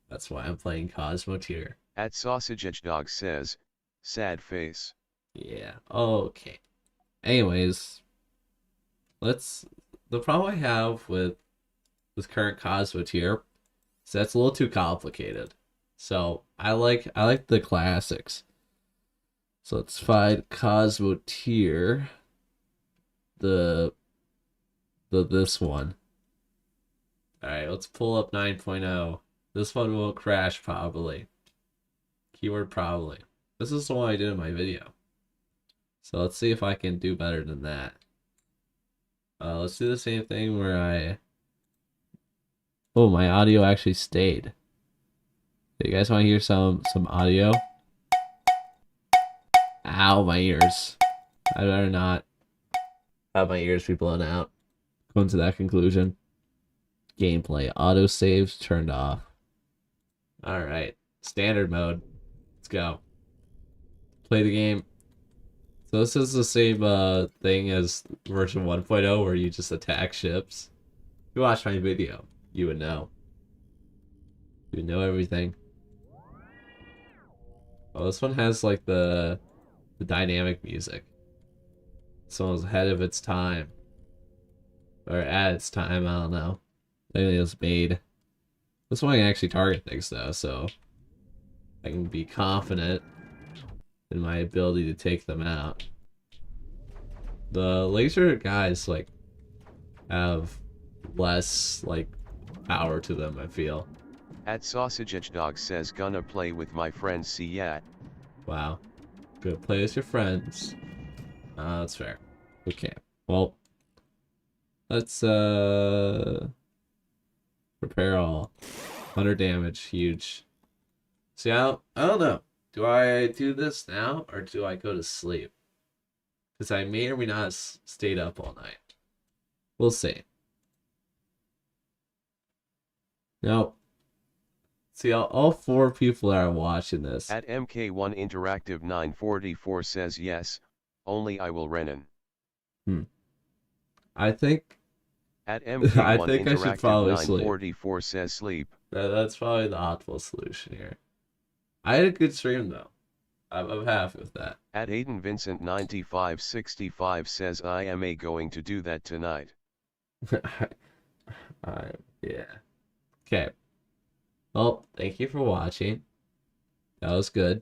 That's why I'm playing Cosmoteer. At Sausage says, sad face. Yeah. Okay. Anyways, let's. The problem I have with current Cosmoteer is that's a little too complicated. So I like the classics. So let's find Cosmoteer, the this one. All right, let's pull up 9.0. This one won't crash probably. Keyword probably. This is the one I did in my video. So let's see if I can do better than that. Let's do the same thing where I. Oh, my audio actually stayed. You guys want to hear some audio? Ow, my ears. I better not have my ears be blown out. Come to that conclusion. Gameplay. Autosaves turned off. Alright. Standard mode. Let's go. Play the game. So this is the same thing as version 1.0 where you just attack ships. If you watched my video, you would know. You would know everything. Oh, this one has like the dynamic music. This one was ahead of its time. Or at its time, I don't know. I think it was made. This one can actually target things though, so I can be confident in my ability to take them out. The laser guys like have less like power to them, I feel. At Sausage says gonna play with my friends see ya. Wow. Good play with your friends. That's fair. Okay. Well, let's prepare all. 100 damage, huge. See, I don't know. Do I do this now or do I go to sleep? Because I may or may not have stayed up all night. We'll see. Now, see, all four people that are watching this. At MK1 Interactive 944 says yes, only I will renin. I think At I MK1 think I should Interactive probably sleep. 944 says sleep. That's probably the optimal solution here. I had a good stream though. I'm happy with that. At Aiden Vincent 9565 says I am going to do that tonight. Yeah. Okay. Well, thank you for watching. That was good.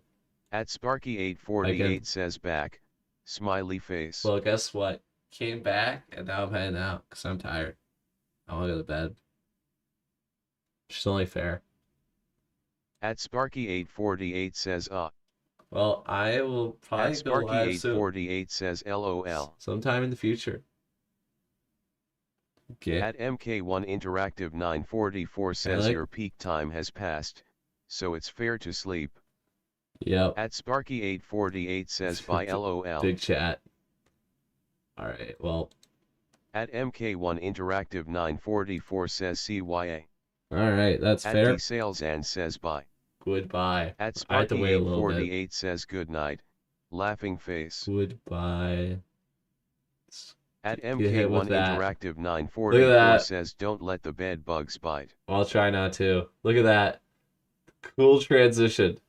At Sparky848 says back, smiley face. Well, guess what? Came back and now I'm heading out because I'm tired. I want to go to bed. It's only fair. At Sparky848 says Well, I will probably At go live soon. Sparky848 says LOL. Sometime in the future. Okay. At MK1 Interactive 944 says your peak time has passed, so it's fair to sleep. Yep. At Sparky848 says bye LOL. Big chat. All right. Well. At MK1 Interactive 944 says CYA. All right. That's At D fair. Salesan says bye. Goodbye. At I have to wait a little bit. Sparky848 says good night. Laughing face. Goodbye. At Get hit with MK1 that. Interactive Look at 944 that. says don't let the bed bugs bite. I'll try not to. Look at that. Cool transition.